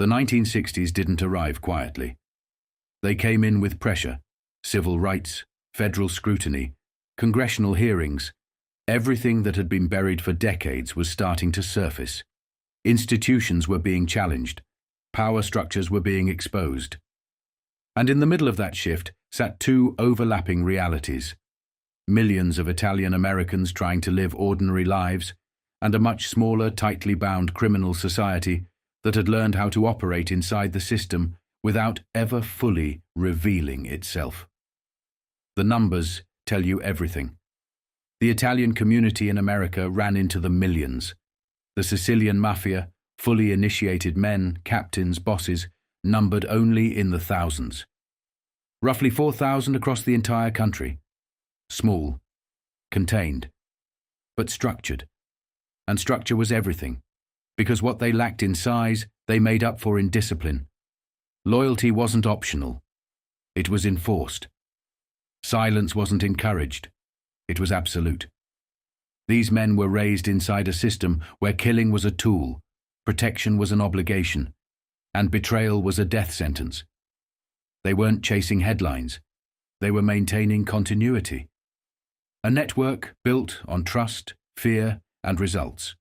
The 1960s didn't arrive quietly. They came in with pressure, civil rights, federal scrutiny, congressional hearings. Everything that had been buried for decades was starting to surface. Institutions were being challenged. Power structures were being exposed. And in the middle of that shift sat two overlapping realities. Millions of Italian Americans trying to live ordinary lives, and a much smaller, tightly bound criminal society that had learned how to operate inside the system without ever fully revealing itself. The numbers tell you everything. The Italian community in America ran into the millions. The Sicilian Mafia, fully initiated men, captains, bosses, numbered only in the thousands. Roughly 4,000 across the entire country. Small, contained, but structured. And structure was everything, because what they lacked in size, they made up for in discipline. Loyalty wasn't optional. It was enforced. Silence wasn't encouraged. It was absolute. These men were raised inside a system where killing was a tool, protection was an obligation, and betrayal was a death sentence. They weren't chasing headlines. They were maintaining continuity. A network built on trust, fear, and results.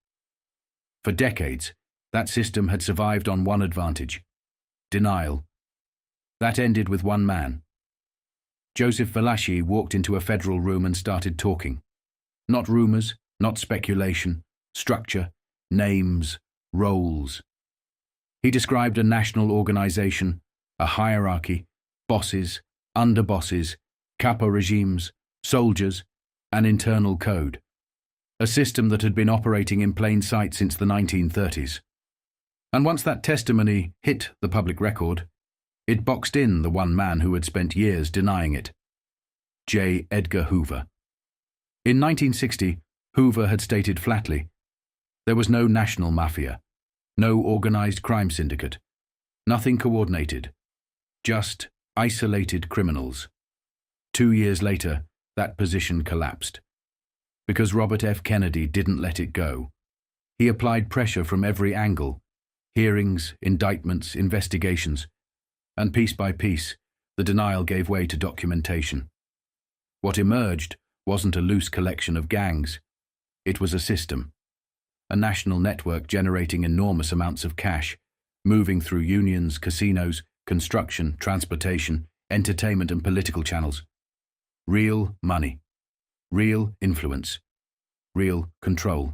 For decades, that system had survived on one advantage: denial. That ended with one man. Joseph Valachi walked into a federal room and started talking. Not rumors, not speculation, structure, names, roles. He described a national organization, a hierarchy, bosses, underbosses, capo regimes, soldiers, an internal code. A system that had been operating in plain sight since the 1930s. And once that testimony hit the public record, it boxed in the one man who had spent years denying it: J. Edgar Hoover. In 1960, Hoover had stated flatly, there was no national mafia, no organized crime syndicate, nothing coordinated, just isolated criminals. 2 years later, that position collapsed. Because Robert F. Kennedy didn't let it go. He applied pressure from every angle: hearings, indictments, investigations. And piece by piece, the denial gave way to documentation. What emerged wasn't a loose collection of gangs. It was a system. A national network generating enormous amounts of cash, moving through unions, casinos, construction, transportation, entertainment and political channels. Real money. Real influence. Real control.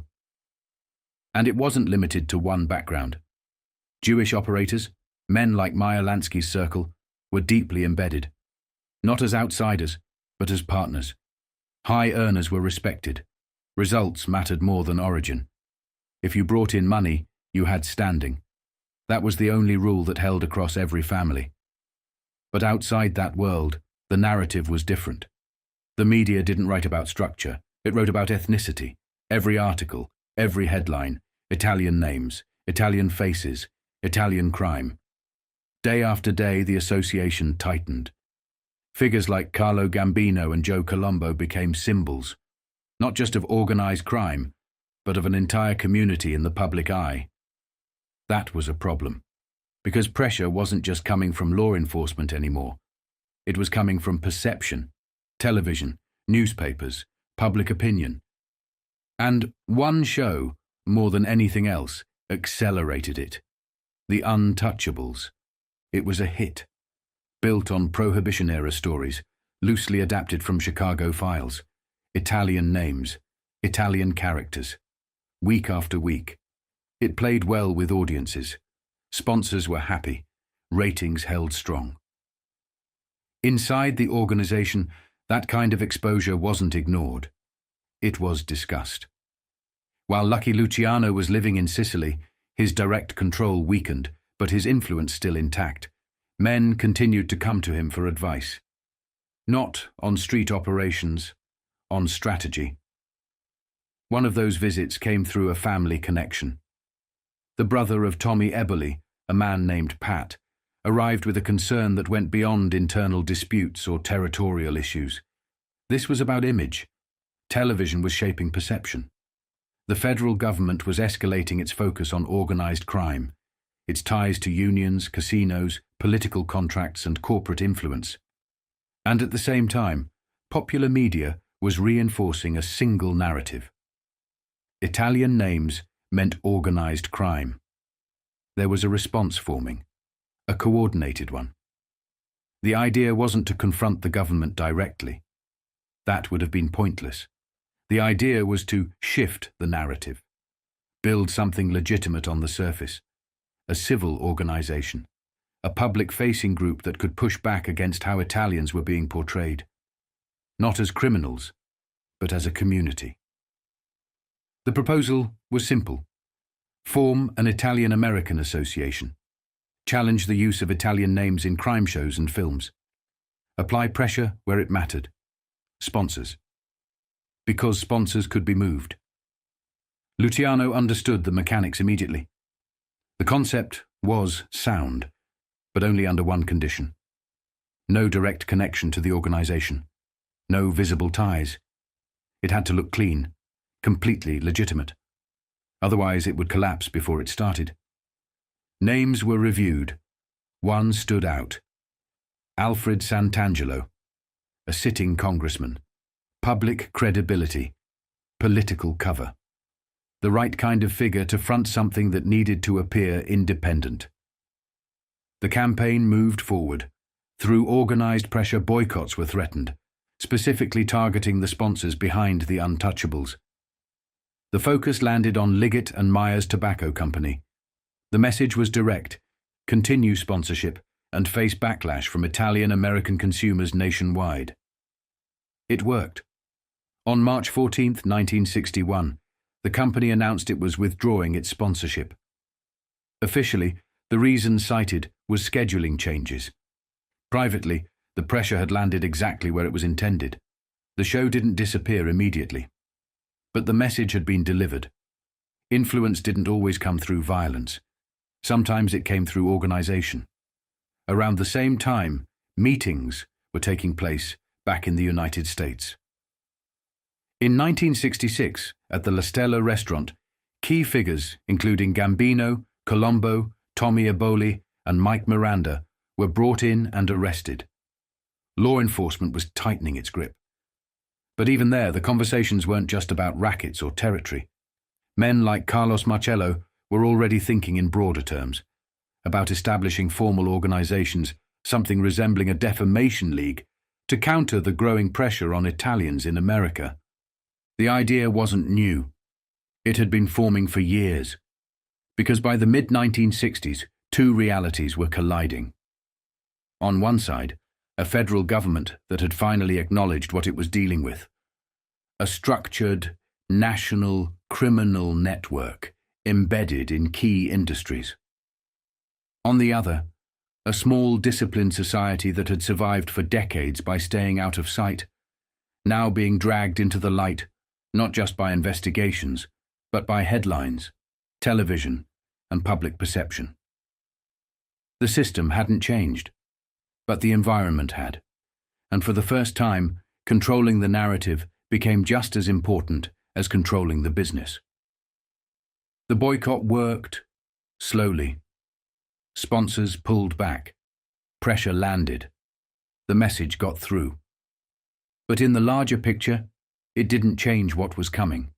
And it wasn't limited to one background. Jewish operators, men like Meyer Lansky's circle, were deeply embedded. Not as outsiders, but as partners. High earners were respected. Results mattered more than origin. If you brought in money, you had standing. That was the only rule that held across every family. But outside that world, the narrative was different. The media didn't write about structure. It wrote about ethnicity. Every article, every headline, Italian names, Italian faces, Italian crime. Day after day, the association tightened. Figures like Carlo Gambino and Joe Colombo became symbols, not just of organized crime, but of an entire community in the public eye. That was a problem, because pressure wasn't just coming from law enforcement anymore. It was coming from perception, television, newspapers, public opinion. And one show, more than anything else, accelerated it. The Untouchables. It was a hit, built on Prohibition-era stories, loosely adapted from Chicago files. Italian names, Italian characters. Week after week. It played well with audiences. Sponsors were happy. Ratings held strong. Inside the organization, that kind of exposure wasn't ignored. It was discussed. While Lucky Luciano was living in Sicily, his direct control weakened, but his influence still intact. Men continued to come to him for advice. Not on street operations, on strategy. One of those visits came through a family connection. The brother of Tommy Eberly, a man named Pat, arrived with a concern that went beyond internal disputes or territorial issues. This was about image. Television was shaping perception. The federal government was escalating its focus on organized crime. its ties to unions, casinos, political contracts, and corporate influence. And at the same time, popular media was reinforcing a single narrative. Italian names meant organized crime. There was a response forming, a coordinated one. The idea wasn't to confront the government directly. That would have been pointless. The idea was to shift the narrative, build something legitimate on the surface, a civil organization, a public-facing group that could push back against how Italians were being portrayed, not as criminals, but as a community. The proposal was simple. Form an Italian-American association. Challenge the use of Italian names in crime shows and films. Apply pressure where it mattered. Sponsors. Because sponsors could be moved. Luciano understood the mechanics immediately. The concept was sound, but only under one condition. No direct connection to the organization. No visible ties. It had to look clean, completely legitimate. Otherwise, it would collapse before it started. Names were reviewed. One stood out. Alfred Santangelo, a sitting congressman. Public credibility. Political cover. The right kind of figure to front something that needed to appear independent. The campaign moved forward. Through organized pressure, boycotts were threatened, specifically targeting the sponsors behind the untouchables. The focus landed on Liggett and Myers Tobacco Company. The message was direct: continue sponsorship and face backlash from Italian-American consumers nationwide. It worked. On March 14, 1961, the company announced it was withdrawing its sponsorship. Officially, the reason cited was scheduling changes. Privately, the pressure had landed exactly where it was intended. The show didn't disappear immediately. But the message had been delivered. Influence didn't always come through violence. Sometimes it came through organization. Around the same time, meetings were taking place back in the United States. In 1966, at the La Stella restaurant, key figures, including Gambino, Colombo, Tommy Eboli, and Mike Miranda, were brought in and arrested. Law enforcement was tightening its grip. But even there, the conversations weren't just about rackets or territory. Men like Carlos Marcello were already thinking in broader terms, about establishing formal organizations, something resembling a defamation league, to counter the growing pressure on Italians in America. The idea wasn't new. It had been forming for years. Because by the mid-1960s, two realities were colliding. On one side, a federal government that had finally acknowledged what it was dealing with. A structured, national criminal network embedded in key industries. On the other, a small, disciplined society that had survived for decades by staying out of sight, now being dragged into the light, not just by investigations, but by headlines, television, and public perception. The system hadn't changed, but the environment had, and for the first time, controlling the narrative became just as important as controlling the business. The boycott worked, slowly. Sponsors pulled back. Pressure landed. The message got through. But in the larger picture, it didn't change what was coming.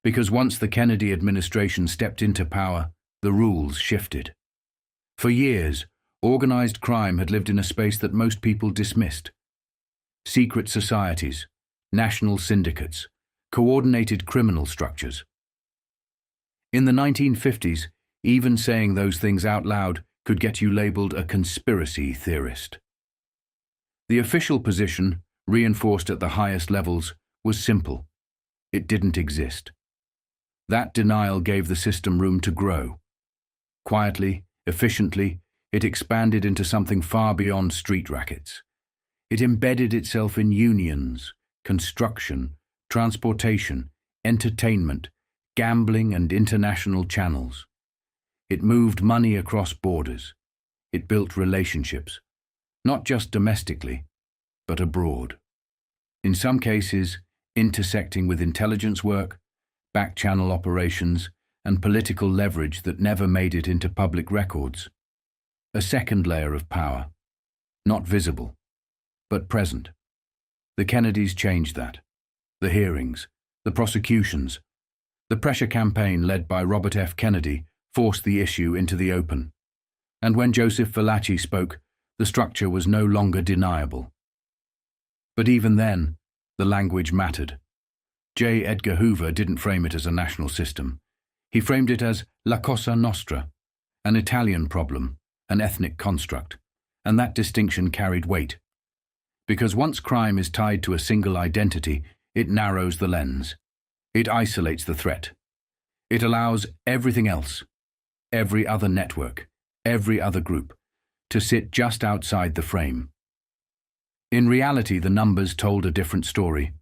Because once the Kennedy administration stepped into power, the rules shifted. For years, organized crime had lived in a space that most people dismissed. Secret societies, national syndicates, coordinated criminal structures. In the 1950s, even saying those things out loud could get you labeled a conspiracy theorist. The official position, reinforced at the highest levels, was simple. It didn't exist. That denial gave the system room to grow. Quietly, efficiently, it expanded into something far beyond street rackets. It embedded itself in unions, construction, transportation, entertainment, gambling, and international channels. It moved money across borders. It built relationships, not just domestically, but abroad. In some cases, intersecting with intelligence work, back-channel operations, and political leverage that never made it into public records. A second layer of power, not visible, but present. The Kennedys changed that. The hearings, the prosecutions, the pressure campaign led by Robert F. Kennedy forced the issue into the open. And when Joseph Valachi spoke, the structure was no longer deniable. But even then, the language mattered. J. Edgar Hoover didn't frame it as a national system. He framed it as La Cosa Nostra, an Italian problem, an ethnic construct, and that distinction carried weight. Because once crime is tied to a single identity, it narrows the lens. It isolates the threat. It allows everything else, every other network, every other group, to sit just outside the frame. In reality, the numbers told a different story.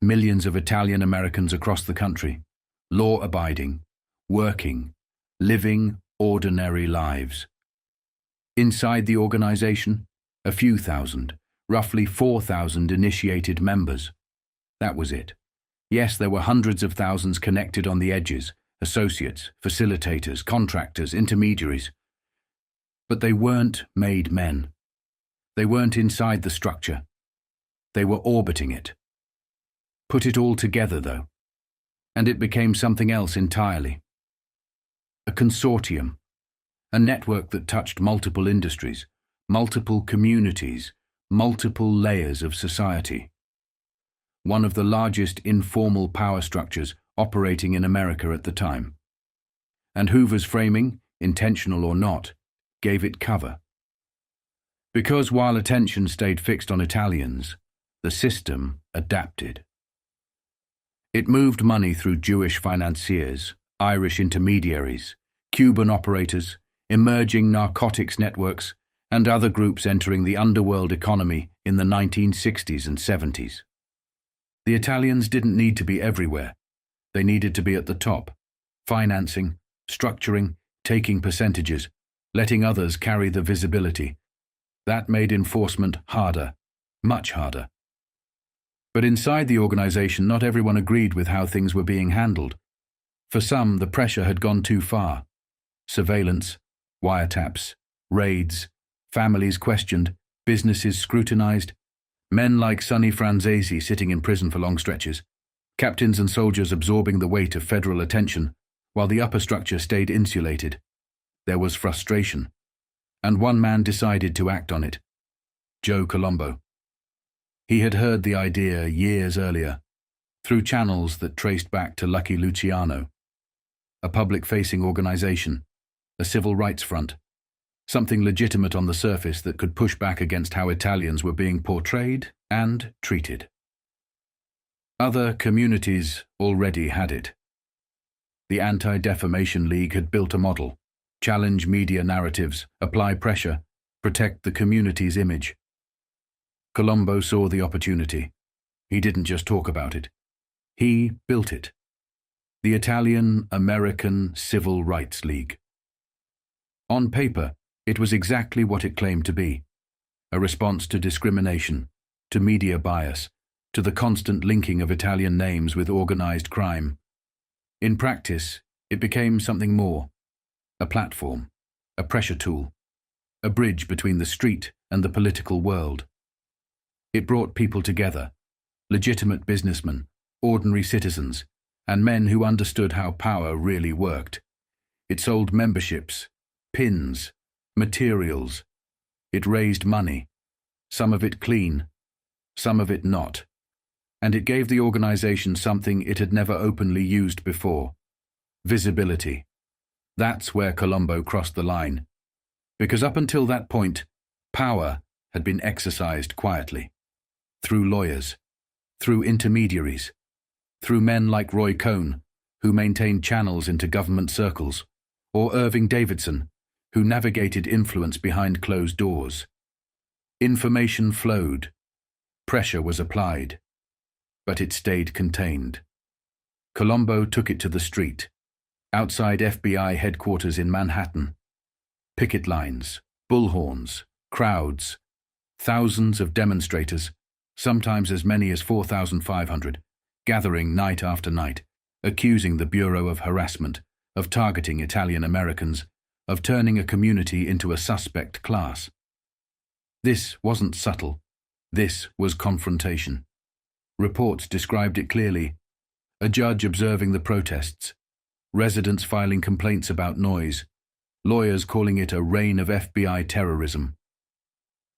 Millions of Italian Americans across the country, law-abiding, working, living ordinary lives. Inside the organization, a few thousand, roughly 4,000 initiated members. That was it. Yes, there were hundreds of thousands connected on the edges, associates, facilitators, contractors, intermediaries. But they weren't made men. They weren't inside the structure. They were orbiting it. Put it all together, though, and it became something else entirely. A consortium, a network that touched multiple industries, multiple communities, multiple layers of society. One of the largest informal power structures operating in America at the time. And Hoover's framing, intentional or not, gave it cover. Because while attention stayed fixed on Italians, the system adapted. It moved money through Jewish financiers, Irish intermediaries, Cuban operators, emerging narcotics networks, and other groups entering the underworld economy in the 1960s and 70s. The Italians didn't need to be everywhere. They needed to be at the top, financing, structuring, taking percentages, letting others carry the visibility. That made enforcement harder, much harder. But inside the organization, not everyone agreed with how things were being handled. For some, the pressure had gone too far. Surveillance, wiretaps, raids, families questioned, businesses scrutinized, men like Sonny Franzesi sitting in prison for long stretches, captains and soldiers absorbing the weight of federal attention, while the upper structure stayed insulated. There was frustration, and one man decided to act on it. Joe Colombo. He had heard the idea years earlier, through channels that traced back to Lucky Luciano, a public-facing organization, a civil rights front, something legitimate on the surface that could push back against how Italians were being portrayed and treated. Other communities already had it. The Anti-Defamation League had built a model: challenge media narratives, apply pressure, protect the community's image. Colombo saw the opportunity. He didn't just talk about it. He built it. The Italian-American Civil Rights League. On paper, it was exactly what it claimed to be: a response to discrimination, to media bias, to the constant linking of Italian names with organized crime. In practice, it became something more: a platform, a pressure tool, a bridge between the street and the political world. It brought people together, legitimate businessmen, ordinary citizens, and men who understood how power really worked. It sold memberships, pins, materials. It raised money, some of it clean, some of it not. And it gave the organization something it had never openly used before: visibility. That's where Colombo crossed the line. Because up until that point, power had been exercised quietly. Through lawyers, through intermediaries, through men like Roy Cohn, who maintained channels into government circles, or Irving Davidson, who navigated influence behind closed doors. Information flowed. Pressure was applied. But it stayed contained. Colombo took it to the street, outside FBI headquarters in Manhattan. Picket lines, bullhorns, crowds, thousands of demonstrators, sometimes as many as 4,500, gathering night after night, accusing the Bureau of Harassment, of targeting Italian Americans, of turning a community into a suspect class. This wasn't subtle. This was confrontation. Reports described it clearly. A judge observing the protests, residents filing complaints about noise, lawyers calling it a reign of FBI terrorism.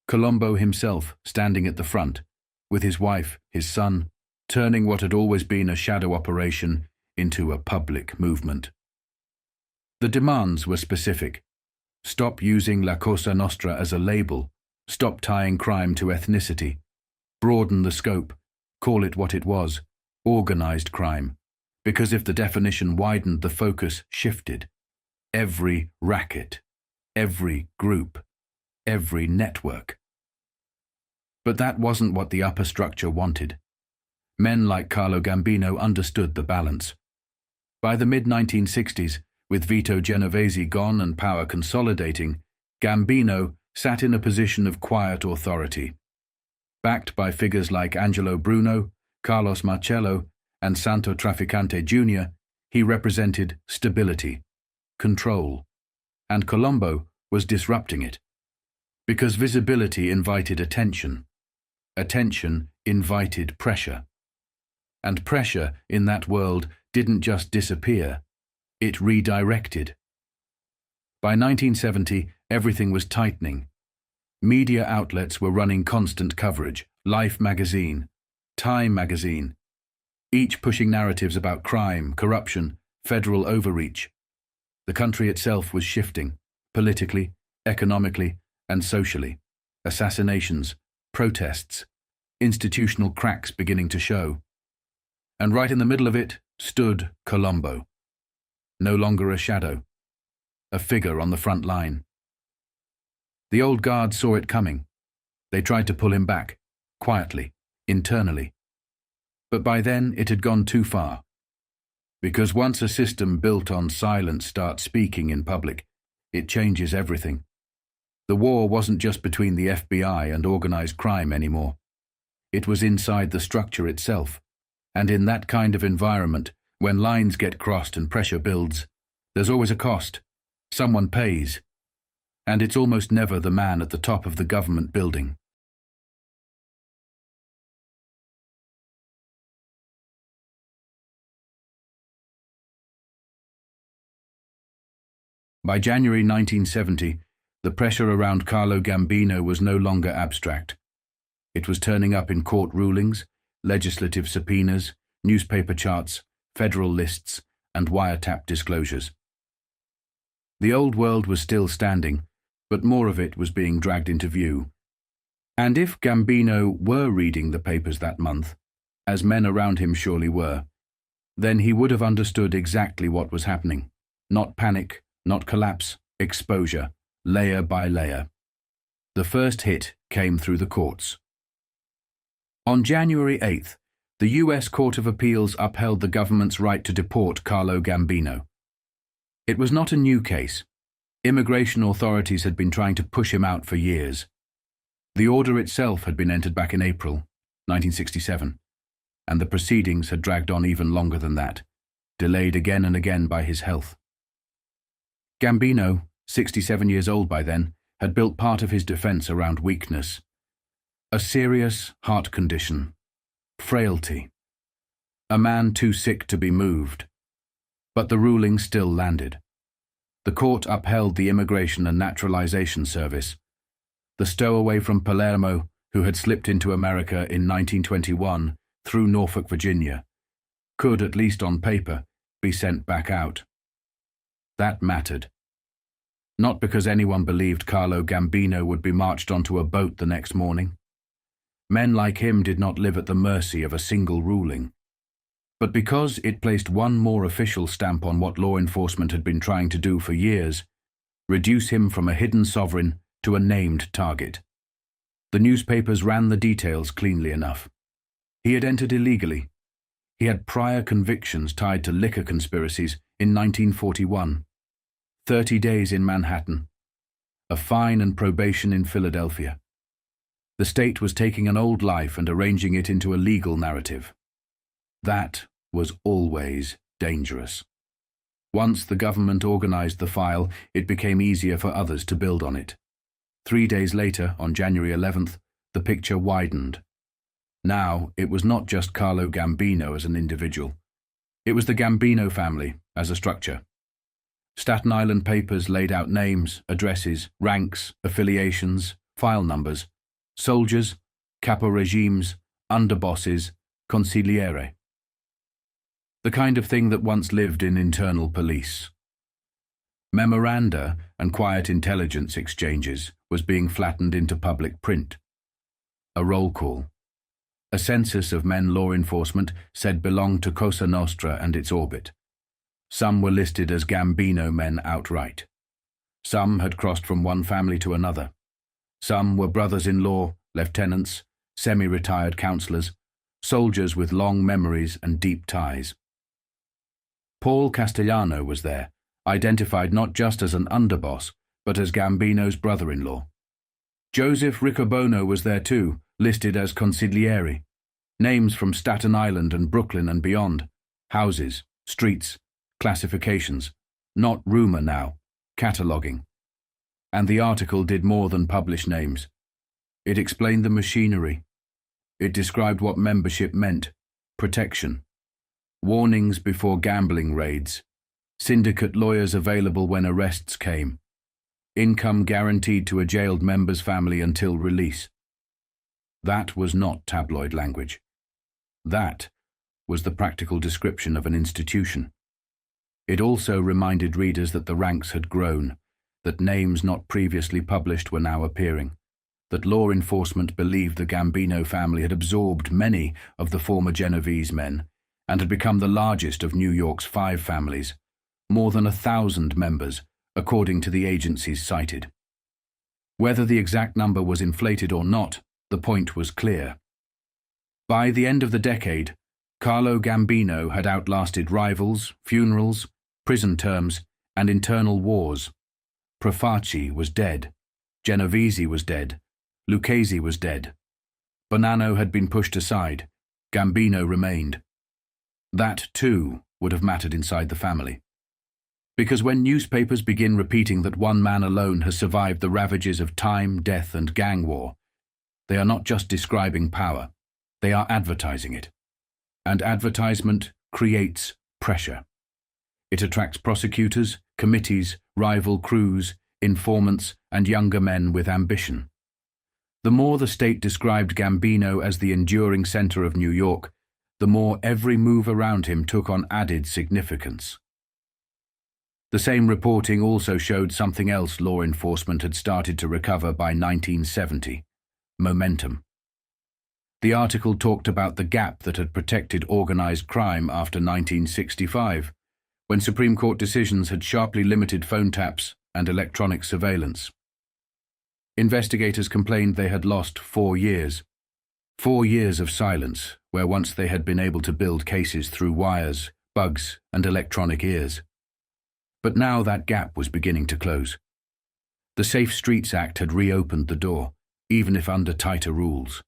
Colombo himself standing at the front, with his wife, his son, turning what had always been a shadow operation into a public movement. The demands were specific. Stop using La Cosa Nostra as a label. Stop tying crime to ethnicity. Broaden the scope. Call it what it was. Organized crime. Because if the definition widened, the focus shifted. Every racket. Every group. Every network. But that wasn't what the upper structure wanted. Men like Carlo Gambino understood the balance. By the mid-1960s, with Vito Genovese gone and power consolidating, Gambino sat in a position of quiet authority. Backed by figures like Angelo Bruno, Carlos Marcello, and Santo Trafficante Jr., he represented stability, control, and Colombo was disrupting it. Because visibility invited attention. Attention invited pressure. And pressure in that world didn't just disappear, it redirected. By 1970, everything was tightening. Media outlets were running constant coverage, Life magazine, Time magazine, each pushing narratives about crime, corruption, federal overreach. The country itself was shifting, politically, economically, and socially. Assassinations, protests, institutional cracks beginning to show. And right in the middle of it stood Colombo. No longer a shadow, a figure on the front line. The old guard saw it coming. They tried to pull him back, quietly, internally. But by then it had gone too far. Because once a system built on silence starts speaking in public, it changes everything. The war wasn't just between the FBI and organized crime anymore. It was inside the structure itself. And in that kind of environment, when lines get crossed and pressure builds, there's always a cost. Someone pays. And it's almost never the man at the top of the government building. By January 1970, the pressure around Carlo Gambino was no longer abstract. It was turning up in court rulings, legislative subpoenas, newspaper charts, federal lists, and wiretap disclosures. The old world was still standing, but more of it was being dragged into view. And if Gambino were reading the papers that month, as men around him surely were, then he would have understood exactly what was happening. Not panic, not collapse, exposure, layer by layer. The first hit came through the courts. On January 8th, the U.S. Court of Appeals upheld the government's right to deport Carlo Gambino. It was not a new case. Immigration authorities had been trying to push him out for years. The order itself had been entered back in April 1967, and the proceedings had dragged on even longer than that, delayed again and again by his health. Gambino, 67 years old by then, had built part of his defense around weakness. A serious heart condition. Frailty. A man too sick to be moved. But the ruling still landed. The court upheld the Immigration and Naturalization Service. The stowaway from Palermo, who had slipped into America in 1921 through Norfolk, Virginia, could, at least on paper, be sent back out. That mattered. Not because anyone believed Carlo Gambino would be marched onto a boat the next morning. Men like him did not live at the mercy of a single ruling. But because it placed one more official stamp on what law enforcement had been trying to do for years, reduce him from a hidden sovereign to a named target. The newspapers ran the details cleanly enough. He had entered illegally. He had prior convictions tied to liquor conspiracies in 1941, 30 days in Manhattan, a fine and probation in Philadelphia. The state was taking an old life and arranging it into a legal narrative. That was always dangerous. Once the government organized the file, it became easier for others to build on it. 3 days later, on January 11th, the picture widened. Now, it was not just Carlo Gambino as an individual. It was the Gambino family as a structure. Staten Island papers laid out names, addresses, ranks, affiliations, file numbers, soldiers, capo regimes, underbosses, consigliere. The kind of thing that once lived in internal police. Memoranda and quiet intelligence exchanges was being flattened into public print. A roll call. A census of men law enforcement said belonged to Cosa Nostra and its orbit. Some were listed as Gambino men outright. Some had crossed from one family to another. Some were brothers-in-law, lieutenants, semi-retired councillors, soldiers with long memories and deep ties. Paul Castellano was there, identified not just as an underboss, but as Gambino's brother-in-law. Joseph Riccobono was there too, listed as consigliere. Names from Staten Island and Brooklyn and beyond. Houses, streets, classifications. Not rumour now, cataloguing. And the article did more than publish names. It explained the machinery. It described what membership meant, protection. Warnings before gambling raids. Syndicate lawyers available when arrests came. Income guaranteed to a jailed member's family until release. That was not tabloid language. That was the practical description of an institution. It also reminded readers that the ranks had grown, that names not previously published were now appearing, that law enforcement believed the Gambino family had absorbed many of the former Genovese men and had become the largest of New York's 5 families, more than 1,000 members, according to the agencies cited. Whether the exact number was inflated or not, the point was clear. By the end of the decade, Carlo Gambino had outlasted rivals, funerals, prison terms, and internal wars. Profaci was dead. Genovese was dead. Lucchese was dead. Bonanno had been pushed aside. Gambino remained. That, too, would have mattered inside the family. Because when newspapers begin repeating that one man alone has survived the ravages of time, death, and gang war, they are not just describing power, they are advertising it. And advertisement creates pressure. It attracts prosecutors, committees, rival crews, informants, and younger men with ambition. The more the state described Gambino as the enduring center of New York, the more every move around him took on added significance. The same reporting also showed something else law enforcement had started to recover by 1970: momentum. The article talked about the gap that had protected organized crime after 1965, when Supreme Court decisions had sharply limited phone taps and electronic surveillance. Investigators complained they had lost 4 years. 4 years of silence, where once they had been able to build cases through wires, bugs, and electronic ears. But now that gap was beginning to close. The Safe Streets Act had reopened the door, even if under tighter rules.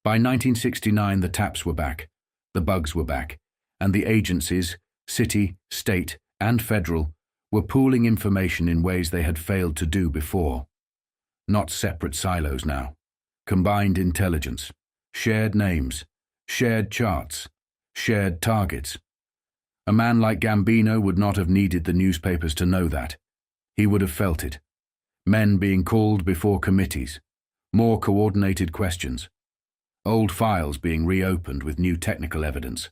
By 1969, the taps were back, the bugs were back, and the agencies, city, state, and federal, were pooling information in ways they had failed to do before. Not separate silos now. Combined intelligence, shared names, shared charts, shared targets. A man like Gambino would not have needed the newspapers to know that. He would have felt it. Men being called before committees, more coordinated questions, old files being reopened with new technical evidence.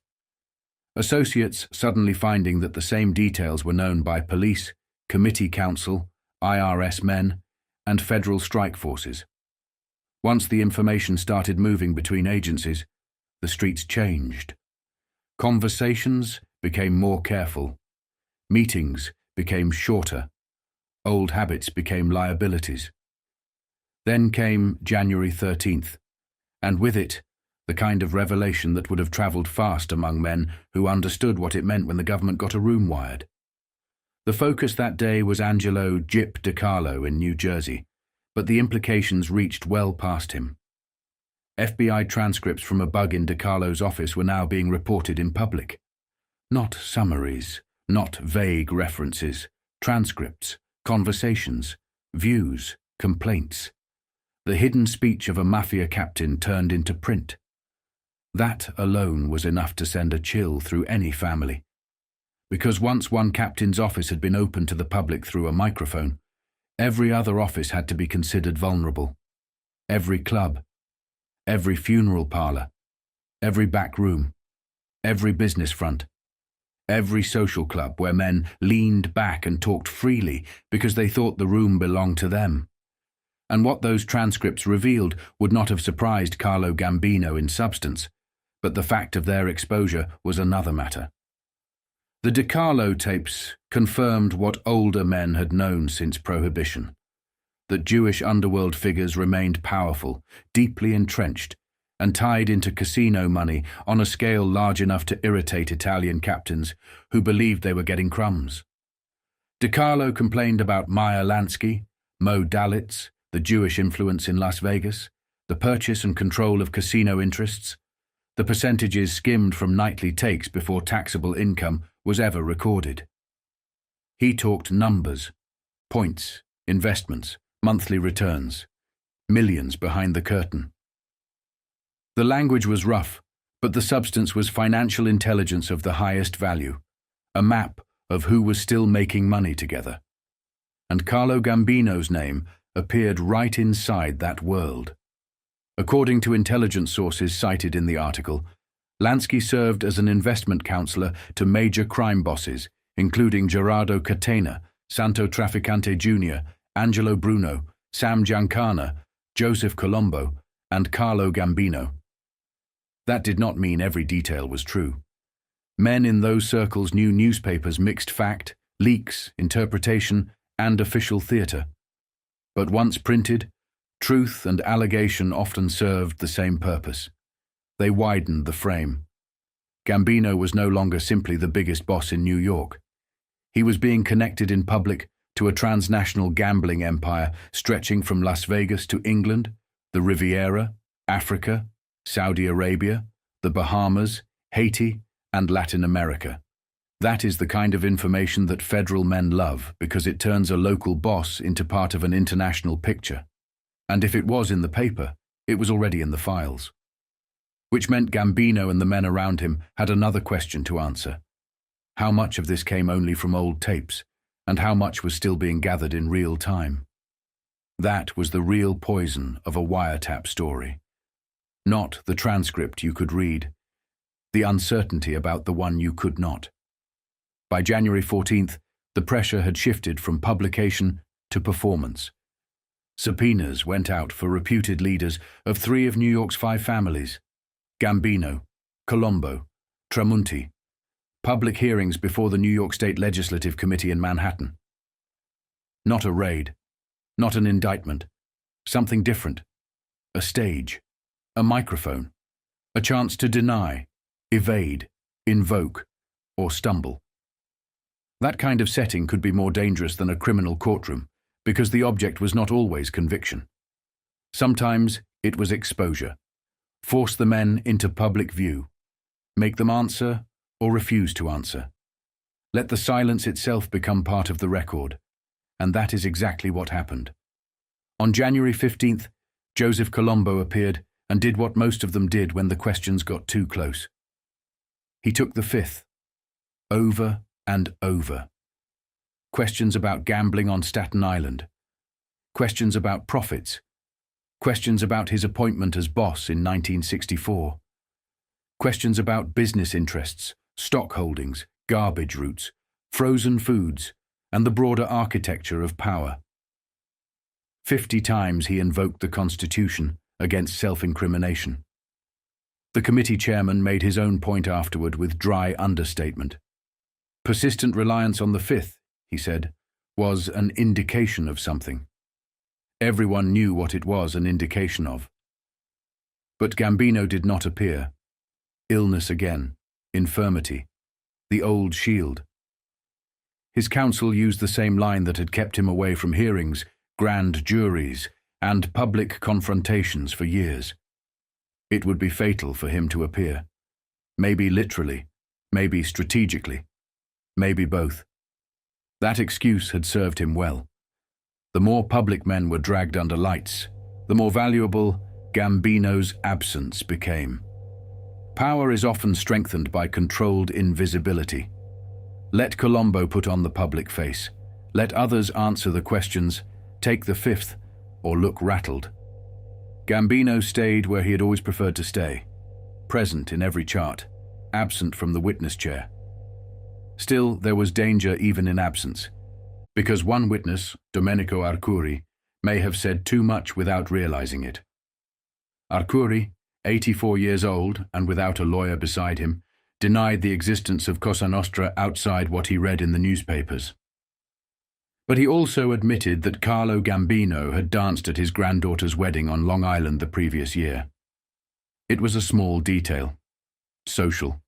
Associates suddenly finding that the same details were known by police, committee counsel, IRS men, and federal strike forces. Once the information started moving between agencies, the streets changed. Conversations became more careful. Meetings became shorter. Old habits became liabilities. Then came January 13th, and with it, the kind of revelation that would have travelled fast among men who understood what it meant when the government got a room wired. The focus that day was Angelo DeCarlo in New Jersey, but the implications reached well past him. FBI transcripts from a bug in DeCarlo's office were now being reported in public. Not summaries, not vague references, transcripts, conversations, views, complaints. The hidden speech of a Mafia captain turned into print. That alone was enough to send a chill through any family. Because once one captain's office had been opened to the public through a microphone, every other office had to be considered vulnerable. Every club, every funeral parlor, every back room, every business front, every social club where men leaned back and talked freely because they thought the room belonged to them. And what those transcripts revealed would not have surprised Carlo Gambino in substance, but the fact of their exposure was another matter. The DeCarlo tapes confirmed what older men had known since Prohibition, that Jewish underworld figures remained powerful, deeply entrenched, and tied into casino money on a scale large enough to irritate Italian captains who believed they were getting crumbs. DeCarlo complained about Meyer Lansky, Mo Dalitz, the Jewish influence in Las Vegas, the purchase and control of casino interests, the percentages skimmed from nightly takes before taxable income was ever recorded. He talked numbers, points, investments, monthly returns, millions behind the curtain. The language was rough, but the substance was financial intelligence of the highest value, a map of who was still making money together. And Carlo Gambino's name appeared right inside that world. According to intelligence sources cited in the article, Lansky served as an investment counselor to major crime bosses, including Gerardo Catena, Santo Trafficante Jr., Angelo Bruno, Sam Giancana, Joseph Colombo, and Carlo Gambino. That did not mean every detail was true. Men in those circles knew newspapers mixed fact, leaks, interpretation, and official theater. But once printed, truth and allegation often served the same purpose. They widened the frame. Gambino was no longer simply the biggest boss in New York. He was being connected in public to a transnational gambling empire stretching from Las Vegas to England, the Riviera, Africa, Saudi Arabia, the Bahamas, Haiti, and Latin America. That is the kind of information that federal men love because it turns a local boss into part of an international picture. And if it was in the paper, it was already in the files. Which meant Gambino and the men around him had another question to answer. How much of this came only from old tapes, and how much was still being gathered in real time? That was the real poison of a wiretap story. Not the transcript you could read, the uncertainty about the one you could not. By January 14th, the pressure had shifted from publication to performance. Subpoenas went out for reputed leaders of 3 of New York's 5 families: Gambino, Colombo, Tramunti. Public hearings before the New York State Legislative Committee in Manhattan. Not a raid, not an indictment, something different. A stage, a microphone, a chance to deny, evade, invoke, or stumble. That kind of setting could be more dangerous than a criminal courtroom, because the object was not always conviction. Sometimes it was exposure. Force the men into public view. Make them answer or refuse to answer. Let the silence itself become part of the record. And that is exactly what happened. On January 15th, Joseph Colombo appeared and did what most of them did when the questions got too close. He took the fifth, over and over. Questions about gambling on Staten Island. Questions about profits. Questions about his appointment as boss in 1964. Questions about business interests, stock holdings, garbage routes, frozen foods, and the broader architecture of power. 50 times he invoked the Constitution against self-incrimination. The committee chairman made his own point afterward with dry understatement. Persistent reliance on the fifth, he said, was an indication of something. Everyone knew what it was an indication of. But Gambino did not appear. Illness again, infirmity, the old shield. His counsel used the same line that had kept him away from hearings, grand juries, and public confrontations for years. It would be fatal for him to appear. Maybe literally, maybe strategically. maybe both. That excuse had served him well. The more public men were dragged under lights, the more valuable Gambino's absence became. Power is often strengthened by controlled invisibility. Let Colombo put on the public face. Let others answer the questions, take the fifth, or look rattled. Gambino stayed where he had always preferred to stay, present in every chart, absent from the witness chair. Still, there was danger even in absence, because one witness, Domenico Arcuri, may have said too much without realizing it. Arcuri, 84 years old and without a lawyer beside him, denied the existence of Cosa Nostra outside what he read in the newspapers. But he also admitted that Carlo Gambino had danced at his granddaughter's wedding on Long Island the previous year. It was a small detail, social,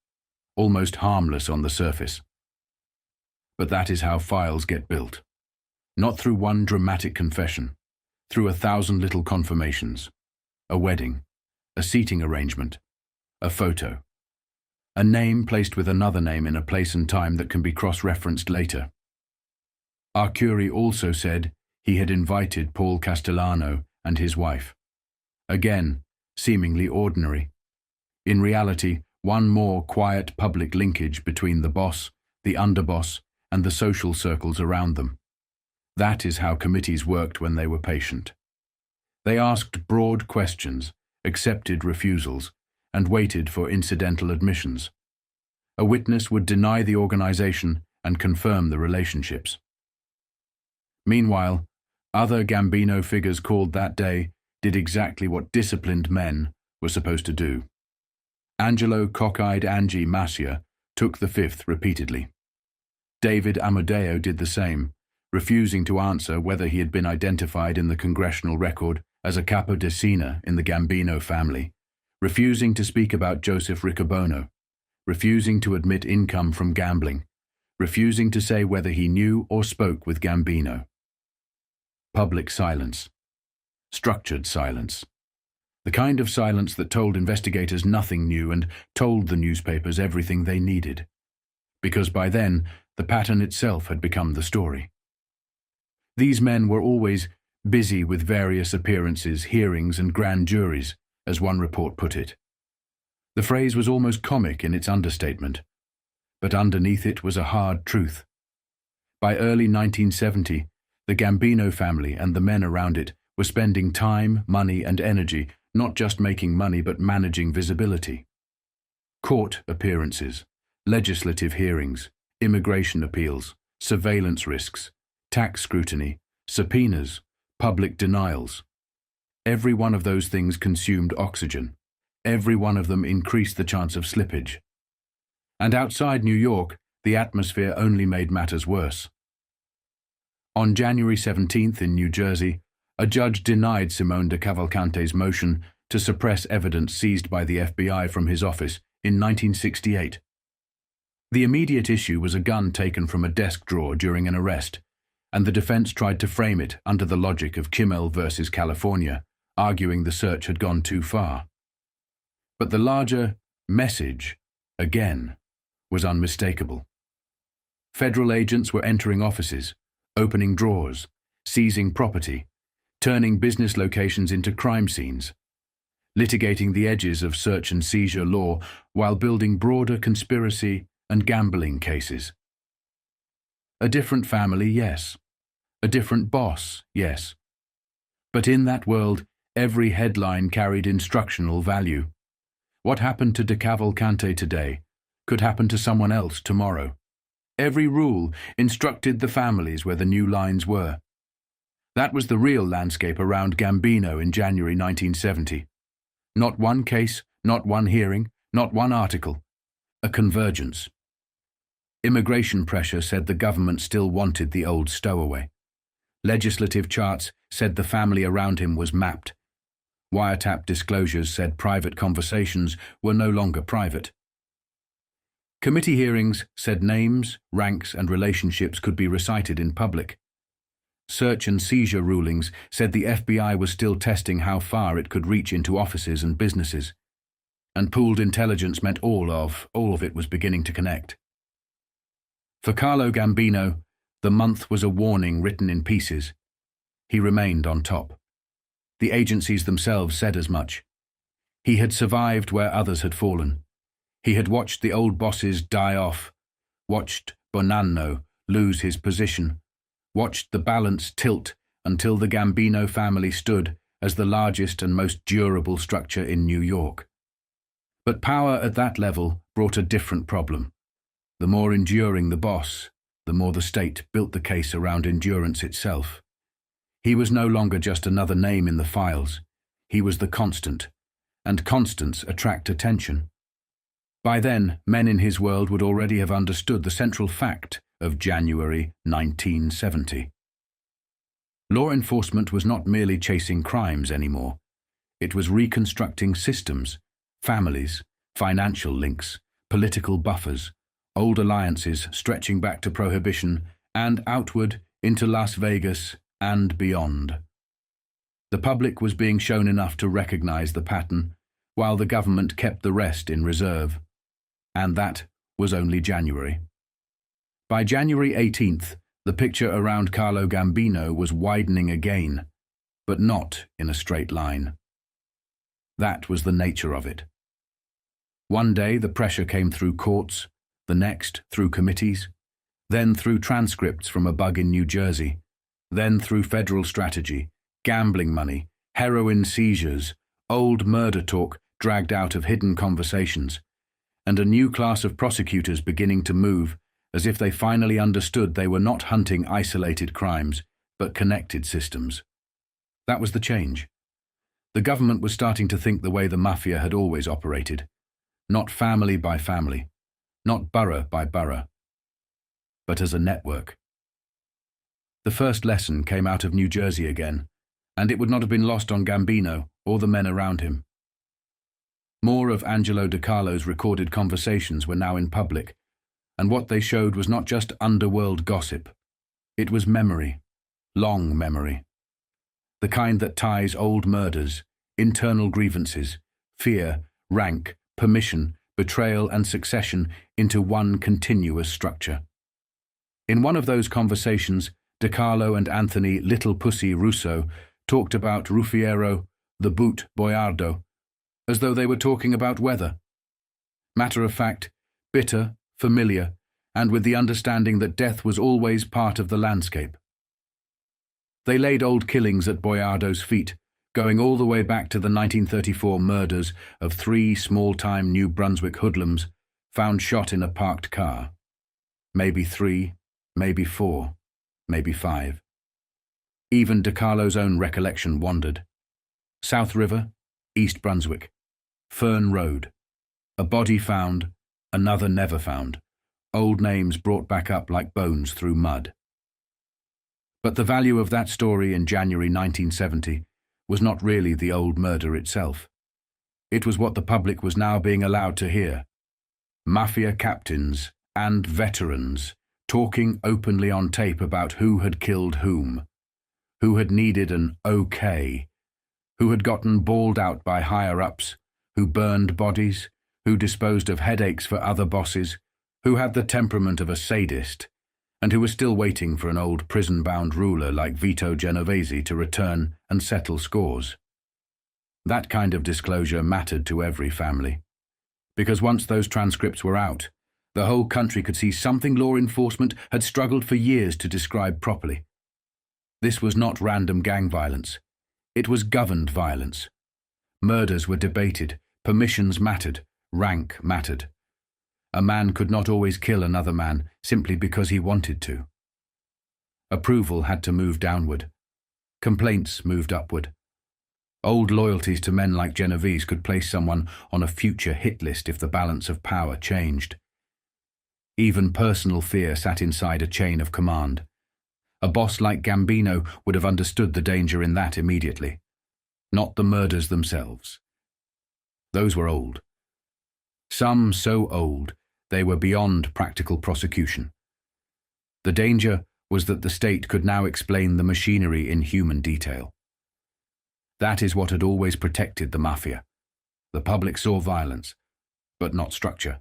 almost harmless on the surface. But that is how files get built. Not through one dramatic confession, through 1,000 little confirmations. A wedding, a seating arrangement, a photo. A name placed with another name in a place and time that can be cross-referenced later. Arcuri also said he had invited Paul Castellano and his wife. Again, seemingly ordinary. In reality, one more quiet public linkage between the boss, the underboss, and the social circles around them. That is how committees worked when they were patient. They asked broad questions, accepted refusals, and waited for incidental admissions. A witness would deny the organization and confirm the relationships. Meanwhile, other Gambino figures called that day did exactly what disciplined men were supposed to do. Angelo cockeyed Angie Mafia took the fifth repeatedly. David Amodeo did the same, refusing to answer whether he had been identified in the congressional record as a capodecina in the Gambino family, refusing to speak about Joseph Riccobono, refusing to admit income from gambling, refusing to say whether he knew or spoke with Gambino. Public silence. Structured silence. The kind of silence that told investigators nothing new and told the newspapers everything they needed. Because by then, the pattern itself had become the story. These men were always busy with various appearances, hearings, and grand juries, as one report put it. The phrase was almost comic in its understatement, but underneath it was a hard truth. By early 1970, the Gambino family and the men around it were spending time, money, and energy not just making money but managing visibility. Court appearances, legislative hearings, immigration appeals, surveillance risks, tax scrutiny, subpoenas, public denials. Every one of those things consumed oxygen. Every one of them increased the chance of slippage. And outside New York, the atmosphere only made matters worse. On January 17th in New Jersey, a judge denied Simone DeCavalcante's motion to suppress evidence seized by the FBI from his office in 1968. The immediate issue was a gun taken from a desk drawer during an arrest, and the defense tried to frame it under the logic of Kimmel versus California, arguing the search had gone too far. But the larger message, again, was unmistakable. Federal agents were entering offices, opening drawers, seizing property, turning business locations into crime scenes, litigating the edges of search and seizure law while building broader conspiracy and gambling cases. A different family, yes. A different boss, yes. But in that world, every headline carried instructional value. What happened to DeCavalcante today could happen to someone else tomorrow. Every rule instructed the families where the new lines were. That was the real landscape around Gambino in January 1970. Not one case, not one hearing, not one article. A convergence. Immigration pressure said the government still wanted the old stowaway. Legislative charts said the family around him was mapped. Wiretap disclosures said private conversations were no longer private. Committee hearings said names, ranks, and relationships could be recited in public. Search and seizure rulings said the FBI was still testing how far it could reach into offices and businesses. And pooled intelligence meant all of it was beginning to connect. For Carlo Gambino, the month was a warning written in pieces. He remained on top. The agencies themselves said as much. He had survived where others had fallen. He had watched the old bosses die off, watched Bonanno lose his position, watched the balance tilt until the Gambino family stood as the largest and most durable structure in New York. But power at that level brought a different problem. The more enduring the boss, the more the state built the case around endurance itself. He was no longer just another name in the files. He was the constant, and constants attract attention. By then, men in his world would already have understood the central fact of January 1970. Law enforcement was not merely chasing crimes anymore. It was reconstructing systems, families, financial links, political buffers, old alliances stretching back to Prohibition and outward into Las Vegas and beyond. The public was being shown enough to recognize the pattern, while the government kept the rest in reserve. And that was only January. By January 18th, the picture around Carlo Gambino was widening again, but not in a straight line. That was the nature of it. One day the pressure came through courts, the next through committees, then through transcripts from a bug in New Jersey, then through federal strategy, gambling money, heroin seizures, old murder talk dragged out of hidden conversations, and a new class of prosecutors beginning to move as if they finally understood they were not hunting isolated crimes, but connected systems. That was the change. The government was starting to think the way the Mafia had always operated, not family by family, not borough by borough, but as a network. The first lesson came out of New Jersey again, and it would not have been lost on Gambino or the men around him. More of Angelo DeCarlo's recorded conversations were now in public, and what they showed was not just underworld gossip. It was memory, long memory. The kind that ties old murders, internal grievances, fear, rank, permission, betrayal and succession into one continuous structure. In one of those conversations, DeCarlo and Anthony Little Pussy Russo talked about Ruffiero, the boot Boiardo, as though they were talking about weather. Matter of fact, bitter, familiar, and with the understanding that death was always part of the landscape. They laid old killings at Boiardo's feet, going all the way back to the 1934 murders of 3 small-time New Brunswick hoodlums found shot in a parked car. Maybe 3, maybe 4, maybe 5. Even DeCarlo's own recollection wandered. South River, East Brunswick, Fern Road. A body found, another never found. Old names brought back up like bones through mud. But the value of that story in January 1970 was not really the old murder itself. It was what the public was now being allowed to hear. Mafia captains and veterans talking openly on tape about who had killed whom, who had needed an okay, who had gotten bawled out by higher-ups, who burned bodies, who disposed of headaches for other bosses, who had the temperament of a sadist, and who was still waiting for an old prison-bound ruler like Vito Genovese to return and settle scores. That kind of disclosure mattered to every family, because once those transcripts were out, the whole country could see something law enforcement had struggled for years to describe properly. This was not random gang violence. It was governed violence. Murders were debated, permissions mattered, rank mattered. A man could not always kill another man simply because he wanted to. Approval had to move downward. Complaints moved upward. Old loyalties to men like Genovese could place someone on a future hit list if the balance of power changed. Even personal fear sat inside a chain of command. A boss like Gambino would have understood the danger in that immediately. Not the murders themselves. Those were old. Some so old they were beyond practical prosecution. The danger was that the state could now explain the machinery in human detail. That is what had always protected the Mafia. The public saw violence, but not structure.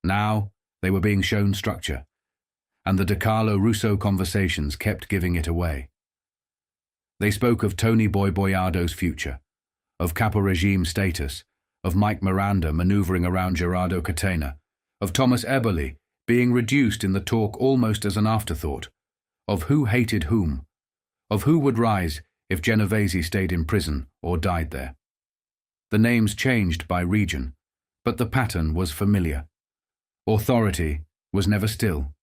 Now they were being shown structure, and the DeCarlo-Russo conversations kept giving it away. They spoke of Tony Boy Boyado's future, of Capo Regime status, of Mike Miranda maneuvering around Gerardo Catena, of Thomas Eberle being reduced in the talk almost as an afterthought, of who hated whom, of who would rise if Genovese stayed in prison or died there. The names changed by region, but the pattern was familiar. Authority was never still.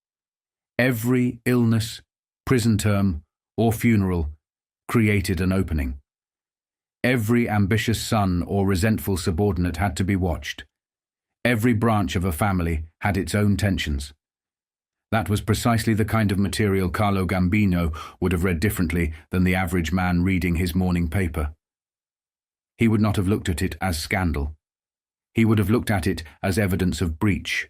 Every illness, prison term, or funeral created an opening. Every ambitious son or resentful subordinate had to be watched. Every branch of a family had its own tensions. That was precisely the kind of material Carlo Gambino would have read differently than the average man reading his morning paper. He would not have looked at it as scandal. He would have looked at it as evidence of breach,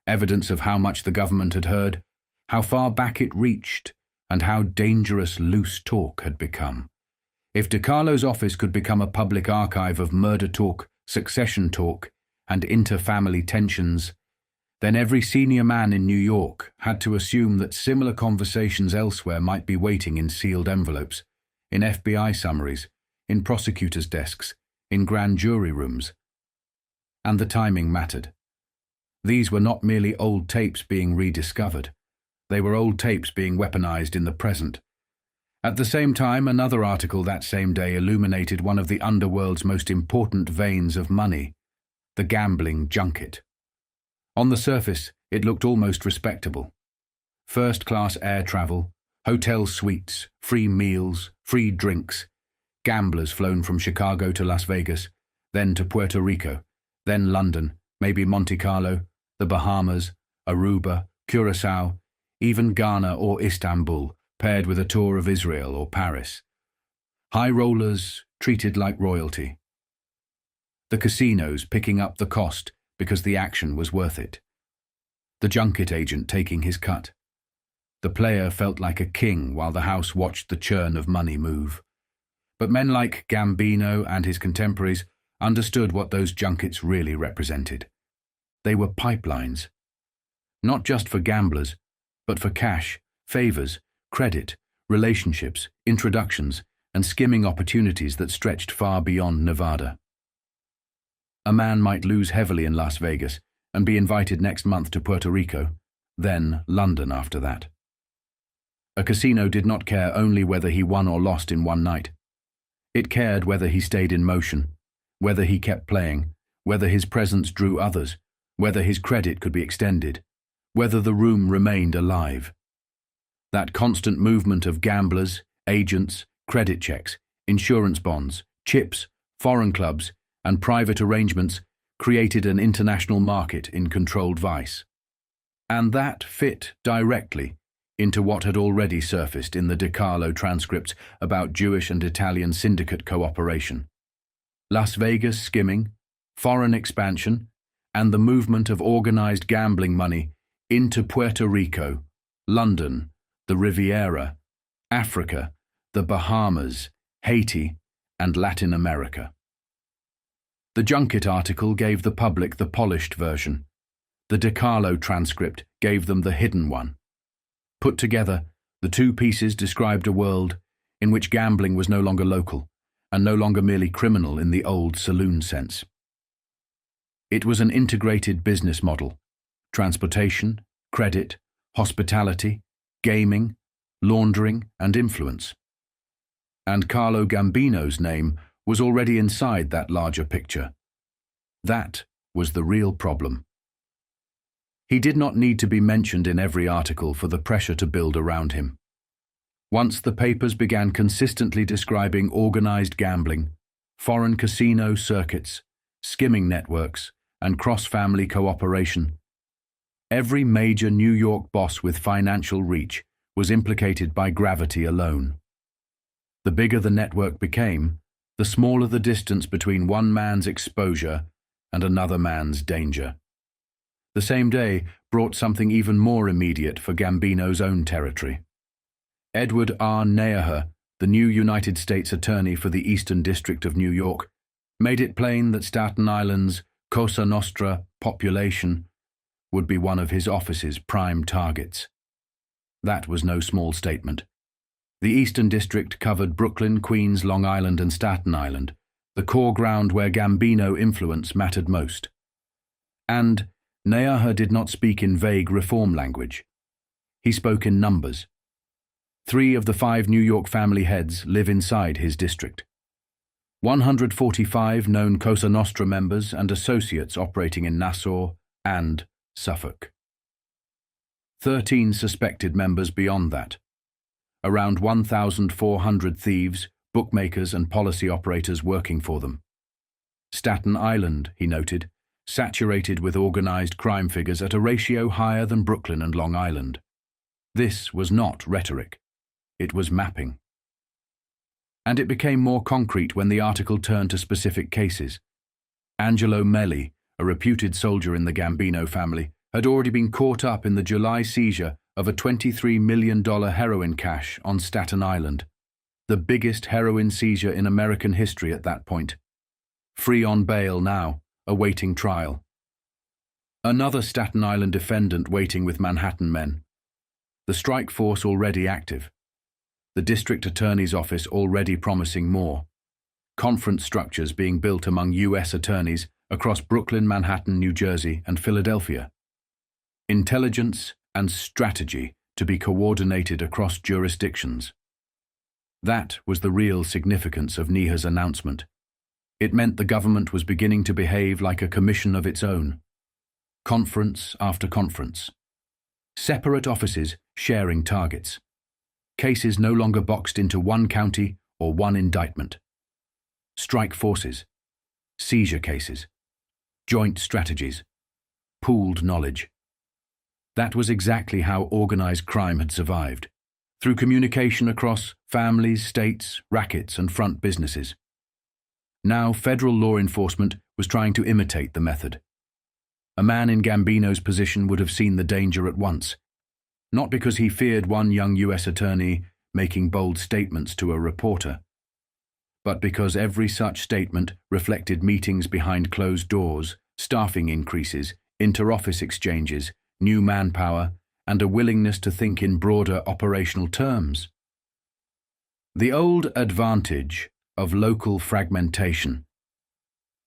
evidence of how much the government had heard, how far back it reached, and how dangerous loose talk had become. If DeCarlo's office could become a public archive of murder talk, succession talk, and inter-family tensions, then every senior man in New York had to assume that similar conversations elsewhere might be waiting in sealed envelopes, in FBI summaries, in prosecutors' desks, in grand jury rooms. And the timing mattered. These were not merely old tapes being rediscovered. They were old tapes being weaponized in the present. At the same time, another article that same day illuminated one of the underworld's most important veins of money, the gambling junket. On the surface, it looked almost respectable. First-class air travel, hotel suites, free meals, free drinks, gamblers flown from Chicago to Las Vegas, then to Puerto Rico, then London, maybe Monte Carlo, the Bahamas, Aruba, Curacao, even Ghana or Istanbul, paired with a tour of Israel or Paris. High rollers treated like royalty. The casinos picking up the cost because the action was worth it. The junket agent taking his cut. The player felt like a king while the house watched the churn of money move. But men like Gambino and his contemporaries understood what those junkets really represented. They were pipelines. Not just for gamblers, but for cash, favors, credit, relationships, introductions, and skimming opportunities that stretched far beyond Nevada. A man might lose heavily in Las Vegas and be invited next month to Puerto Rico, then London after that. A casino did not care only whether he won or lost in one night. It cared whether he stayed in motion, whether he kept playing, whether his presence drew others, whether his credit could be extended, whether the room remained alive. That constant movement of gamblers, agents, credit checks, insurance bonds, chips, foreign clubs, and private arrangements created an international market in controlled vice. And that fit directly into what had already surfaced in the DeCarlo transcripts about Jewish and Italian syndicate cooperation. Las Vegas skimming, foreign expansion, and the movement of organized gambling money into Puerto Rico, London, the Riviera, Africa, the Bahamas, Haiti, and Latin America. The junket article gave the public the polished version. The DeCarlo transcript gave them the hidden one. Put together, the two pieces described a world in which gambling was no longer local and no longer merely criminal in the old saloon sense. It was an integrated business model: transportation, credit, hospitality, gaming, laundering, and influence. And Carlo Gambino's name was already inside that larger picture. That was the real problem. He did not need to be mentioned in every article for the pressure to build around him. Once the papers began consistently describing organized gambling, foreign casino circuits, skimming networks, and cross-family cooperation, every major New York boss with financial reach was implicated by gravity alone. The bigger the network became, the smaller the distance between one man's exposure and another man's danger. The same day brought something even more immediate for Gambino's own territory. Edward R. Naher, the new United States Attorney for the Eastern District of New York, made it plain that Staten Island's Cosa Nostra population would be one of his office's prime targets. That was no small statement. The Eastern District covered Brooklyn, Queens, Long Island, and Staten Island, the core ground where Gambino influence mattered most. And Neaha did not speak in vague reform language. He spoke in numbers. 3 of the 5 New York family heads live inside his district. 145 known Cosa Nostra members and associates operating in Nassau and Suffolk. 13 suspected members beyond that. Around 1,400 thieves, bookmakers and policy operators working for them. Staten Island, he noted, saturated with organized crime figures at a ratio higher than Brooklyn and Long Island. This was not rhetoric. It was mapping. And it became more concrete when the article turned to specific cases. Angelo Meli, a reputed soldier in the Gambino family, had already been caught up in the July seizure of a $23 million heroin cache on Staten Island, the biggest heroin seizure in American history at that point. Free on bail now, awaiting trial. Another Staten Island defendant waiting with Manhattan men. The strike force already active. The district attorney's office already promising more. Conference structures being built among U.S. attorneys across Brooklyn, Manhattan, New Jersey, and Philadelphia. Intelligence and strategy to be coordinated across jurisdictions. That was the real significance of Neaha's announcement. It meant the government was beginning to behave like a commission of its own. Conference after conference. Separate offices sharing targets. Cases no longer boxed into one county or one indictment. Strike forces. Seizure cases. Joint strategies. Pooled knowledge. That was exactly how organized crime had survived, through communication across families, states, rackets, and front businesses. Now federal law enforcement was trying to imitate the method. A man in Gambino's position would have seen the danger at once, not because he feared one young U.S. attorney making bold statements to a reporter, but because every such statement reflected meetings behind closed doors, staffing increases, inter-office exchanges, new manpower, and a willingness to think in broader operational terms. The old advantage of local fragmentation,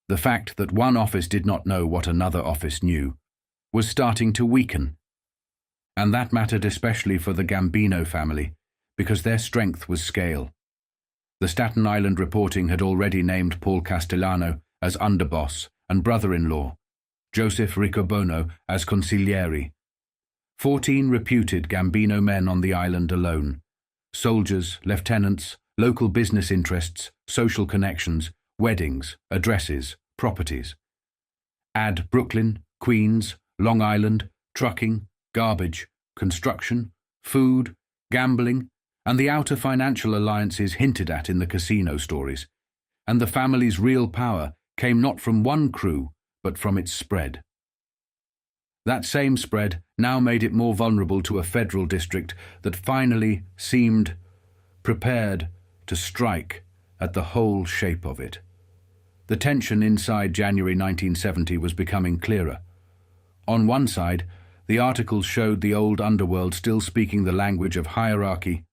the fact that one office did not know what another office knew, was starting to weaken. And that mattered especially for the Gambino family, because their strength was scale. The Staten Island reporting had already named Paul Castellano as underboss and brother-in-law, Joseph Riccobono as consigliere. 14 reputed Gambino men on the island alone. Soldiers, lieutenants, local business interests, social connections, weddings, addresses, properties. Add Brooklyn, Queens, Long Island, trucking, garbage, construction, food, gambling, and the outer financial alliances hinted at in the casino stories. And the family's real power came not from one crew, but from its spread. That same spread now made it more vulnerable to a federal district that finally seemed prepared to strike at the whole shape of it. The tension inside January 1970 was becoming clearer. On one side, the articles showed the old underworld still speaking the language of hierarchy,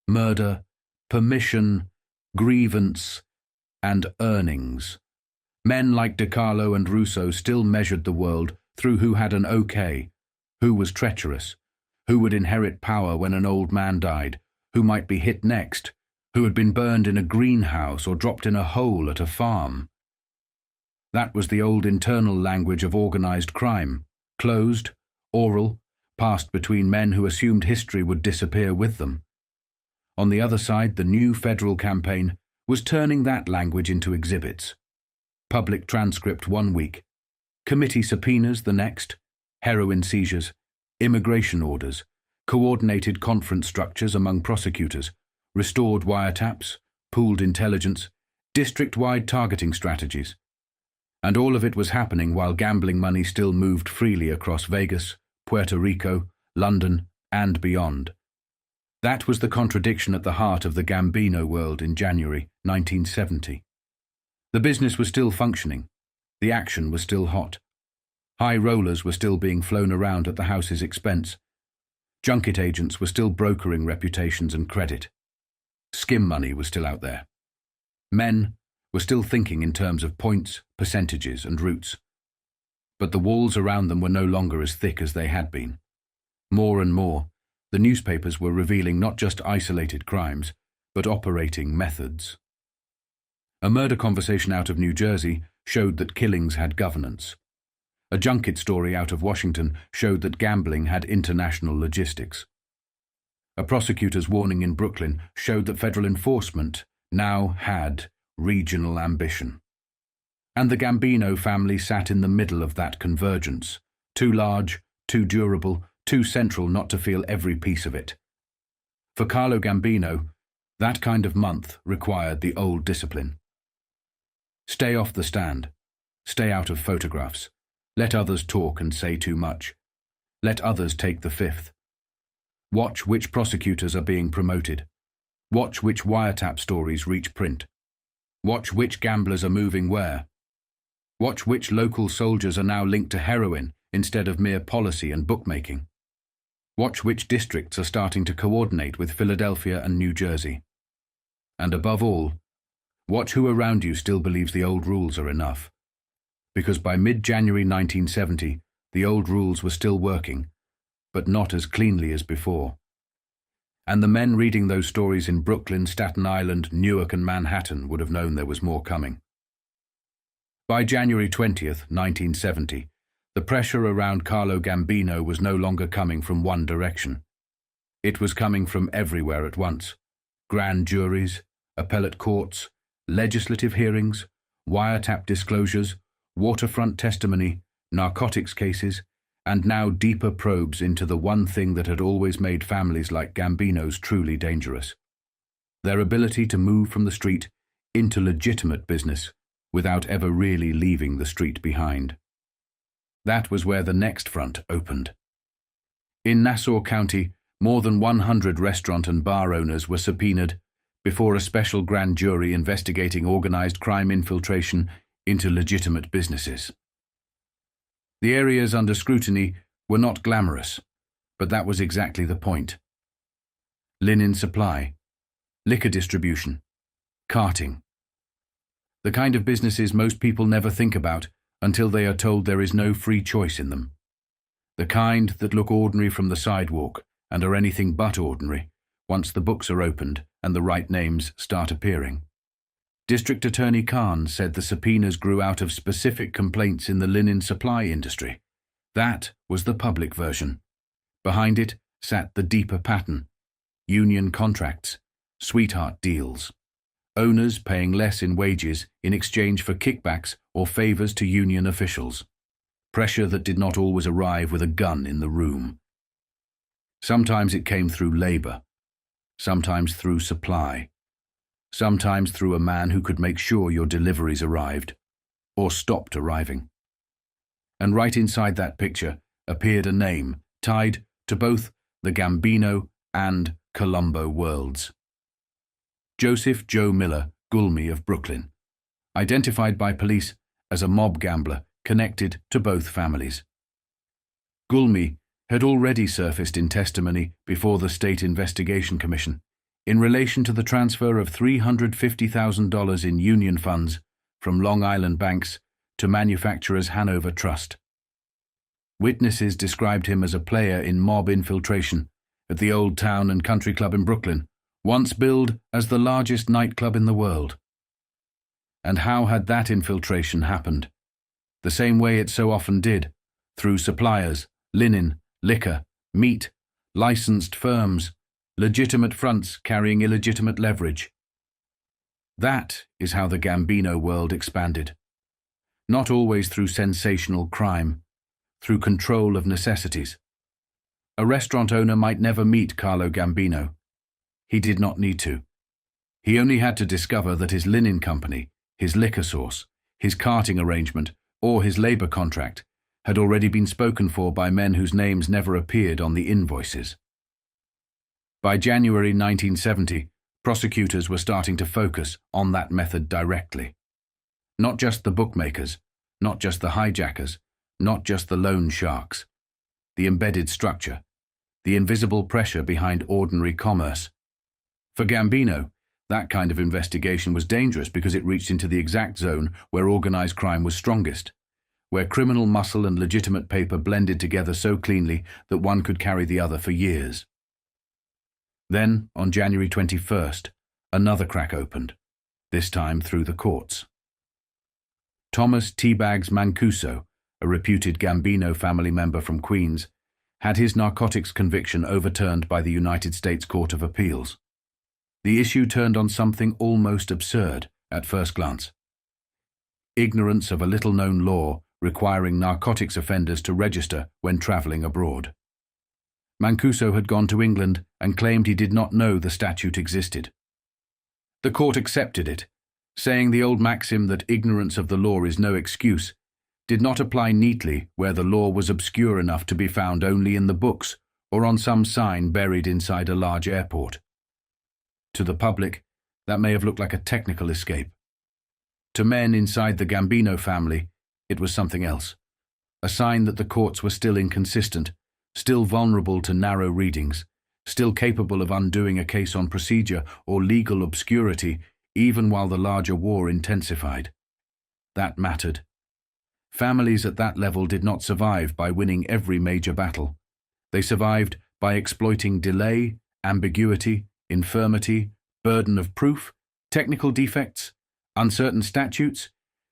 murder, permission, grievance, and earnings. Men like DeCarlo and Russo still measured the world through who had an okay, who was treacherous, who would inherit power when an old man died, who might be hit next, who had been burned in a greenhouse or dropped in a hole at a farm. That was the old internal language of organized crime, closed, oral, passed between men who assumed history would disappear with them. On the other side, the new federal campaign was turning that language into exhibits. Public transcript one week, committee subpoenas the next, heroin seizures, immigration orders, coordinated conference structures among prosecutors, restored wiretaps, pooled intelligence, district-wide targeting strategies. And all of it was happening while gambling money still moved freely across Vegas, Puerto Rico, London, and beyond. That was the contradiction at the heart of the Gambino world in January 1970. The business was still functioning. The action was still hot. High rollers were still being flown around at the house's expense. Junket agents were still brokering reputations and credit. Skim money was still out there. Men were still thinking in terms of points, percentages, and routes. But the walls around them were no longer as thick as they had been. More and more, the newspapers were revealing not just isolated crimes, but operating methods. A murder conversation out of New Jersey showed that killings had governance. A junket story out of Washington showed that gambling had international logistics. A prosecutor's warning in Brooklyn showed that federal enforcement now had regional ambition. And the Gambino family sat in the middle of that convergence, too large, too durable, too central not to feel every piece of it. For Carlo Gambino, that kind of month required the old discipline. Stay off the stand. Stay out of photographs. Let others talk and say too much. Let others take the fifth. Watch which prosecutors are being promoted. Watch which wiretap stories reach print. Watch which gamblers are moving where. Watch which local soldiers are now linked to heroin instead of mere policy and bookmaking. Watch which districts are starting to coordinate with Philadelphia and New Jersey. And above all, watch who around you still believes the old rules are enough. Because by mid-January 1970, the old rules were still working, but not as cleanly as before. And the men reading those stories in Brooklyn, Staten Island, Newark and Manhattan would have known there was more coming. By January 20th, 1970, the pressure around Carlo Gambino was no longer coming from one direction. It was coming from everywhere at once. Grand juries, appellate courts, legislative hearings, wiretap disclosures, waterfront testimony, narcotics cases, and now deeper probes into the one thing that had always made families like Gambino's truly dangerous: their ability to move from the street into legitimate business without ever really leaving the street behind. That was where the next front opened. In Nassau County, more than 100 restaurant and bar owners were subpoenaed before a special grand jury investigating organized crime infiltration into legitimate businesses. The areas under scrutiny were not glamorous, but that was exactly the point. Linen supply, liquor distribution, carting. The kind of businesses most people never think about until they are told there is no free choice in them. The kind that look ordinary from the sidewalk and are anything but ordinary once the books are opened and the right names start appearing. District Attorney Khan said the subpoenas grew out of specific complaints in the linen supply industry. That was the public version. Behind it sat the deeper pattern: union contracts, sweetheart deals, owners paying less in wages in exchange for kickbacks or favors to union officials, pressure that did not always arrive with a gun in the room. Sometimes it came through labor, sometimes through supply, sometimes through a man who could make sure your deliveries arrived, or stopped arriving. And right inside that picture appeared a name tied to both the Gambino and Colombo worlds. Joseph Joe Miller Gulmi of Brooklyn, identified by police as a mob gambler connected to both families. Gulmi had already surfaced in testimony before the State Investigation Commission in relation to the transfer of $350,000 in union funds from Long Island banks to manufacturers' Hanover Trust. Witnesses described him as a player in mob infiltration at the Old Town and Country Club in Brooklyn, once billed as the largest nightclub in the world. And how had that infiltration happened? The same way it so often did, through suppliers, linen, liquor, meat, licensed firms, legitimate fronts carrying illegitimate leverage. That is how the Gambino world expanded. Not always through sensational crime, through control of necessities. A restaurant owner might never meet Carlo Gambino. He did not need to. He only had to discover that his linen company, his liquor source, his carting arrangement, or his labor contract had already been spoken for by men whose names never appeared on the invoices. By January 1970, prosecutors were starting to focus on that method directly. Not just the bookmakers, not just the hijackers, not just the loan sharks. The embedded structure, the invisible pressure behind ordinary commerce. For Gambino, that kind of investigation was dangerous because it reached into the exact zone where organized crime was strongest, where criminal muscle and legitimate paper blended together so cleanly that one could carry the other for years. Then, on January 21st, another crack opened, this time through the courts. Thomas Teabags Mancuso, a reputed Gambino family member from Queens, had his narcotics conviction overturned by the United States Court of Appeals. The issue turned on something almost absurd at first glance: ignorance of a little-known law requiring narcotics offenders to register when traveling abroad. Mancuso had gone to England and claimed he did not know the statute existed. The court accepted it, saying the old maxim that ignorance of the law is no excuse did not apply neatly where the law was obscure enough to be found only in the books or on some sign buried inside a large airport. To the public, that may have looked like a technical escape. To men inside the Gambino family, it was something else, a sign that the courts were still inconsistent, still vulnerable to narrow readings, still capable of undoing a case on procedure or legal obscurity even while the larger war intensified. That mattered. Families at that level did not survive by winning every major battle. They survived by exploiting delay, ambiguity, infirmity, burden of proof, technical defects, uncertain statutes,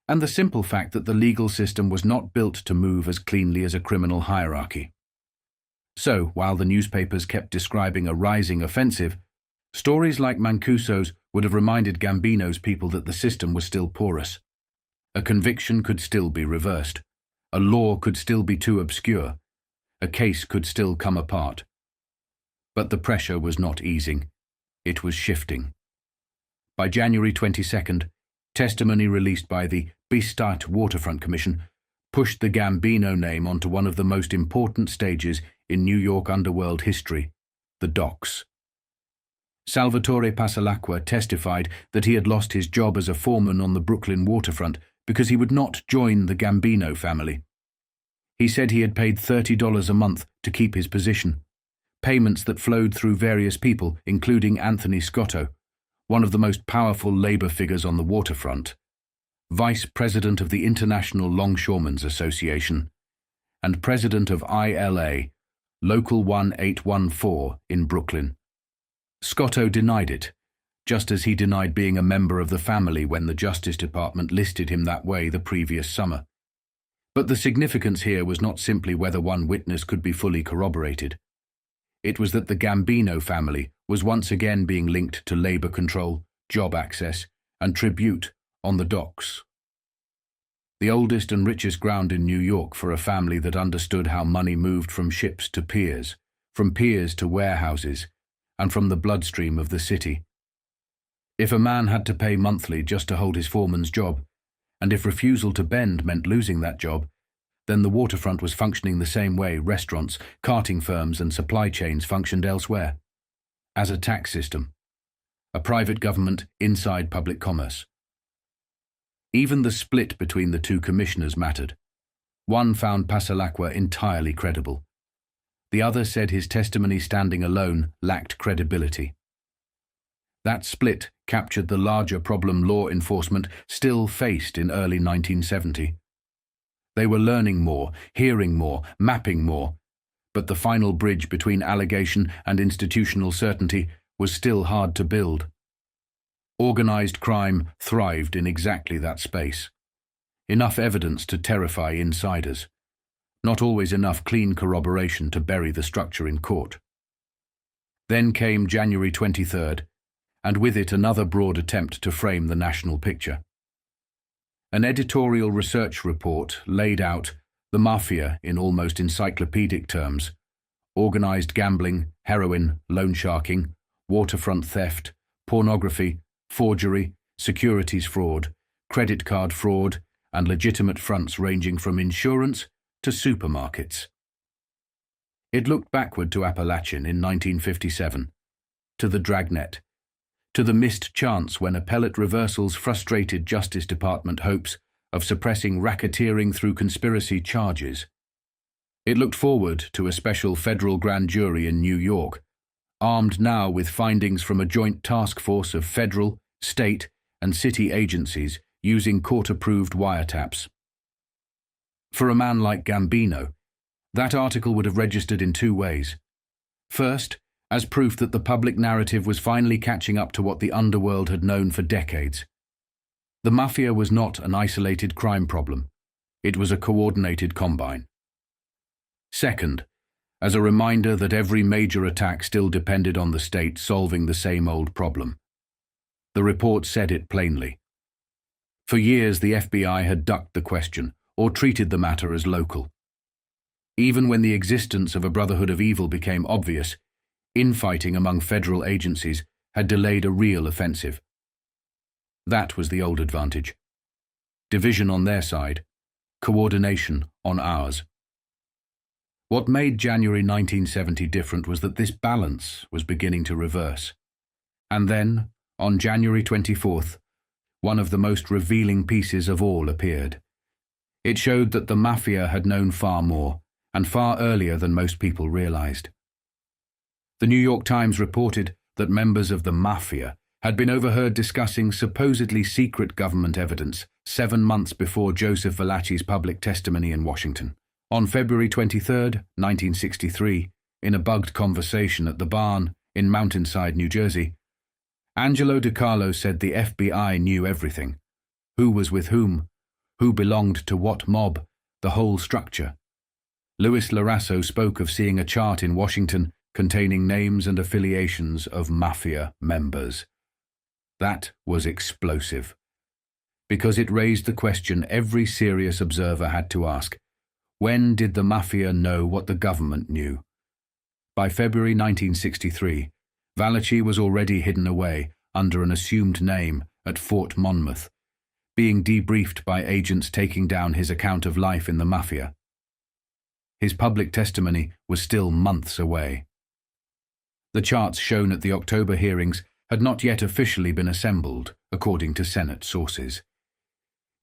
and the simple fact that the legal system was not built to move as cleanly as a criminal hierarchy. So, while the newspapers kept describing a rising offensive, stories like Mancuso's would have reminded Gambino's people that the system was still porous. A conviction could still be reversed. A law could still be too obscure. A case could still come apart. But the pressure was not easing. It was shifting. By January 22nd, testimony released by the Bistat Waterfront Commission pushed the Gambino name onto one of the most important stages in New York underworld history, the docks. Salvatore Passalacqua testified that he had lost his job as a foreman on the Brooklyn waterfront because he would not join the Gambino family. He said he had paid $30 a month to keep his position, payments that flowed through various people, including Anthony Scotto, one of the most powerful labor figures on the waterfront, vice president of the International Longshoremen's Association, and president of ILA, Local 1814 in Brooklyn. Scotto denied it, just as he denied being a member of the family when the Justice Department listed him that way the previous summer. But the significance here was not simply whether one witness could be fully corroborated. It was that the Gambino family was once again being linked to labor control, job access, and tribute on the docks. The oldest and richest ground in New York for a family that understood how money moved from ships to piers, from piers to warehouses, and from the bloodstream of the city. If a man had to pay monthly just to hold his foreman's job, and if refusal to bend meant losing that job, then the waterfront was functioning the same way restaurants, carting firms, and supply chains functioned elsewhere, as a tax system, a private government inside public commerce. Even the split between the two commissioners mattered. One found Passalacqua entirely credible. The other said his testimony standing alone lacked credibility. That split captured the larger problem law enforcement still faced in early 1970. They were learning more, hearing more, mapping more, but the final bridge between allegation and institutional certainty was still hard to build. Organized crime thrived in exactly that space. Enough evidence to terrify insiders. Not always enough clean corroboration to bury the structure in court. Then came January 23rd, and with it another broad attempt to frame the national picture. An editorial research report laid out the Mafia in almost encyclopedic terms: organized gambling, heroin, loan sharking, waterfront theft, pornography, forgery, securities fraud, credit card fraud, and legitimate fronts ranging from insurance to supermarkets. It looked backward to Appalachian in 1957, to the dragnet, to the missed chance when appellate reversals frustrated Justice Department hopes of suppressing racketeering through conspiracy charges. It looked forward to a special federal grand jury in New York, armed now with findings from a joint task force of federal, state, and city agencies using court-approved wiretaps. For a man like Gambino, that article would have registered in two ways. First, as proof that the public narrative was finally catching up to what the underworld had known for decades. The Mafia was not an isolated crime problem. It was a coordinated combine. Second, as a reminder that every major attack still depended on the state solving the same old problem. The report said it plainly. For years, the FBI had ducked the question or treated the matter as local. Even when the existence of a brotherhood of evil became obvious, infighting among federal agencies had delayed a real offensive. That was the old advantage. Division on their side, coordination on ours. What made January 1970 different was that this balance was beginning to reverse. And then, on January 24th, one of the most revealing pieces of all appeared. It showed that the Mafia had known far more, and far earlier than most people realized. The New York Times reported that members of the Mafia had been overheard discussing supposedly secret government evidence 7 months before Joseph Valachi's public testimony in Washington. On February 23, 1963, in a bugged conversation at the Barn in Mountainside, New Jersey, Angelo DeCarlo said the FBI knew everything. Who was with whom? Who belonged to what mob? The whole structure. Louis Larasso spoke of seeing a chart in Washington containing names and affiliations of Mafia members. That was explosive, because it raised the question every serious observer had to ask: when did the Mafia know what the government knew? By February 1963, Valachi was already hidden away under an assumed name at Fort Monmouth, being debriefed by agents taking down his account of life in the Mafia. His public testimony was still months away. The charts shown at the October hearings had not yet officially been assembled, according to Senate sources.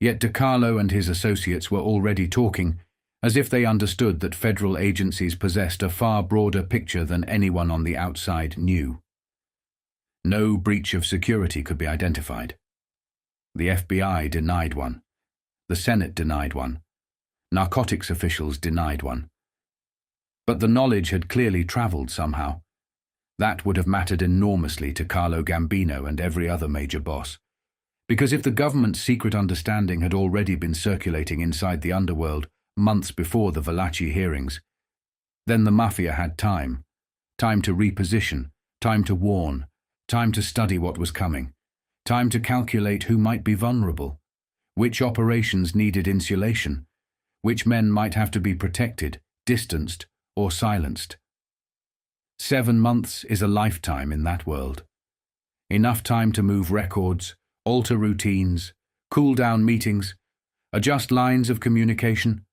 Yet DeCarlo and his associates were already talking as if they understood that federal agencies possessed a far broader picture than anyone on the outside knew. No breach of security could be identified. The FBI denied one. The Senate denied one. Narcotics officials denied one. But the knowledge had clearly traveled somehow. That would have mattered enormously to Carlo Gambino and every other major boss. Because if the government's secret understanding had already been circulating inside the underworld months before the Valachi hearings, then the Mafia had time. Time to reposition, time to warn, time to study what was coming, time to calculate who might be vulnerable, which operations needed insulation, which men might have to be protected, distanced, or silenced. 7 months is a lifetime in that world. Enough time to move records, alter routines, cool down meetings, adjust lines of communication,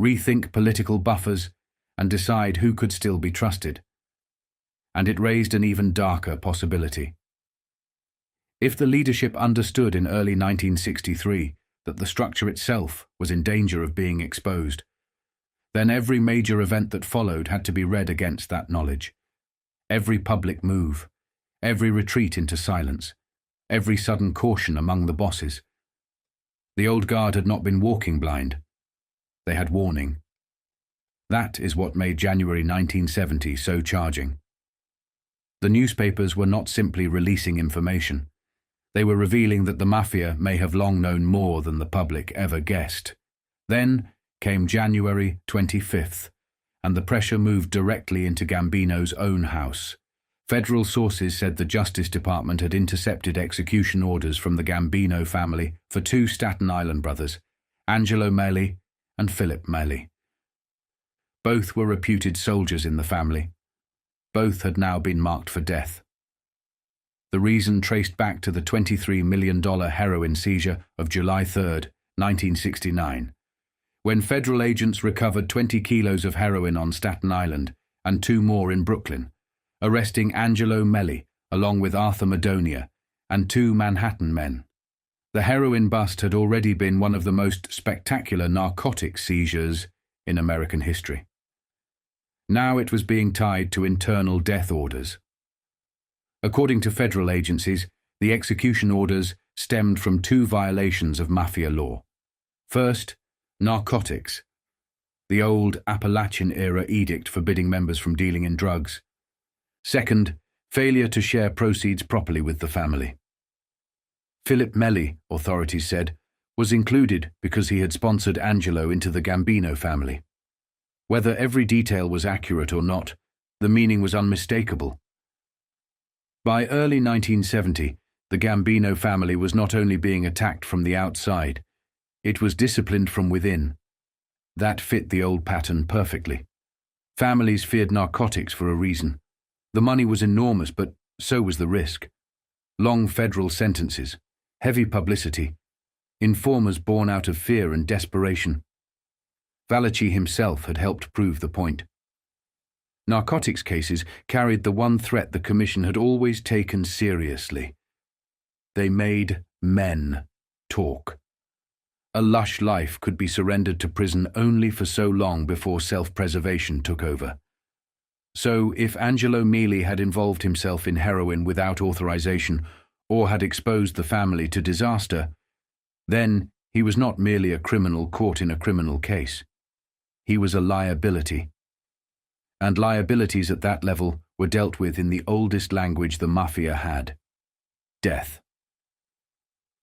rethink political buffers, and decide who could still be trusted. And it raised an even darker possibility. If the leadership understood in early 1963 that the structure itself was in danger of being exposed, then every major event that followed had to be read against that knowledge. Every public move, every retreat into silence, every sudden caution among the bosses. The old guard had not been walking blind. They had warning. That is what made January 1970 so charging. The newspapers were not simply releasing information. They were revealing that the Mafia may have long known more than the public ever guessed. Then came January 25th, and the pressure moved directly into Gambino's own house. Federal sources said the Justice Department had intercepted execution orders from the Gambino family for 2 Staten Island brothers, Angelo Meli and Philip Meli. Both were reputed soldiers in the family. Both had now been marked for death. The reason traced back to the $23 million heroin seizure of July 3, 1969, when federal agents recovered 20 kilos of heroin on Staten Island and 2 more in Brooklyn, arresting Angelo Meli along with Arthur Madonia and 2 Manhattan men. The heroin bust had already been one of the most spectacular narcotic seizures in American history. Now it was being tied to internal death orders. According to federal agencies, the execution orders stemmed from two violations of Mafia law. First, narcotics, the old Appalachian-era edict forbidding members from dealing in drugs. Second, failure to share proceeds properly with the family. Philip Meli, authorities said, was included because he had sponsored Angelo into the Gambino family. Whether every detail was accurate or not, the meaning was unmistakable. By early 1970, the Gambino family was not only being attacked from the outside, it was disciplined from within. That fit the old pattern perfectly. Families feared narcotics for a reason. The money was enormous, but so was the risk. Long federal sentences, heavy publicity, informers born out of fear and desperation. Valachi himself had helped prove the point. Narcotics cases carried the one threat the Commission had always taken seriously. They made men talk. A lush life could be surrendered to prison only for so long before self-preservation took over. So, if Angelo Meli had involved himself in heroin without authorization or had exposed the family to disaster, then he was not merely a criminal caught in a criminal case. He was a liability. And liabilities at that level were dealt with in the oldest language the Mafia had: death.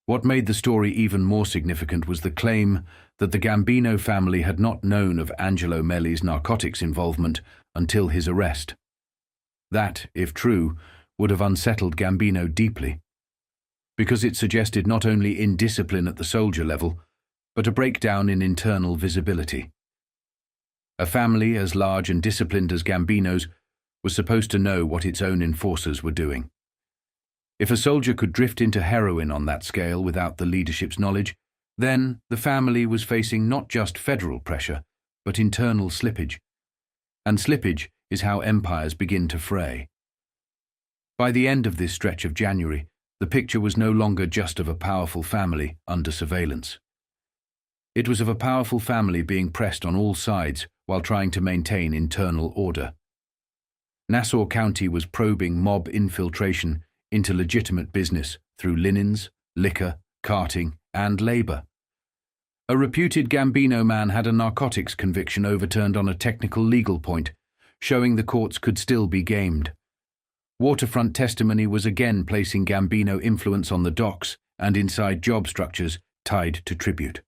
What made the story even more significant was the claim that the Gambino family had not known of Angelo Meli's narcotics involvement until his arrest. That, if true, would have unsettled Gambino deeply, because it suggested not only indiscipline at the soldier level, but a breakdown in internal visibility. A family as large and disciplined as Gambino's was supposed to know what its own enforcers were doing. If a soldier could drift into heroin on that scale without the leadership's knowledge, then the family was facing not just federal pressure, but internal slippage. And slippage is how empires begin to fray. By the end of this stretch of January, the picture was no longer just of a powerful family under surveillance. It was of a powerful family being pressed on all sides while trying to maintain internal order. Nassau County was probing mob infiltration into legitimate business through linens, liquor, carting, and labor. A reputed Gambino man had a narcotics conviction overturned on a technical legal point, showing the courts could still be gamed. Waterfront testimony was again placing Gambino influence on the docks and inside job structures tied to tribute.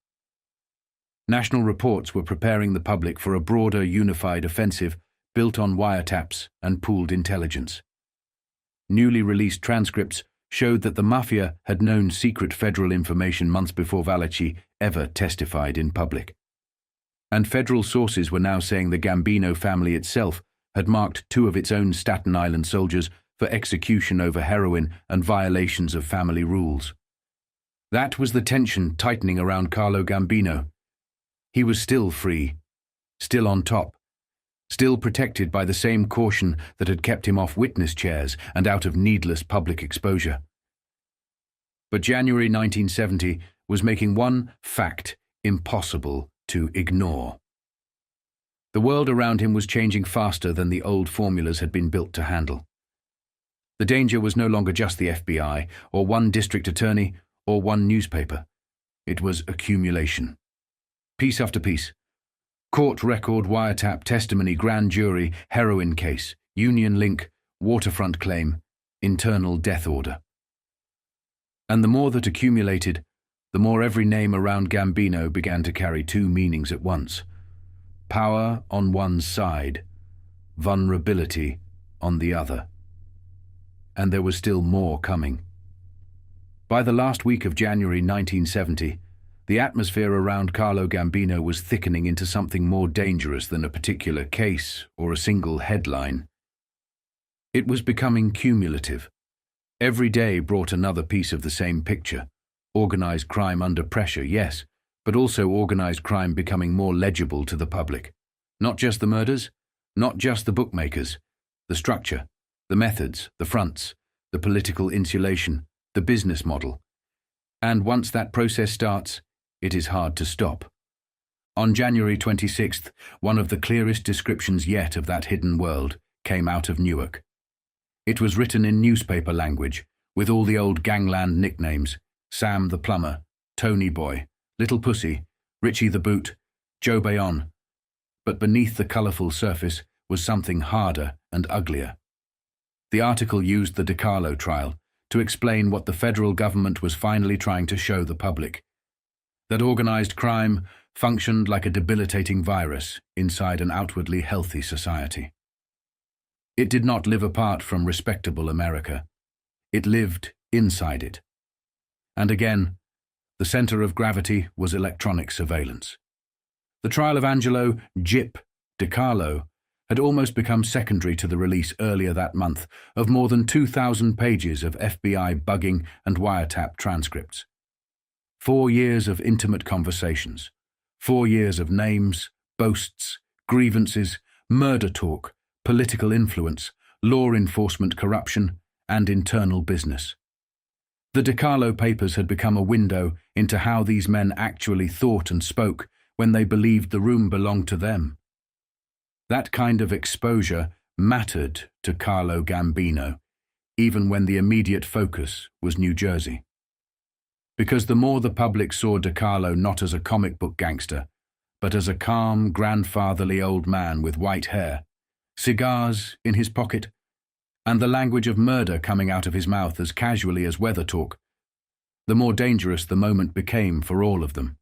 National reports were preparing the public for a broader, unified offensive built on wiretaps and pooled intelligence. Newly released transcripts showed that the Mafia had known secret federal information months before Valachi ever testified in public. And federal sources were now saying the Gambino family itself had marked two of its own Staten Island soldiers for execution over heroin and violations of family rules. That was the tension tightening around Carlo Gambino. He was still free, still on top, still protected by the same caution that had kept him off witness chairs and out of needless public exposure. But January 1970 was making one fact impossible to ignore. The world around him was changing faster than the old formulas had been built to handle. The danger was no longer just the FBI, or one district attorney, or one newspaper. It was accumulation. Piece after piece. Court record, wiretap, testimony, grand jury, heroin case, union link, waterfront claim, internal death order. And the more that accumulated, the more every name around Gambino began to carry two meanings at once. Power on one side, vulnerability on the other. And there was still more coming. By the last week of January 1970, the atmosphere around Carlo Gambino was thickening into something more dangerous than a particular case or a single headline. It was becoming cumulative. Every day brought another piece of the same picture. Organized crime under pressure, yes, but also organized crime becoming more legible to the public. Not just the murders, not just the bookmakers, the structure, the methods, the fronts, the political insulation, the business model. And once that process starts, it is hard to stop. On January 26th, one of the clearest descriptions yet of that hidden world came out of Newark. It was written in newspaper language, with all the old gangland nicknames: Sam the Plumber, Tony Boy, Little Pussy, Richie the Boot, Joe Bayonne. But beneath the colourful surface was something harder and uglier. The article used the DeCarlo trial to explain what the federal government was finally trying to show the public: that organised crime functioned like a debilitating virus inside an outwardly healthy society. It did not live apart from respectable America. It lived inside it. And again, the centre of gravity was electronic surveillance. The trial of Angelo "Gyp" DeCarlo had almost become secondary to the release earlier that month of more than 2,000 pages of FBI bugging and wiretap transcripts. 4 years of intimate conversations, 4 years of names, boasts, grievances, murder talk, political influence, law enforcement corruption, and internal business. The DeCarlo papers had become a window into how these men actually thought and spoke when they believed the room belonged to them. That kind of exposure mattered to Carlo Gambino, even when the immediate focus was New Jersey. Because the more the public saw DeCarlo not as a comic book gangster, but as a calm, grandfatherly old man with white hair, cigars in his pocket, and the language of murder coming out of his mouth as casually as weather talk, the more dangerous the moment became for all of them.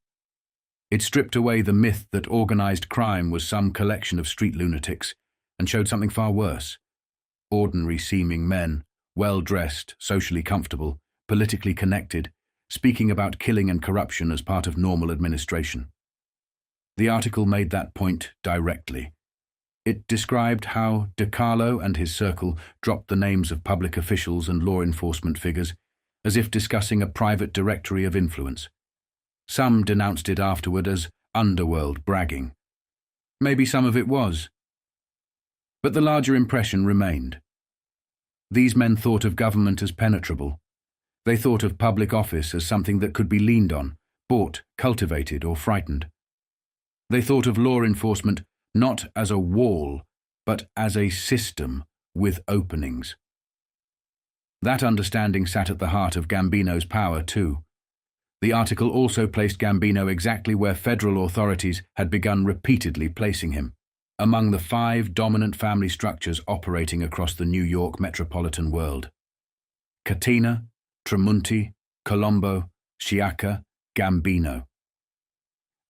It stripped away the myth that organized crime was some collection of street lunatics and showed something far worse: ordinary-seeming men, well-dressed, socially comfortable, politically connected, speaking about killing and corruption as part of normal administration. The article made that point directly. It described how DeCarlo and his circle dropped the names of public officials and law enforcement figures as if discussing a private directory of influence. Some denounced it afterward as underworld bragging. Maybe some of it was. But the larger impression remained. These men thought of government as penetrable. They thought of public office as something that could be leaned on, bought, cultivated, or frightened. They thought of law enforcement not as a wall, but as a system with openings. That understanding sat at the heart of Gambino's power, too. The article also placed Gambino exactly where federal authorities had begun repeatedly placing him, among the 5 dominant family structures operating across the New York metropolitan world: Catena, Tramunti, Colombo, Sciacca, Gambino.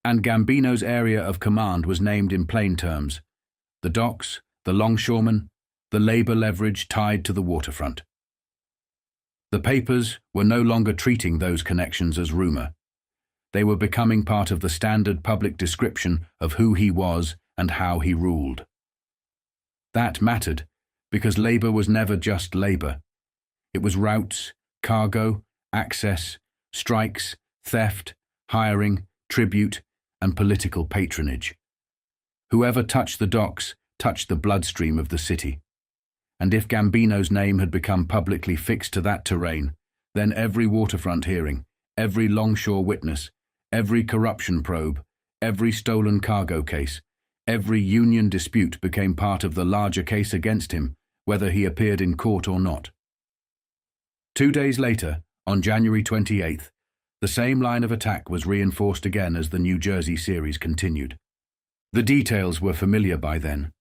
And Gambino's area of command was named in plain terms: the docks, the longshoremen, the labor leverage tied to the waterfront. The papers were no longer treating those connections as rumor. They were becoming part of the standard public description of who he was and how he ruled. That mattered because labor was never just labor. It was routes, cargo, access, strikes, theft, hiring, tribute, and political patronage. Whoever touched the docks touched the bloodstream of the city. And if Gambino's name had become publicly fixed to that terrain, then every waterfront hearing, every longshore witness, every corruption probe, every stolen cargo case, every union dispute became part of the larger case against him, whether he appeared in court or not. 2 days later, on January 28th, the same line of attack was reinforced again as the New Jersey series continued. The details were familiar by then: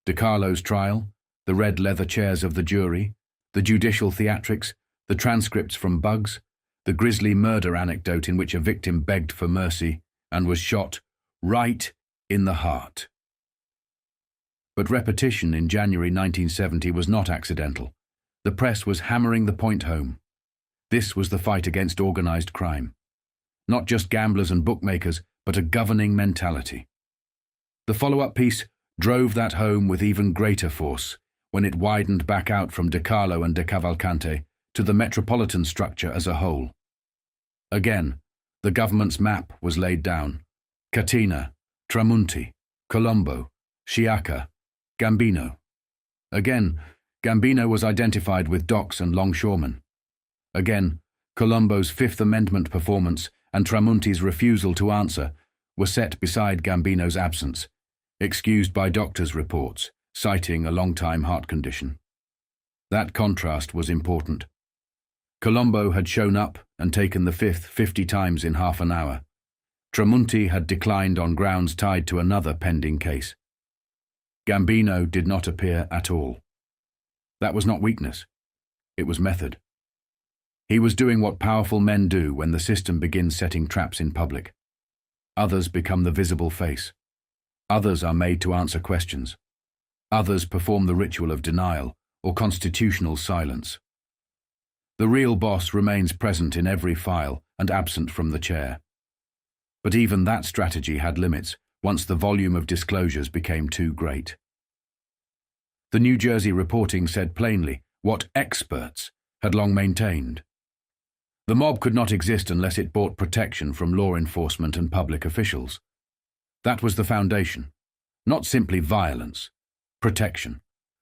DeCarlo's trial, the red leather chairs of the jury, the judicial theatrics, the transcripts from bugs, the grisly murder anecdote in which a victim begged for mercy and was shot right in the heart. But repetition in January 1970 was not accidental. The press was hammering the point home. This was the fight against organized crime. Not just gamblers and bookmakers, but a governing mentality. The follow-up piece drove that home with even greater force when it widened back out from DeCarlo and DeCavalcante to the metropolitan structure as a whole. Again, the government's map was laid down: Catena, Tramunti, Colombo, Sciacca, Gambino. Again, Gambino was identified with docks and longshoremen. Again, Colombo's Fifth Amendment performance and Tramunti's refusal to answer were set beside Gambino's absence, excused by doctors' reports, citing a long-time heart condition. That contrast was important. Colombo had shown up and taken the fifth 50 times in half an hour. Tramunti had declined on grounds tied to another pending case. Gambino did not appear at all. That was not weakness. It was method. He was doing what powerful men do when the system begins setting traps in public. Others become the visible face. Others are made to answer questions. Others perform the ritual of denial or constitutional silence. The real boss remains present in every file and absent from the chair. But even that strategy had limits once the volume of disclosures became too great. The New Jersey reporting said plainly what experts had long maintained. The mob could not exist unless it bought protection from law enforcement and public officials. That was the foundation. Not simply violence, protection.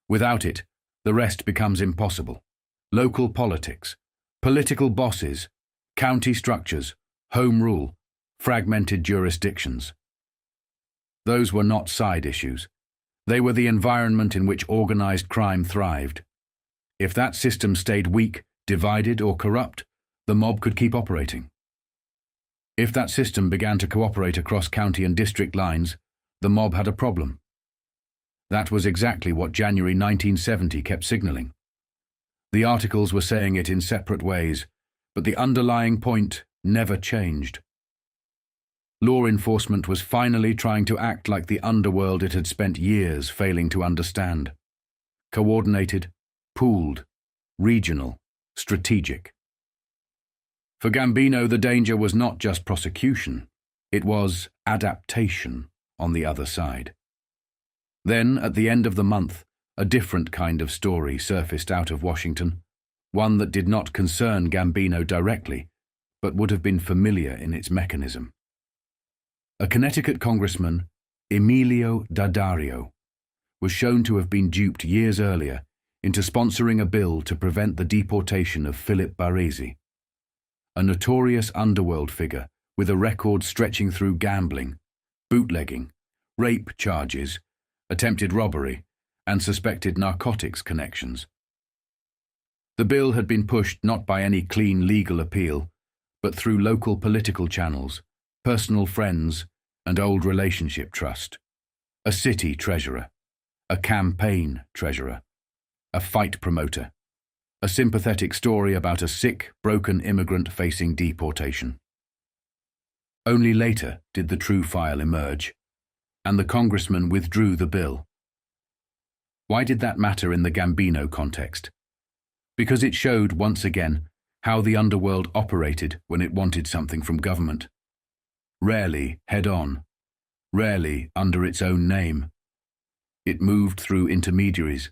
Without it, the rest becomes impossible. Local politics, political bosses, county structures, home rule, fragmented jurisdictions. Those were not side issues. They were the environment in which organized crime thrived. If that system stayed weak, divided, or corrupt, the mob could keep operating. If that system began to cooperate across county and district lines, the mob had a problem. That was exactly what January 1970 kept signaling. The articles were saying it in separate ways, but the underlying point never changed. Law enforcement was finally trying to act like the underworld it had spent years failing to understand. Coordinated, pooled, regional, strategic. For Gambino, the danger was not just prosecution, it was adaptation on the other side. Then, at the end of the month, a different kind of story surfaced out of Washington, one that did not concern Gambino directly, but would have been familiar in its mechanism. A Connecticut congressman, Emilio Daddario, was shown to have been duped years earlier into sponsoring a bill to prevent the deportation of Philip Barresi, a notorious underworld figure with a record stretching through gambling, bootlegging, rape charges, attempted robbery, and suspected narcotics connections. The bill had been pushed not by any clean legal appeal, but through local political channels, personal friends, and old relationship trust. A city treasurer, a campaign treasurer, a fight promoter, a sympathetic story about a sick, broken immigrant facing deportation. Only later did the true file emerge, and the congressman withdrew the bill. Why did that matter in the Gambino context? Because it showed, once again, how the underworld operated when it wanted something from government. Rarely head-on, rarely under its own name. It moved through intermediaries,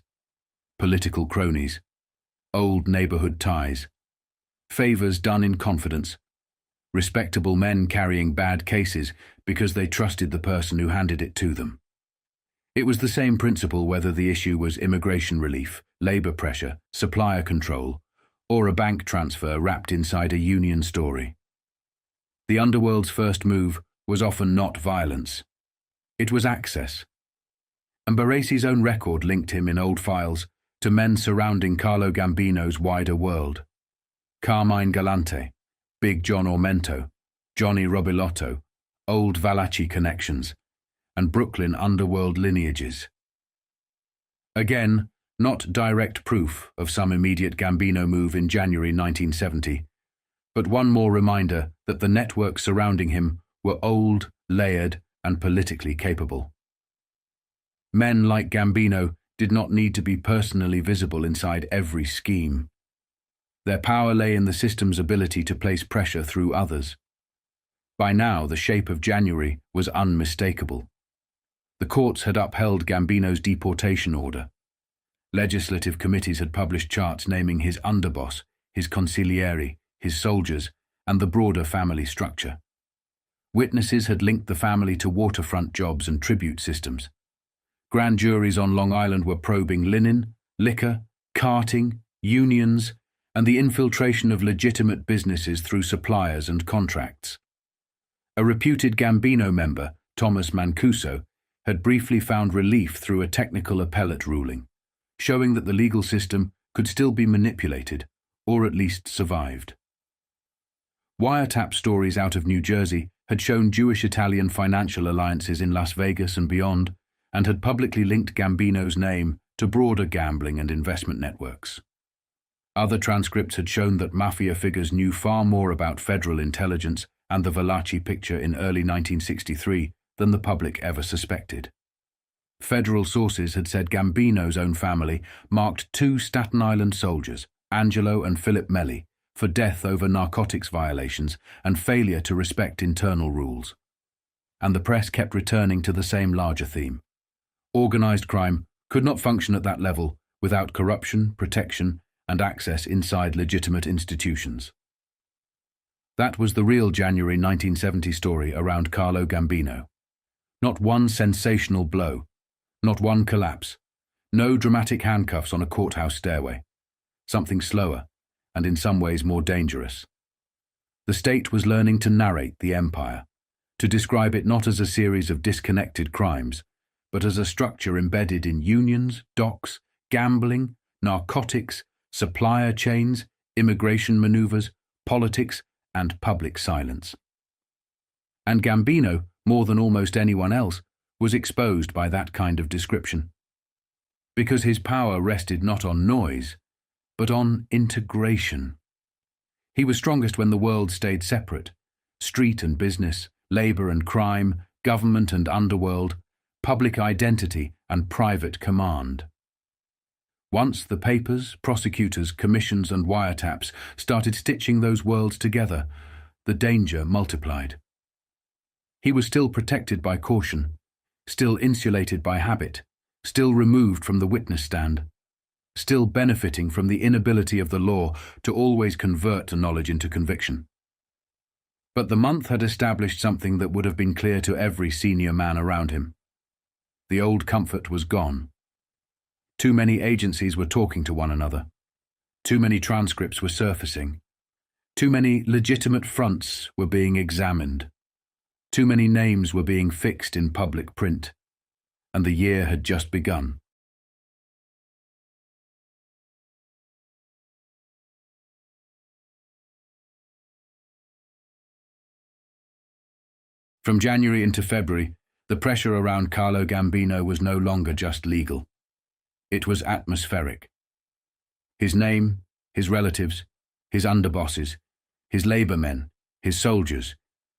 political cronies, old neighborhood ties, favors done in confidence, respectable men carrying bad cases because they trusted the person who handed it to them. It was the same principle whether the issue was immigration relief, labor pressure, supplier control, or a bank transfer wrapped inside a union story. The underworld's first move was often not violence. It was access. And Barresi's own record linked him in old files to men surrounding Carlo Gambino's wider world. Carmine Galante, Big John Ormento, Johnny Robilotto, old Valachi connections, and Brooklyn underworld lineages. Again, not direct proof of some immediate Gambino move in January 1970, but one more reminder that the networks surrounding him were old, layered, and politically capable. Men like Gambino did not need to be personally visible inside every scheme. Their power lay in the system's ability to place pressure through others. By now, the shape of January was unmistakable. The courts had upheld Gambino's deportation order. Legislative committees had published charts naming his underboss, his consigliere, his soldiers, and the broader family structure. Witnesses had linked the family to waterfront jobs and tribute systems. Grand juries on Long Island were probing linen, liquor, carting, unions, and the infiltration of legitimate businesses through suppliers and contracts. A reputed Gambino member, Thomas Mancuso, had briefly found relief through a technical appellate ruling, showing that the legal system could still be manipulated, or at least survived. Wiretap stories out of New Jersey had shown Jewish-Italian financial alliances in Las Vegas and beyond, and had publicly linked Gambino's name to broader gambling and investment networks. Other transcripts had shown that Mafia figures knew far more about federal intelligence and the Valachi picture in early 1963 than the public ever suspected. Federal sources had said Gambino's own family marked 2 Staten Island soldiers, Angelo and Philip Meli, for death over narcotics violations and failure to respect internal rules. And the press kept returning to the same larger theme. Organized crime could not function at that level without corruption, protection, and access inside legitimate institutions. That was the real January 1970 story around Carlo Gambino. Not one sensational blow, not one collapse, no dramatic handcuffs on a courthouse stairway. Something slower, and in some ways more dangerous. The state was learning to narrate the empire, to describe it not as a series of disconnected crimes, but as a structure embedded in unions, docks, gambling, narcotics, supplier chains, immigration maneuvers, politics, and public silence. And Gambino, more than almost anyone else, was exposed by that kind of description. Because his power rested not on noise, but on integration. He was strongest when the world stayed separate. Street and business, labor and crime, government and underworld, public identity and private command. Once the papers, prosecutors, commissions and wiretaps started stitching those worlds together, the danger multiplied. He was still protected by caution, still insulated by habit, still removed from the witness stand, still benefiting from the inability of the law to always convert knowledge into conviction. But the month had established something that would have been clear to every senior man around him. The old comfort was gone. Too many agencies were talking to one another. Too many transcripts were surfacing. Too many legitimate fronts were being examined. Too many names were being fixed in public print. And the year had just begun. From January into February, the pressure around Carlo Gambino was no longer just legal. It was atmospheric. His name, his relatives, his underbosses, his labor men, his soldiers,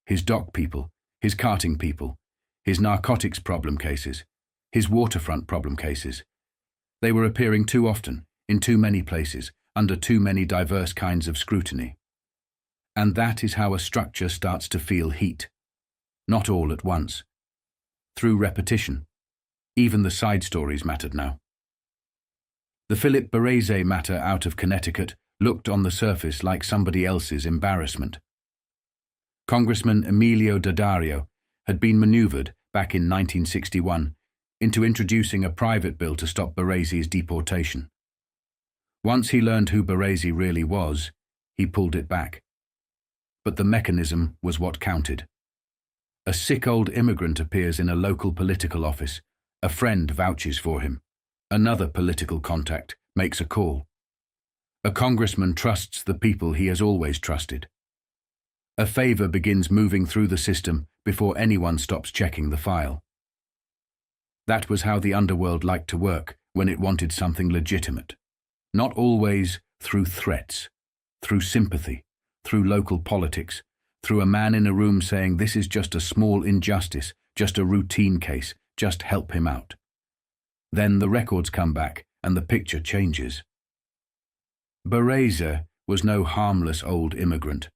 his dock people, his carting people, his narcotics problem cases, his waterfront problem cases. They were appearing too often, in too many places, under too many diverse kinds of scrutiny. And that is how a structure starts to feel heat. Not all at once. Through repetition. Even the side stories mattered now. The Philip Barrese matter out of Connecticut looked on the surface like somebody else's embarrassment. Congressman Emilio Daddario had been maneuvered, back in 1961, into introducing a private bill to stop Barrese's deportation. Once he learned who Barrese really was, he pulled it back. But the mechanism was what counted. A sick old immigrant appears in a local political office. A friend vouches for him. Another political contact makes a call. A congressman trusts the people he has always trusted. A favor begins moving through the system before anyone stops checking the file. That was how the underworld liked to work when it wanted something legitimate. Not always through threats, through sympathy, through local politics, through a man in a room saying this is just a small injustice, just a routine case, just help him out. Then the records come back and the picture changes. Barrese was no harmless old immigrant.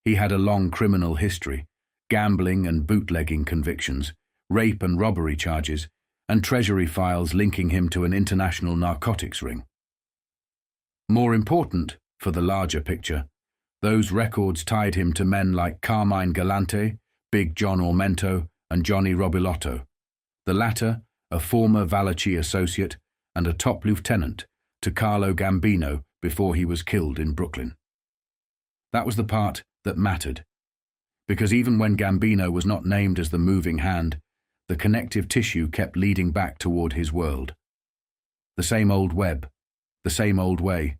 He had a long criminal history, gambling and bootlegging convictions, rape and robbery charges, and treasury files linking him to an international narcotics ring. More important, for the larger picture, those records tied him to men like Carmine Galante, Big John Ormento, and Johnny Robilotto, the latter a former Valachi associate and a top lieutenant to Carlo Gambino before he was killed in Brooklyn. That was the part that mattered, because even when Gambino was not named as the moving hand, the connective tissue kept leading back toward his world. The same old web, the same old way,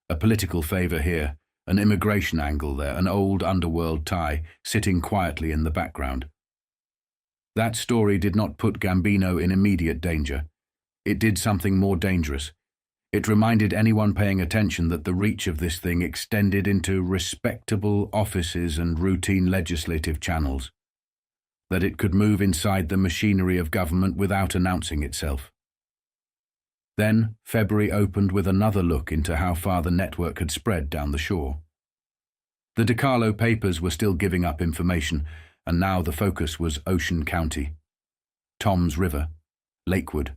a political favor here, an immigration angle there, an old underworld tie sitting quietly in the background. That story did not put Gambino in immediate danger. It did something more dangerous. It reminded anyone paying attention that the reach of this thing extended into respectable offices and routine legislative channels, that it could move inside the machinery of government without announcing itself. Then February opened with another look into how far the network had spread down the shore. The DeCarlo papers were still giving up information, and now the focus was Ocean County, Tom's River, Lakewood,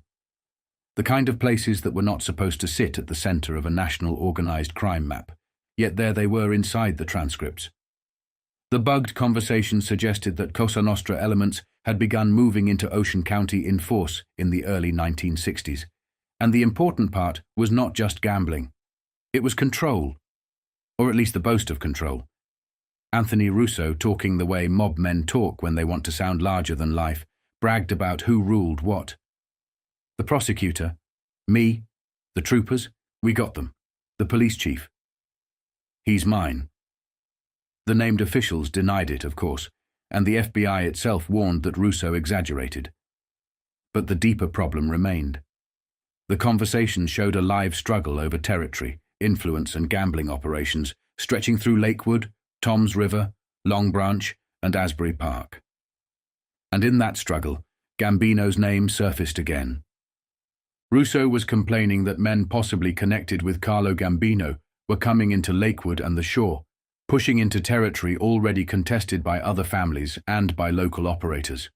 the kind of places that were not supposed to sit at the center of a national organized crime map, yet there they were inside the transcripts. The bugged conversation suggested that Cosa Nostra elements had begun moving into Ocean County in force in the early 1960s, and the important part was not just gambling. It was control, or at least the boast of control. Anthony Russo, talking the way mob men talk when they want to sound larger than life, bragged about who ruled what. The prosecutor, me, the troopers, we got them. The police chief. He's mine. The named officials denied it, of course, and the FBI itself warned that Russo exaggerated. But the deeper problem remained. The conversation showed a live struggle over territory, influence and gambling operations, stretching through Lakewood, Tom's River, Long Branch, and Asbury Park. And in that struggle, Gambino's name surfaced again. Russo was complaining that men possibly connected with Carlo Gambino were coming into Lakewood and the shore, pushing into territory already contested by other families and by local operators.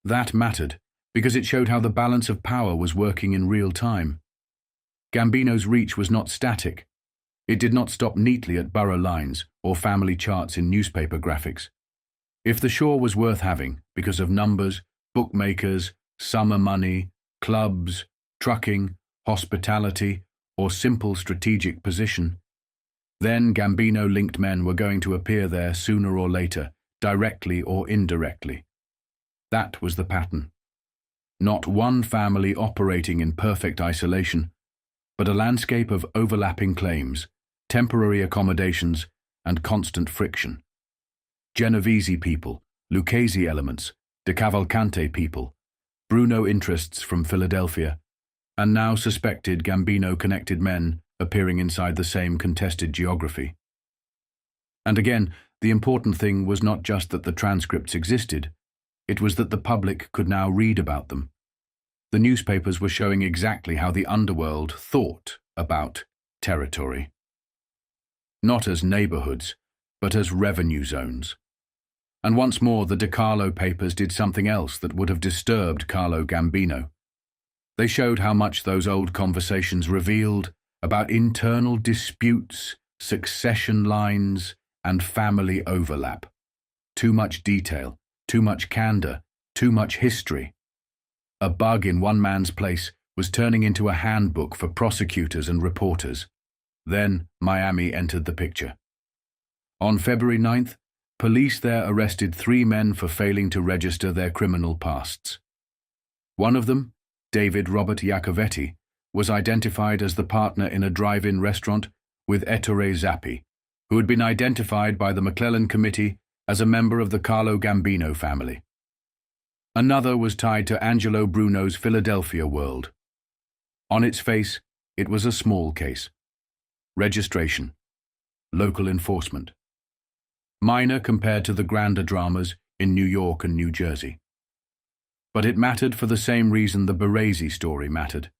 That mattered, because it showed how the balance of power was working in real time. Gambino's reach was not static. It did not stop neatly at borough lines or family charts in newspaper graphics. If the shore was worth having because of numbers, bookmakers, summer money, clubs, trucking, hospitality, or simple strategic position, then Gambino-linked men were going to appear there sooner or later, directly or indirectly. That was the pattern. Not one family operating in perfect isolation, but a landscape of overlapping claims, temporary accommodations, and constant friction. Genovese people, Lucchese elements, DeCavalcante people, Bruno interests from Philadelphia, and now suspected Gambino-connected men appearing inside the same contested geography. And again, the important thing was not just that the transcripts existed, it was that the public could now read about them. The newspapers were showing exactly how the underworld thought about territory. Not as neighborhoods, but as revenue zones. And once more, the DeCarlo papers did something else that would have disturbed Carlo Gambino. They showed how much those old conversations revealed about internal disputes, succession lines, and family overlap. Too much detail, too much candor, too much history. A bug in one man's place was turning into a handbook for prosecutors and reporters. Then Miami entered the picture. On February 9th, police there arrested 3 men for failing to register their criminal pasts. One of them, David Robert Iacovetti, was identified as the partner in a drive-in restaurant with Ettore Zappi, who had been identified by the McClellan Committee as a member of the Carlo Gambino family. Another was tied to Angelo Bruno's Philadelphia world. On its face, it was a small case. Registration. Local enforcement. Minor compared to the grander dramas in New York and New Jersey. But it mattered for the same reason the Baresi story mattered,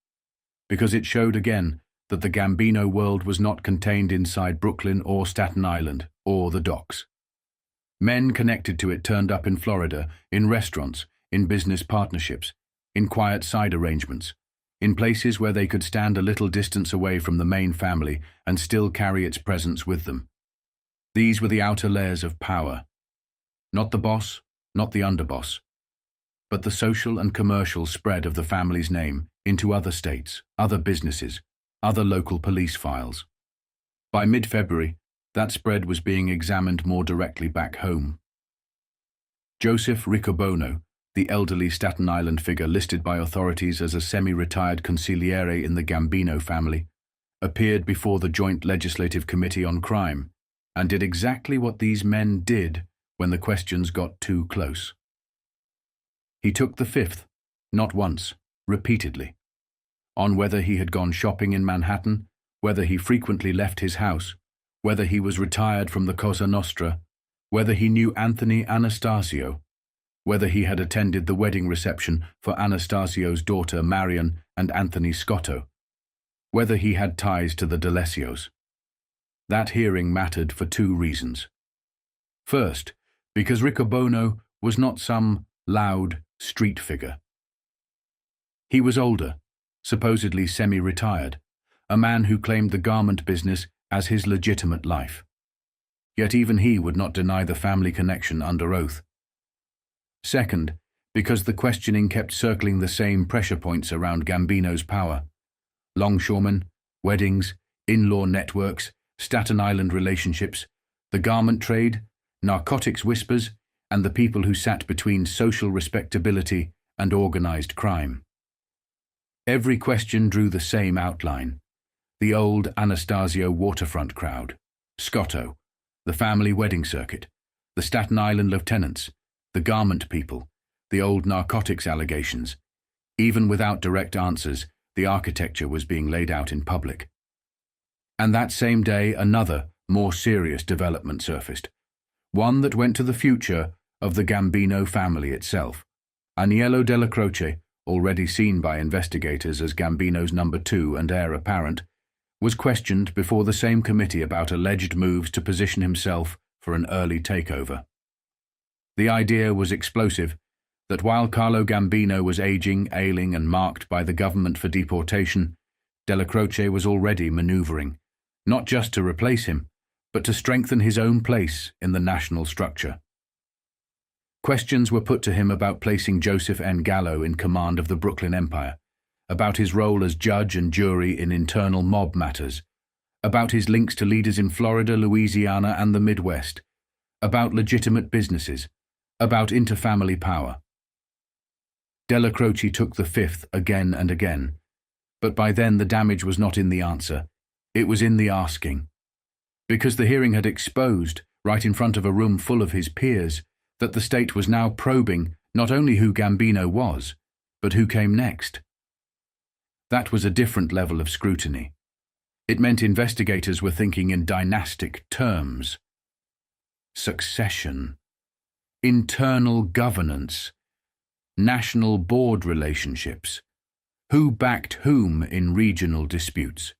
because it showed again that the Gambino world was not contained inside Brooklyn or Staten Island or the docks. Men connected to it turned up in Florida, in restaurants, in business partnerships, in quiet side arrangements, in places where they could stand a little distance away from the main family and still carry its presence with them. These were the outer layers of power. Not the boss, not the underboss, but the social and commercial spread of the family's name into other states, other businesses, other local police files. By mid-February, That spread was being examined more directly back home. Joseph Riccobono, the elderly Staten Island figure listed by authorities as a semi-retired consigliere in the Gambino family, appeared before the Joint Legislative Committee on Crime and did exactly what these men did when the questions got too close. He took the fifth, not once, repeatedly, on whether he had gone shopping in Manhattan, whether he frequently left his house, whether he was retired from the Cosa Nostra, whether he knew Anthony Anastasio, whether he had attended the wedding reception for Anastasio's daughter Marion and Anthony Scotto, whether he had ties to the D'Alessios. That hearing mattered for two reasons. First, because Riccobono was not some loud street figure. He was older, supposedly semi-retired, a man who claimed the garment business as his legitimate life. Yet even he would not deny the family connection under oath. Second, because the questioning kept circling the same pressure points around Gambino's power. Longshoremen, weddings, in-law networks, Staten Island relationships, the garment trade, narcotics whispers, and the people who sat between social respectability and organized crime. Every question drew the same outline. The old Anastasio waterfront crowd, Scotto, the family wedding circuit, the Staten Island lieutenants, the garment people, the old narcotics allegations. Even without direct answers, the architecture was being laid out in public. And that same day, another, more serious development surfaced, one that went to the future of the Gambino family itself. Agnello Della Croce, already seen by investigators as Gambino's number 2 and heir apparent, was questioned before the same committee about alleged moves to position himself for an early takeover. The idea was explosive, that while Carlo Gambino was aging, ailing and marked by the government for deportation, Della Croce was already manoeuvring, not just to replace him, but to strengthen his own place in the national structure. Questions were put to him about placing Joseph N. Gallo in command of the Brooklyn Empire, about his role as judge and jury in internal mob matters, about his links to leaders in Florida, Louisiana, and the Midwest, about legitimate businesses, about interfamily power. Della Croce took the fifth again and again, but by then the damage was not in the answer, it was in the asking. Because the hearing had exposed, right in front of a room full of his peers, that the state was now probing not only who Gambino was, but who came next. That was a different level of scrutiny. It meant investigators were thinking in dynastic terms. Succession, internal governance, national board relationships, who backed whom in regional disputes.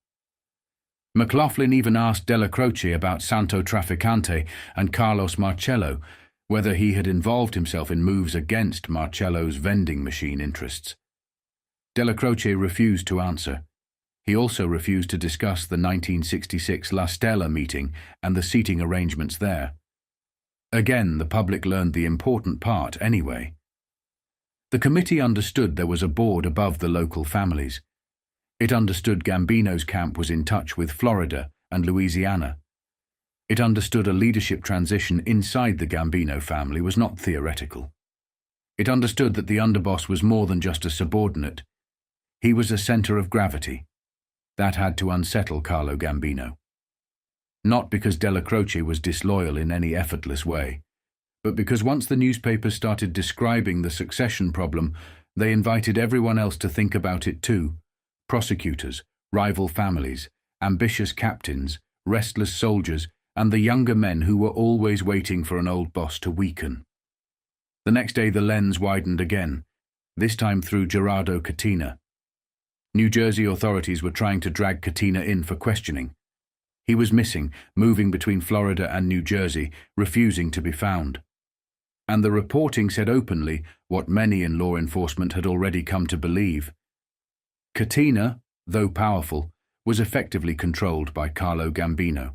McLaughlin even asked Della Croce about Santo Trafficante and Carlos Marcello, whether he had involved himself in moves against Marcello's vending machine interests. Della Croce refused to answer. He also refused to discuss the 1966 La Stella meeting and the seating arrangements there. Again, the public learned the important part anyway. The committee understood there was a board above the local families. It understood Gambino's camp was in touch with Florida and Louisiana. It understood a leadership transition inside the Gambino family was not theoretical. It understood that the underboss was more than just a subordinate. He was a center of gravity. That had to unsettle Carlo Gambino. Not because Della Croce was disloyal in any effortless way, but because once the newspapers started describing the succession problem, they invited everyone else to think about it too. Prosecutors, rival families, ambitious captains, restless soldiers, and the younger men who were always waiting for an old boss to weaken. The next day the lens widened again, this time through Gerardo Catena. New Jersey authorities were trying to drag Catena in for questioning. He was missing, moving between Florida and New Jersey, refusing to be found. And the reporting said openly what many in law enforcement had already come to believe. Catena, though powerful, was effectively controlled by Carlo Gambino.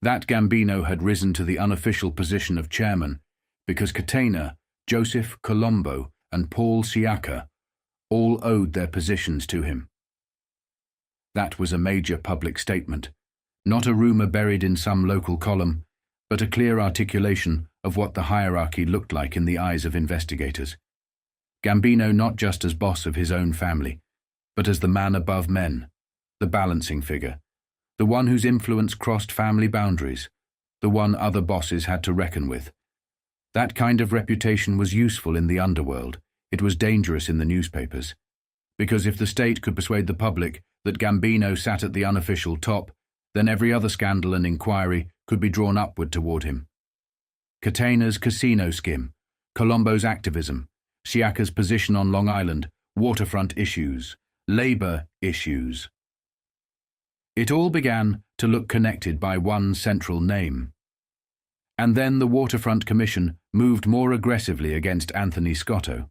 That Gambino had risen to the unofficial position of chairman because Catena, Joseph Colombo, and Paul Siaka all owed their positions to him. That was a major public statement, Not a rumor buried in some local column, but a clear articulation of what the hierarchy looked like in the eyes of investigators. Gambino not just as boss of his own family, but as the man above men, the balancing figure, the one whose influence crossed family boundaries, the one other bosses had to reckon with. That kind of reputation was useful in the underworld. It was dangerous in the newspapers. Because if the state could persuade the public that Gambino sat at the unofficial top, then every other scandal and inquiry could be drawn upward toward him. Catena's casino skim, Colombo's activism, Siaka's position on Long Island, waterfront issues, labor issues. It all began to look connected by one central name. And then the Waterfront Commission moved more aggressively against Anthony Scotto.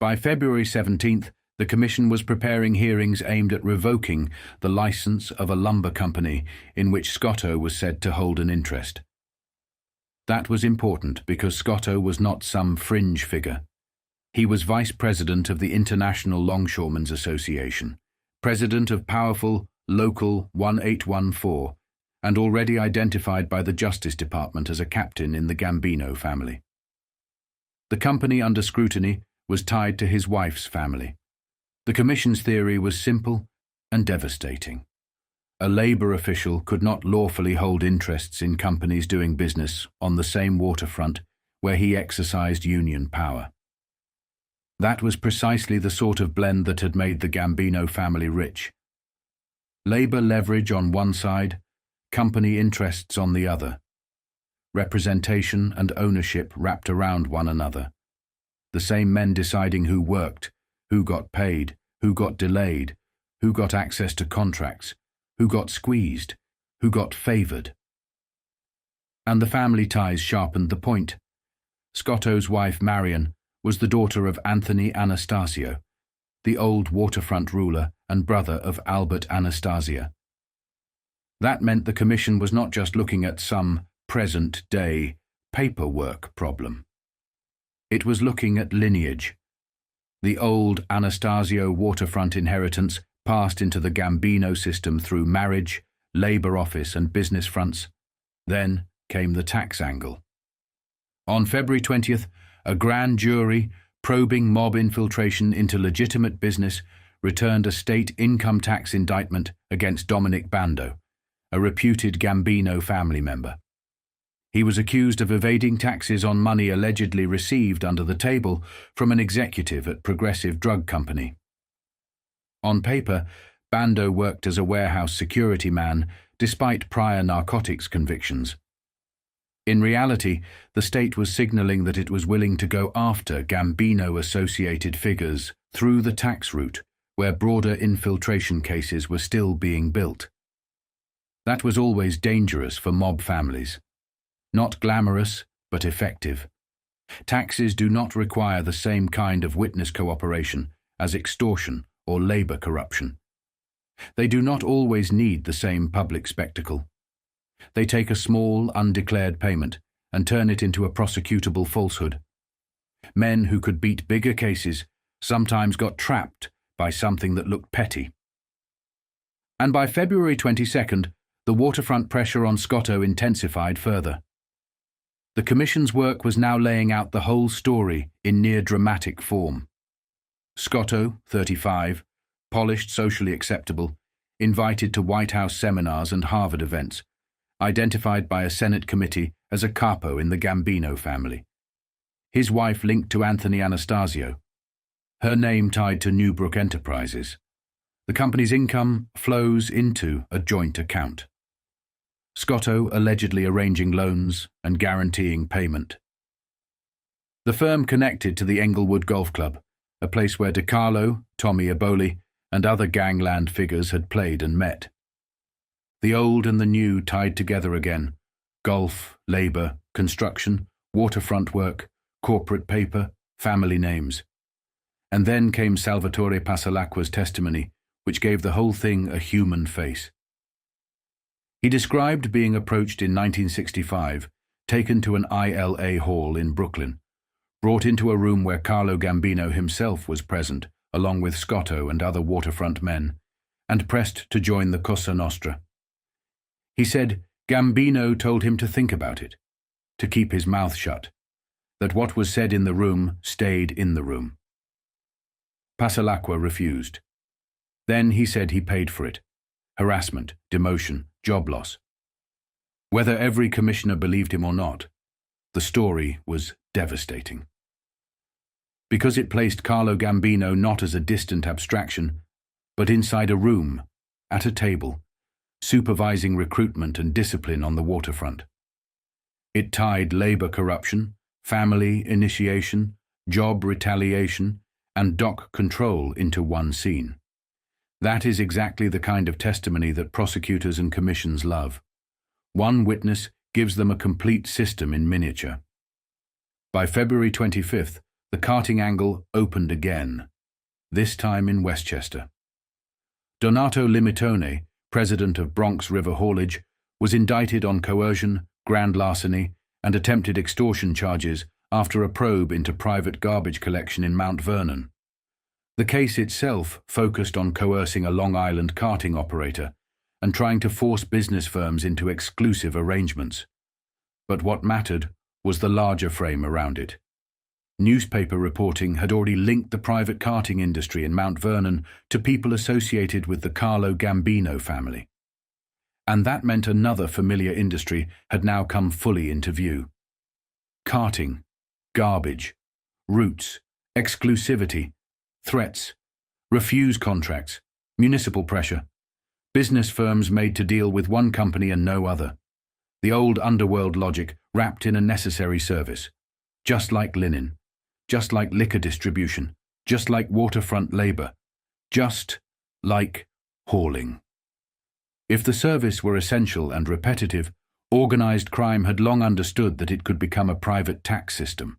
By February 17th, the Commission was preparing hearings aimed at revoking the license of a lumber company in which Scotto was said to hold an interest. That was important because Scotto was not some fringe figure. He was vice president of the International Longshoremen's Association, president of powerful Local 1814, and already identified by the Justice Department as a captain in the Gambino family. The company under scrutiny was tied to his wife's family. The Commission's theory was simple and devastating. A labor official could not lawfully hold interests in companies doing business on the same waterfront where he exercised union power. That was precisely the sort of blend that had made the Gambino family rich. Labor leverage on one side, company interests on the other. Representation and ownership wrapped around one another. The same men deciding who worked, who got paid, who got delayed, who got access to contracts, who got squeezed, who got favored. And the family ties sharpened the point. Scotto's wife, Marion, was the daughter of Anthony Anastasio, the old waterfront ruler and brother of Albert Anastasia. That meant the Commission was not just looking at some present-day paperwork problem. It was looking at lineage. The old Anastasio waterfront inheritance passed into the Gambino system through marriage, labor office and business fronts. Then came the tax angle. On February 20th, a grand jury, probing mob infiltration into legitimate business, returned a state income tax indictment against Dominic Bando, a reputed Gambino family member. He was accused of evading taxes on money allegedly received under the table from an executive at Progressive Drug Company. On paper, Bando worked as a warehouse security man despite prior narcotics convictions. In reality, the state was signaling that it was willing to go after Gambino-associated figures through the tax route, where broader infiltration cases were still being built. That was always dangerous for mob families. Not glamorous, but effective. Taxes do not require the same kind of witness cooperation as extortion or labor corruption. They do not always need the same public spectacle. They take a small, undeclared payment and turn it into a prosecutable falsehood. Men who could beat bigger cases sometimes got trapped by something that looked petty. And by February 22nd, the waterfront pressure on Scotto intensified further. The Commission's work was now laying out the whole story in near-dramatic form. Scotto, 35, polished, socially acceptable, invited to White House seminars and Harvard events, identified by a Senate committee as a capo in the Gambino family. His wife linked to Anthony Anastasio. Her name tied to Newbrook Enterprises. The company's income flows into a joint account. Scotto allegedly arranging loans and guaranteeing payment. The firm connected to the Englewood Golf Club, a place where DeCarlo, Tommy Eboli, and other gangland figures had played and met. The old and the new tied together again. Golf, labor, construction, waterfront work, corporate paper, family names. And then came Salvatore Passalacqua's testimony, which gave the whole thing a human face. He described being approached in 1965, taken to an ILA hall in Brooklyn, brought into a room where Carlo Gambino himself was present, along with Scotto and other waterfront men, and pressed to join the Cosa Nostra. He said Gambino told him to think about it, to keep his mouth shut, that what was said in the room stayed in the room. Passalacqua refused. Then he said he paid for it. Harassment, demotion, job loss. Whether every commissioner believed him or not, the story was devastating. Because it placed Carlo Gambino not as a distant abstraction, but inside a room, at a table, supervising recruitment and discipline on the waterfront. It tied labor corruption, family initiation, job retaliation, and dock control into one scene. That is exactly the kind of testimony that prosecutors and commissions love. One witness gives them a complete system in miniature. By February 25th, the carting angle opened again, this time in Westchester. Donato Limitone, president of Bronx River Haulage, was indicted on coercion, grand larceny, and attempted extortion charges after a probe into private garbage collection in Mount Vernon. The case itself focused on coercing a Long Island carting operator and trying to force business firms into exclusive arrangements. But what mattered was the larger frame around it. Newspaper reporting had already linked the private carting industry in Mount Vernon to people associated with the Carlo Gambino family. And that meant another familiar industry had now come fully into view. Carting, garbage, routes, exclusivity, threats, refuse contracts, municipal pressure, business firms made to deal with one company and no other. The old underworld logic wrapped in a necessary service, just like linen, just like liquor distribution, just like waterfront labor, just like hauling. If the service were essential and repetitive, organized crime had long understood that it could become a private tax system.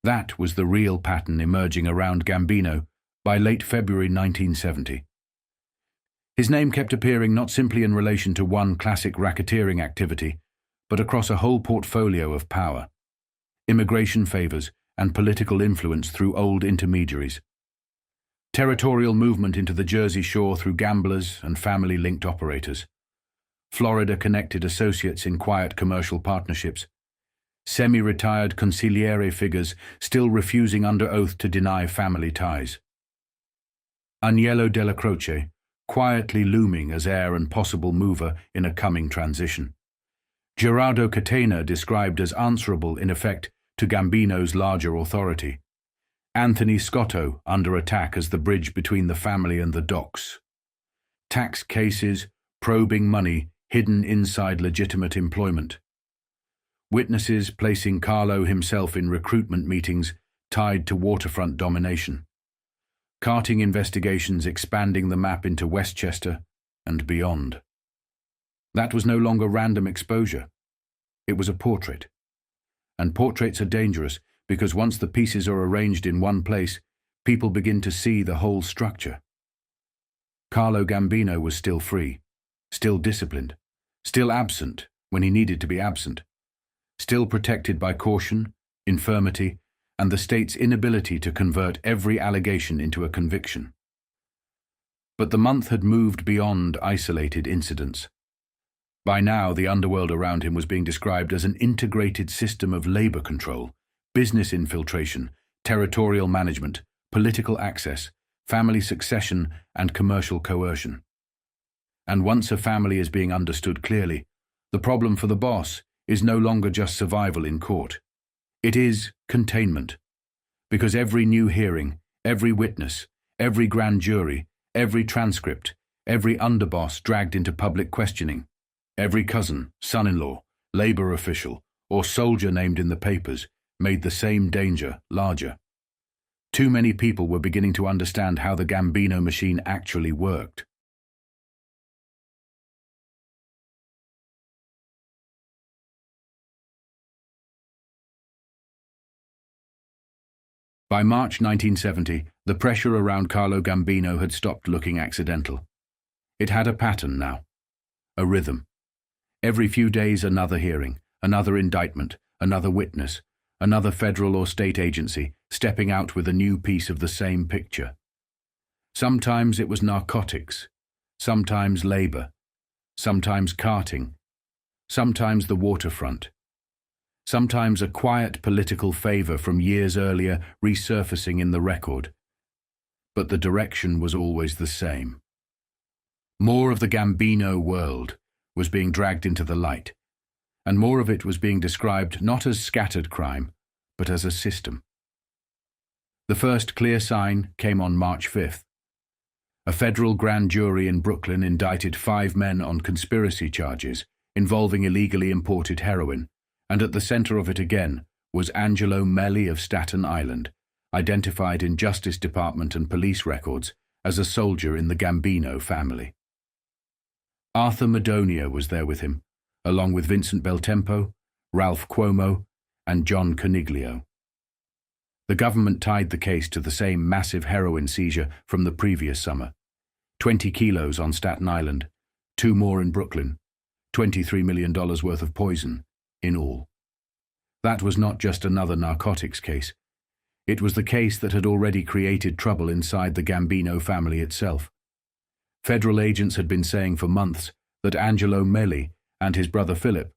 That was the real pattern emerging around Gambino by late February 1970. His name kept appearing not simply in relation to one classic racketeering activity, but across a whole portfolio of power, immigration favors, and political influence through old intermediaries. Territorial movement into the Jersey Shore through gamblers and family-linked operators. Florida-connected associates in quiet commercial partnerships. Semi-retired consigliere figures still refusing under oath to deny family ties. Agnello della Croce, quietly looming as heir and possible mover in a coming transition. Gerardo Catena described as answerable, in effect, to Gambino's larger authority. Anthony Scotto under attack as the bridge between the family and the docks. Tax cases, probing money hidden inside legitimate employment. Witnesses placing Carlo himself in recruitment meetings tied to waterfront domination. Carting investigations expanding the map into Westchester and beyond. That was no longer random exposure. It was a portrait. And portraits are dangerous because once the pieces are arranged in one place, people begin to see the whole structure. Carlo Gambino was still free, still disciplined, still absent when he needed to be absent, still protected by caution, infirmity, and the state's inability to convert every allegation into a conviction. But the month had moved beyond isolated incidents. By now, the underworld around him was being described as an integrated system of labor control, business infiltration, territorial management, political access, family succession, and commercial coercion. And once a family is being understood clearly, the problem for the boss is no longer just survival in court. It is containment. Because every new hearing, every witness, every grand jury, every transcript, every underboss dragged into public questioning, every cousin, son-in-law, labor official, or soldier named in the papers made the same danger larger. Too many people were beginning to understand how the Gambino machine actually worked. By March 1970, the pressure around Carlo Gambino had stopped looking accidental. It had a pattern now, a rhythm. Every few days another hearing, another indictment, another witness, another federal or state agency stepping out with a new piece of the same picture. Sometimes it was narcotics, sometimes labor, sometimes carting, sometimes the waterfront, sometimes a quiet political favor from years earlier resurfacing in the record. But the direction was always the same. More of the Gambino world was being dragged into the light, and more of it was being described not as scattered crime, but as a system. The first clear sign came on March 5th. A federal grand jury in Brooklyn indicted 5 men on conspiracy charges involving illegally imported heroin, and at the center of it again was Angelo Meli of Staten Island, identified in Justice Department and police records as a soldier in the Gambino family. Arthur Madonia was there with him, along with Vincent Beltempo, Ralph Cuomo, and John Coniglio. The government tied the case to the same massive heroin seizure from the previous summer. 20 kilos on Staten Island, 2 more in Brooklyn, $23 million worth of poison in all. That was not just another narcotics case. It was the case that had already created trouble inside the Gambino family itself. Federal agents had been saying for months that Angelo Meli and his brother Philip,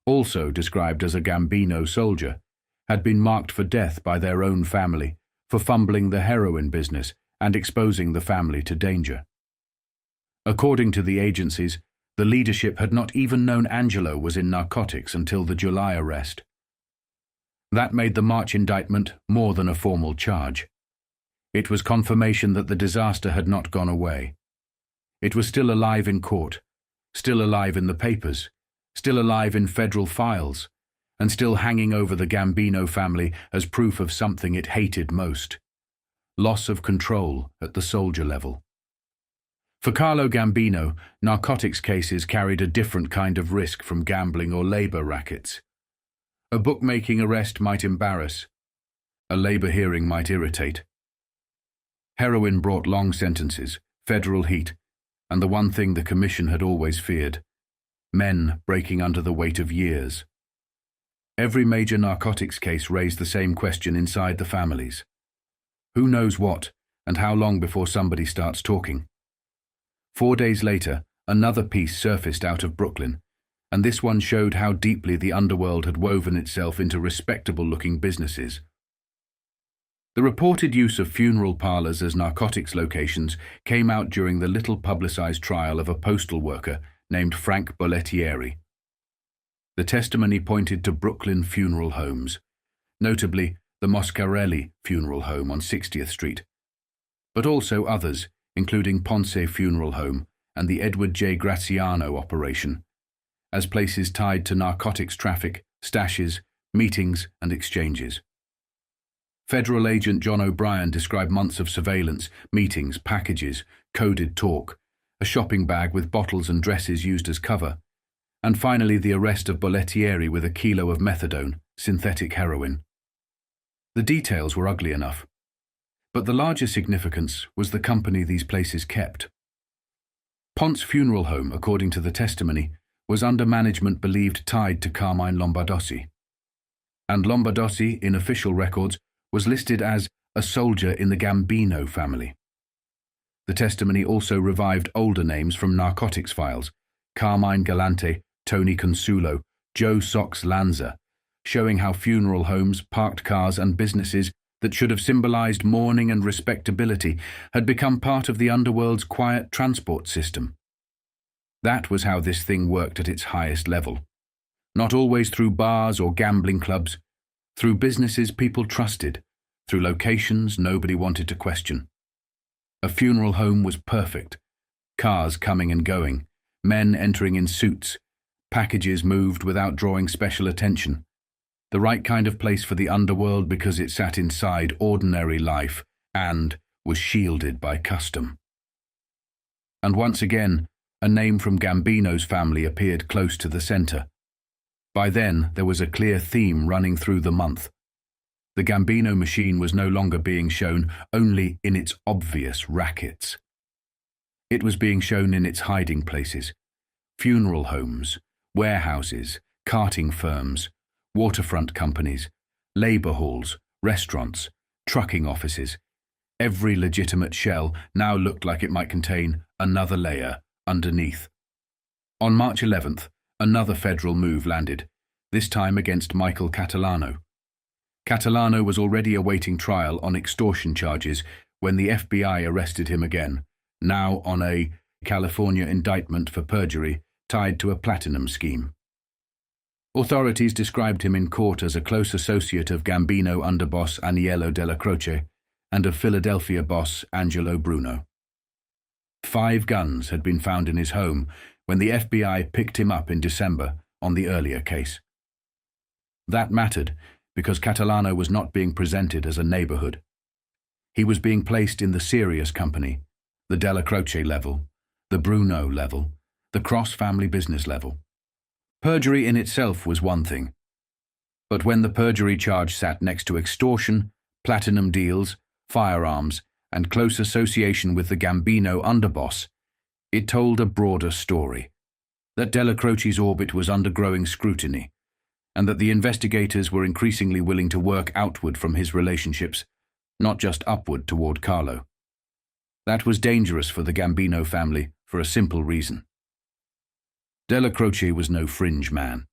also described as a Gambino soldier, had been marked for death by their own family for fumbling the heroin business and exposing the family to danger. According to the agencies, the leadership had not even known Angelo was in narcotics until the July arrest. That made the March indictment more than a formal charge. It was confirmation that the disaster had not gone away. It was still alive in court, still alive in the papers, still alive in federal files, and still hanging over the Gambino family as proof of something it hated most: loss of control at the soldier level. For Carlo Gambino, narcotics cases carried a different kind of risk from gambling or labor rackets. A bookmaking arrest might embarrass. A labor hearing might irritate. Heroin brought long sentences, federal heat, and the one thing the commission had always feared: men breaking under the weight of years. Every major narcotics case raised the same question inside the families. Who knows what and how long before somebody starts talking? 4 days later, another piece surfaced out of Brooklyn, and this one showed how deeply the underworld had woven itself into respectable-looking businesses. The reported use of funeral parlors as narcotics locations came out during the little-publicized trial of a postal worker named Frank Bollettieri. The testimony pointed to Brooklyn funeral homes, notably the Moscarelli Funeral Home on 60th Street, but also others, including Ponce Funeral Home and the Edward J. Graziano operation, as places tied to narcotics traffic, stashes, meetings, and exchanges. Federal agent John O'Brien described months of surveillance, meetings, packages, coded talk, a shopping bag with bottles and dresses used as cover, and finally the arrest of Bollettieri with a kilo of methadone, synthetic heroin. The details were ugly enough, but the larger significance was the company these places kept. Ponce Funeral Home, according to the testimony, was under management believed tied to Carmine Lombardozzi. And Lombardozzi, in official records, was listed as a soldier in the Gambino family. The testimony also revived older names from narcotics files: Carmine Galante, Tony Consulo, Joe Sox Lanza, showing how funeral homes, parked cars, and businesses that should have symbolized mourning and respectability had become part of the underworld's quiet transport system. That was how this thing worked at its highest level. Not always through bars or gambling clubs, through businesses people trusted, through locations nobody wanted to question. A funeral home was perfect. Cars coming and going, men entering in suits, packages moved without drawing special attention. The right kind of place for the underworld because it sat inside ordinary life and was shielded by custom. And once again, a name from Gambino's family appeared close to the center. By then, there was a clear theme running through the month. The Gambino machine was no longer being shown only in its obvious rackets. It was being shown in its hiding places: funeral homes, warehouses, carting firms, waterfront companies, labor halls, restaurants, trucking offices. Every legitimate shell now looked like it might contain another layer underneath. On March 11th, another federal move landed, this time against Michael Catalano. Catalano was already awaiting trial on extortion charges when the FBI arrested him again, now on a California indictment for perjury tied to a platinum scheme. Authorities described him in court as a close associate of Gambino underboss Agnello Della Croce and of Philadelphia boss Angelo Bruno. 5 guns had been found in his home when the FBI picked him up in December on the earlier case. That mattered because Catalano was not being presented as a neighborhood. He was being placed in the serious company, the Della Croce level, the Bruno level, the cross-family business level. Perjury in itself was one thing, but when the perjury charge sat next to extortion, platinum deals, firearms, and close association with the Gambino underboss, it told a broader story, that Della Croce's orbit was undergoing scrutiny, and that the investigators were increasingly willing to work outward from his relationships, not just upward toward Carlo. That was dangerous for the Gambino family for a simple reason. Della Croce was no fringe man.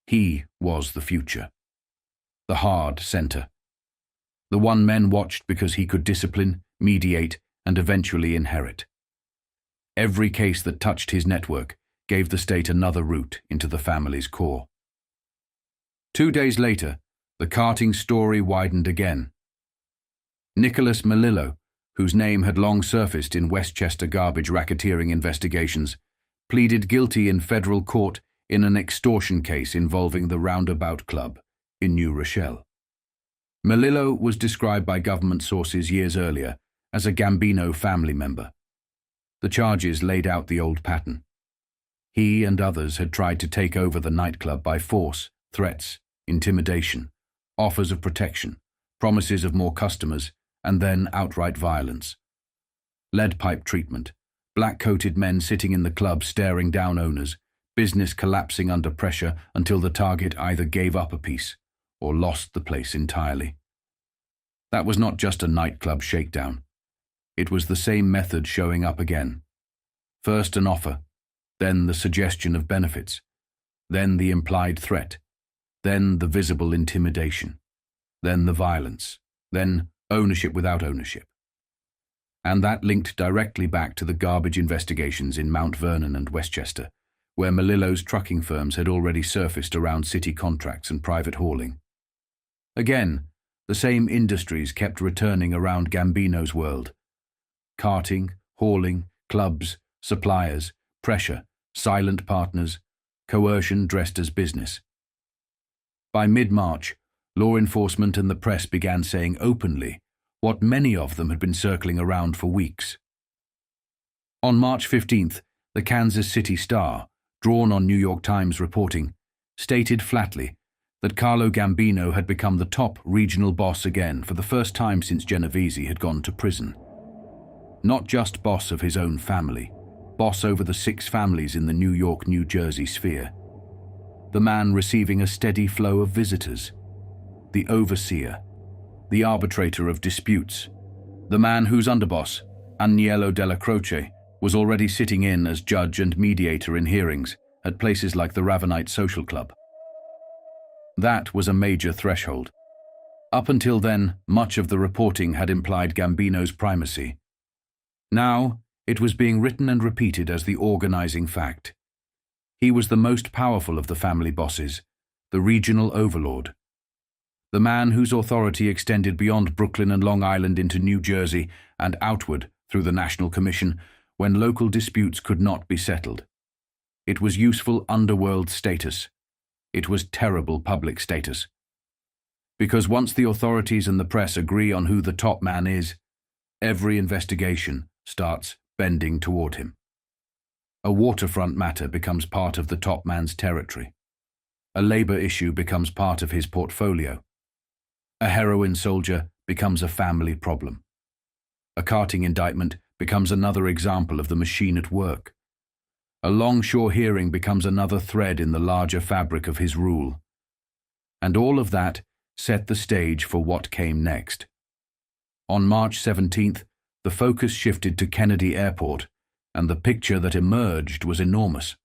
He was the future. The hard center. The one men watched because he could discipline, mediate, and eventually inherit. Every case that touched his network gave the state another route into the family's core. 2 days later, the carting story widened again. Nicholas Melillo, whose name had long surfaced in Westchester garbage racketeering investigations, pleaded guilty in federal court in an extortion case involving the Roundabout Club in New Rochelle. Melillo was described by government sources years earlier as a Gambino family member. The charges laid out the old pattern. He and others had tried to take over the nightclub by force, threats, intimidation, offers of protection, promises of more customers, and then outright violence. Lead pipe treatment, black-coated men sitting in the club staring down owners, business collapsing under pressure until the target either gave up a piece or lost the place entirely. That was not just a nightclub shakedown. It was the same method showing up again. First an offer, then the suggestion of benefits, then the implied threat, then the visible intimidation, then the violence, then ownership without ownership. And that linked directly back to the garbage investigations in Mount Vernon and Westchester, where Melillo's trucking firms had already surfaced around city contracts and private hauling. Again, the same industries kept returning around Gambino's world. Carting, hauling, clubs, suppliers, pressure, silent partners, coercion dressed as business. By mid-March, law enforcement and the press began saying openly what many of them had been circling around for weeks. On March 15th, the Kansas City Star, drawn on New York Times reporting, stated flatly that Carlo Gambino had become the top regional boss again for the first time since Genovese had gone to prison. Not just boss of his own family, boss over the 6 families in the New York-New Jersey sphere. The man receiving a steady flow of visitors. The overseer. The arbitrator of disputes. The man whose underboss, Agnello Della Croce, was already sitting in as judge and mediator in hearings at places like the Ravenite Social Club. That was a major threshold. Up until then, much of the reporting had implied Gambino's primacy. Now, it was being written and repeated as the organizing fact. He was the most powerful of the family bosses, the regional overlord. The man whose authority extended beyond Brooklyn and Long Island into New Jersey and outward through the National Commission when local disputes could not be settled. It was useful underworld status. It was terrible public status. Because once the authorities and the press agree on who the top man is, every investigation starts bending toward him. A waterfront matter becomes part of the top man's territory. A labor issue becomes part of his portfolio. A heroin soldier becomes a family problem. A carting indictment becomes another example of the machine at work. A longshore hearing becomes another thread in the larger fabric of his rule. And all of that set the stage for what came next. On March 17th, the focus shifted to Kennedy Airport, and the picture that emerged was enormous.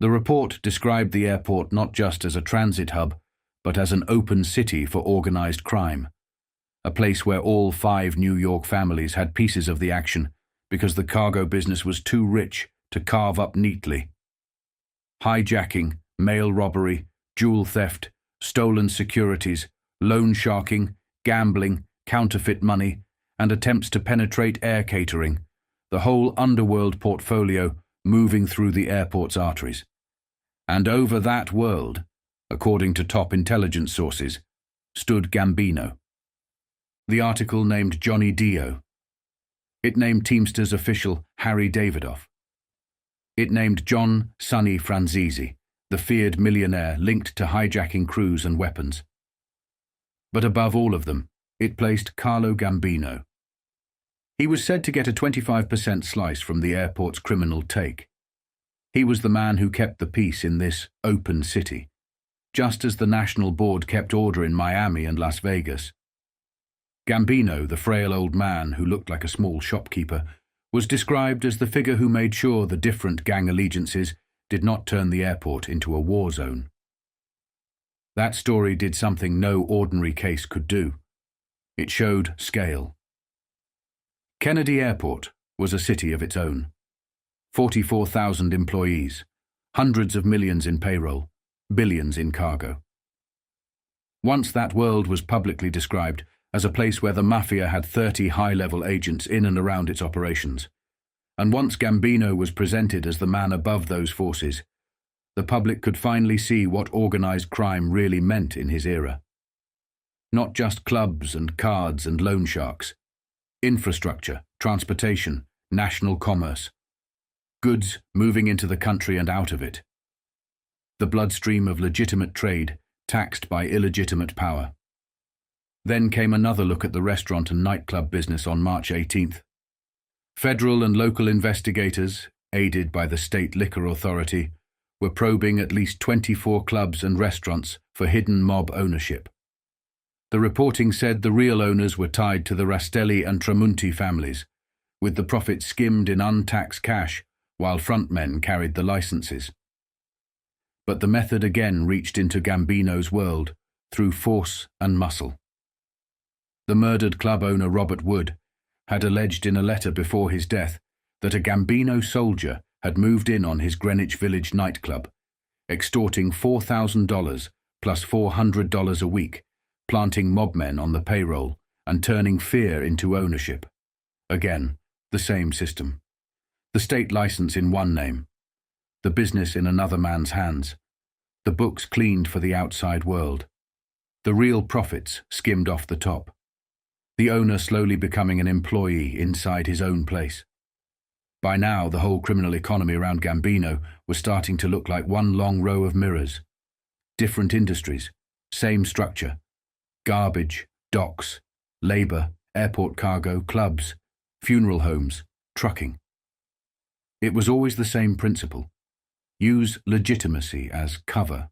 The report described the airport not just as a transit hub, but as an open city for organized crime, a place where all 5 New York families had pieces of the action because the cargo business was too rich to carve up neatly. Hijacking, mail robbery, jewel theft, stolen securities, loan sharking, gambling, counterfeit money, and attempts to penetrate air catering, the whole underworld portfolio moving through the airport's arteries. And over that world, according to top intelligence sources, stood Gambino. The article named Johnny Dio. It named Teamsters official Harry Davidoff. It named John Sonny Franzese, the feared millionaire linked to hijacking crews and weapons. But above all of them, it placed Carlo Gambino. He was said to get a 25% slice from the airport's criminal take. He was the man who kept the peace in this open city, just as the National Board kept order in Miami and Las Vegas. Gambino, the frail old man who looked like a small shopkeeper, was described as the figure who made sure the different gang allegiances did not turn the airport into a war zone. That story did something no ordinary case could do. It showed scale. Kennedy Airport was a city of its own. 44,000 employees, hundreds of millions in payroll, billions in cargo. Once that world was publicly described as a place where the Mafia had 30 high-level agents in and around its operations, and once Gambino was presented as the man above those forces, the public could finally see what organized crime really meant in his era. Not just clubs and cards and loan sharks. Infrastructure, transportation, national commerce. Goods moving into the country and out of it. The bloodstream of legitimate trade taxed by illegitimate power. Then came another look at the restaurant and nightclub business on March 18th. Federal and local investigators, aided by the state liquor authority, were probing at least 24 clubs and restaurants for hidden mob ownership. The reporting said the real owners were tied to the Rastelli and Tramunti families, with the profits skimmed in untaxed cash while frontmen carried the licenses. But the method again reached into Gambino's world through force and muscle. The murdered club owner Robert Wood had alleged in a letter before his death that a Gambino soldier had moved in on his Greenwich Village nightclub, extorting $4,000 plus $400 a week, planting mobmen on the payroll and turning fear into ownership. Again, the same system. The state license in one name, the business in another man's hands, the books cleaned for the outside world, the real profits skimmed off the top, the owner slowly becoming an employee inside his own place. By now, the whole criminal economy around Gambino was starting to look like one long row of mirrors. Different industries, same structure. Garbage, docks, labor, airport cargo, clubs, funeral homes, trucking. It was always the same principle. Use legitimacy as cover.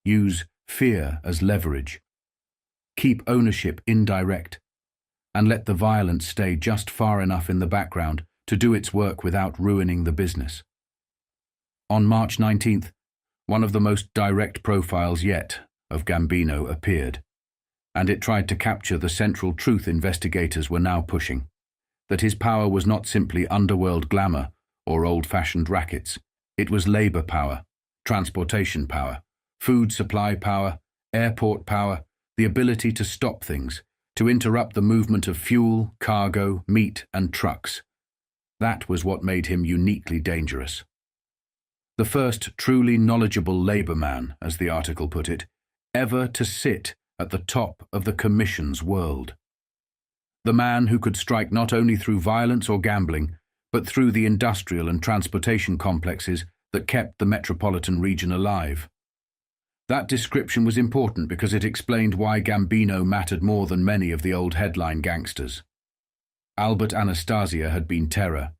Use fear as leverage. Keep ownership indirect, and let the violence stay just far enough in the background to do its work without ruining the business. On March 19th, one of the most direct profiles yet of Gambino appeared, and it tried to capture the central truth investigators were now pushing, that his power was not simply underworld glamour or old-fashioned rackets. It was labor power, transportation power, food supply power, airport power, the ability to stop things, to interrupt the movement of fuel, cargo, meat, and trucks. That was what made him uniquely dangerous. The first truly knowledgeable labor man, as the article put it, ever to sit at the top of the commission's world. The man who could strike not only through violence or gambling, but through the industrial and transportation complexes that kept the metropolitan region alive. That description was important because it explained why Gambino mattered more than many of the old headline gangsters. Albert Anastasia had been terror.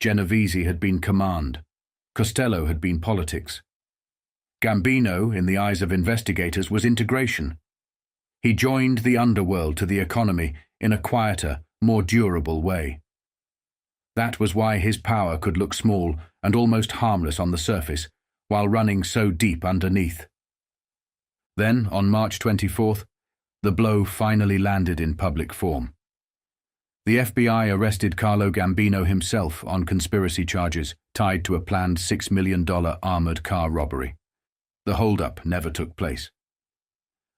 Genovese had been command. Costello had been politics. Gambino, in the eyes of investigators, was integration. He joined the underworld to the economy in a quieter, more durable way. That was why his power could look small and almost harmless on the surface, while running so deep underneath. Then, on March 24th, the blow finally landed in public form. The FBI arrested Carlo Gambino himself on conspiracy charges tied to a planned $6 million armored car robbery. The holdup never took place.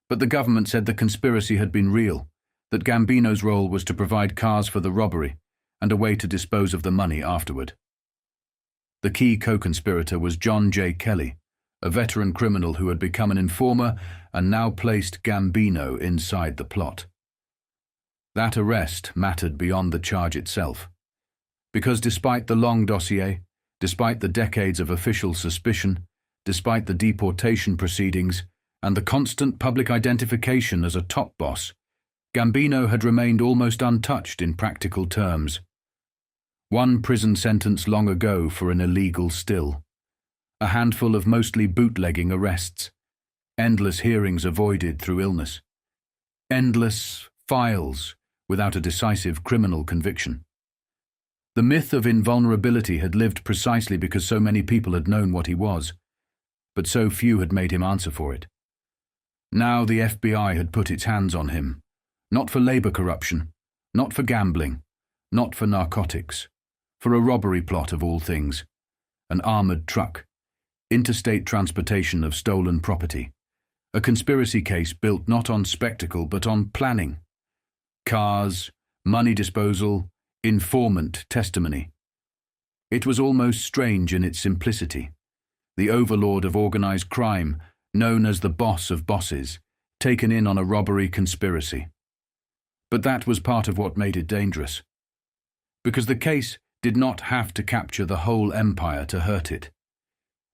But the government said the conspiracy had been real, that Gambino's role was to provide cars for the robbery and a way to dispose of the money afterward. The key co-conspirator was John J. Kelly, a veteran criminal who had become an informer and now placed Gambino inside the plot. That arrest mattered beyond the charge itself, because despite the long dossier, despite the decades of official suspicion, despite the deportation proceedings, and the constant public identification as a top boss, Gambino had remained almost untouched in practical terms. One prison sentence long ago for an illegal still, a handful of mostly bootlegging arrests, endless hearings avoided through illness, endless files without a decisive criminal conviction. The myth of invulnerability had lived precisely because so many people had known what he was, but so few had made him answer for it. Now the FBI had put its hands on him, not for labor corruption, not for gambling, not for narcotics, for a robbery plot of all things, an armored truck, interstate transportation of stolen property, a conspiracy case built not on spectacle but on planning, cars, money disposal, informant testimony. It was almost strange in its simplicity. The overlord of organized crime, known as the boss of bosses, taken in on a robbery conspiracy. But that was part of what made it dangerous. Because the case did not have to capture the whole empire to hurt it.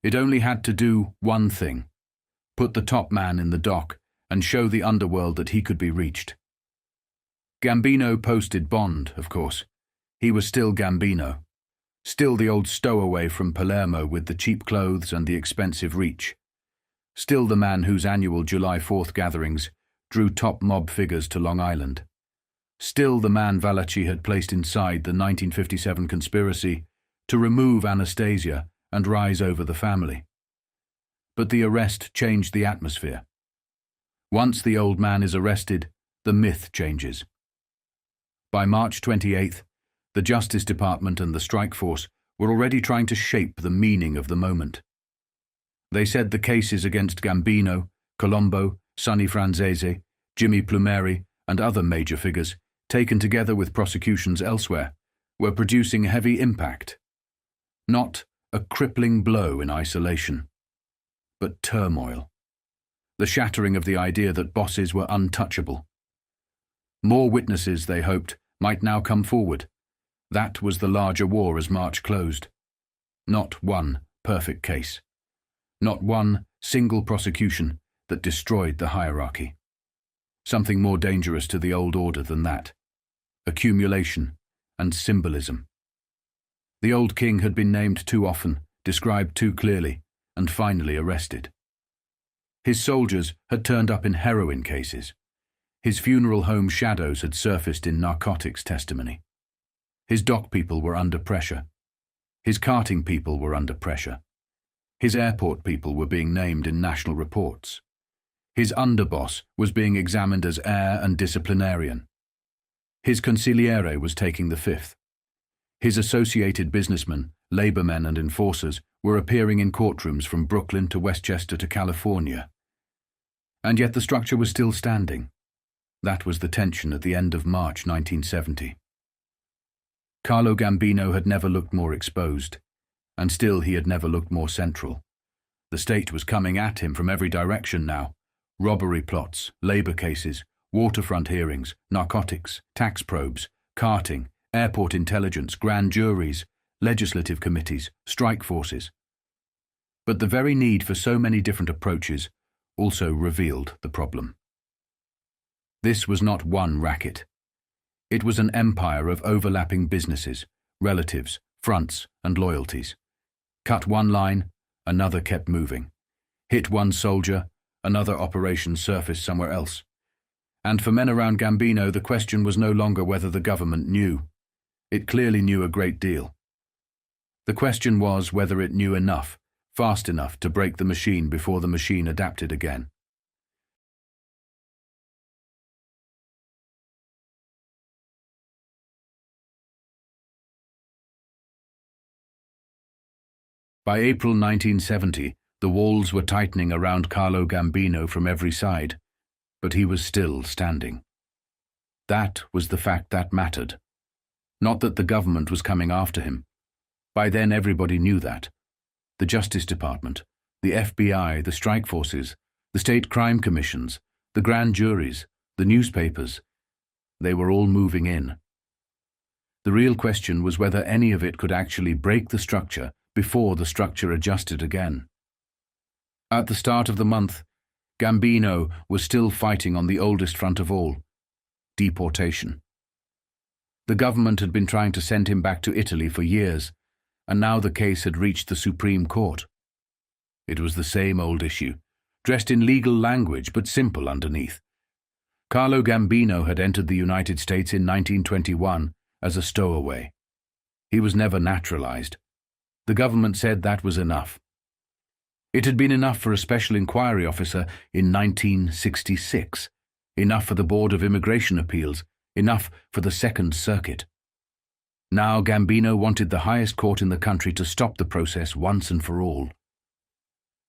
It only had to do one thing: put the top man in the dock and show the underworld that he could be reached. Gambino posted bond, of course. He was still Gambino. Still the old stowaway from Palermo with the cheap clothes and the expensive reach. Still the man whose annual July 4th gatherings drew top mob figures to Long Island. Still the man Valachi had placed inside the 1957 conspiracy to remove Anastasia and rise over the family. But the arrest changed the atmosphere. Once the old man is arrested, the myth changes. By March 28th, the Justice Department and the strike force were already trying to shape the meaning of the moment. They said the cases against Gambino, Colombo, Sonny Franzese, Jimmy Plumeri, and other major figures, taken together with prosecutions elsewhere, were producing heavy impact. Not a crippling blow in isolation, but turmoil. The shattering of the idea that bosses were untouchable. More witnesses, they hoped, might now come forward. That was the larger war as March closed. Not one perfect case. Not one single prosecution that destroyed the hierarchy. Something more dangerous to the old order than that. Accumulation and symbolism. The old king had been named too often, described too clearly, and finally arrested. His soldiers had turned up in heroin cases. His funeral home shadows had surfaced in narcotics testimony. His dock people were under pressure. His carting people were under pressure. His airport people were being named in national reports. His underboss was being examined as heir and disciplinarian. His consigliere was taking the fifth. His associated businessmen, labormen and enforcers were appearing in courtrooms from Brooklyn to Westchester to California. And yet the structure was still standing. That was the tension at the end of March 1970. Carlo Gambino had never looked more exposed, and still he had never looked more central. The state was coming at him from every direction now. Robbery plots, labor cases, waterfront hearings, narcotics, tax probes, carting, airport intelligence, grand juries, legislative committees, strike forces. But the very need for so many different approaches also revealed the problem. This was not one racket. It was an empire of overlapping businesses, relatives, fronts, and loyalties. Cut one line, another kept moving. Hit one soldier, another operation surfaced somewhere else. And for men around Gambino, the question was no longer whether the government knew. It clearly knew a great deal. The question was whether it knew enough, fast enough to break the machine before the machine adapted again. By April 1970, the walls were tightening around Carlo Gambino from every side, but he was still standing. That was the fact that mattered. Not that the government was coming after him. By then everybody knew that. The Justice Department, the FBI, the strike forces, the state crime commissions, the grand juries, the newspapers, they were all moving in. The real question was whether any of it could actually break the structure before the structure adjusted again. At the start of the month, Gambino was still fighting on the oldest front of all, deportation. The government had been trying to send him back to Italy for years, and now the case had reached the Supreme Court. It was the same old issue, dressed in legal language but simple underneath. Carlo Gambino had entered the United States in 1921 as a stowaway. He was never naturalized. The government said that was enough. It had been enough for a special inquiry officer in 1966, enough for the Board of Immigration Appeals, enough for the Second Circuit. Now Gambino wanted the highest court in the country to stop the process once and for all.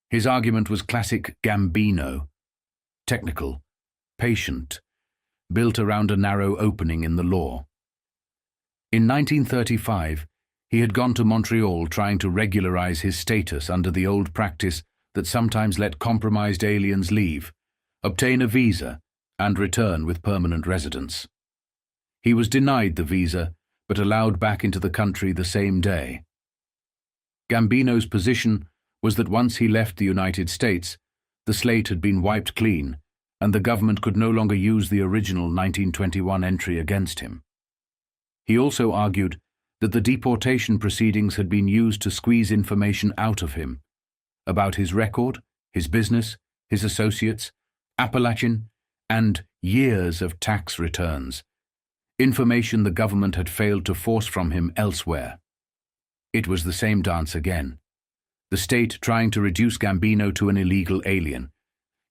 His argument was classic Gambino, technical, patient, built around a narrow opening in the law. In 1935, he had gone to Montreal trying to regularize his status under the old practice that sometimes let compromised aliens leave, obtain a visa, and return with permanent residence. He was denied the visa, but allowed back into the country the same day. Gambino's position was that once he left the United States, the slate had been wiped clean, and the government could no longer use the original 1921 entry against him. He also argued that the deportation proceedings had been used to squeeze information out of him about his record, his business, his associates, Appalachian, and years of tax returns, information the government had failed to force from him elsewhere. It was the same dance again. The state trying to reduce Gambino to an illegal alien,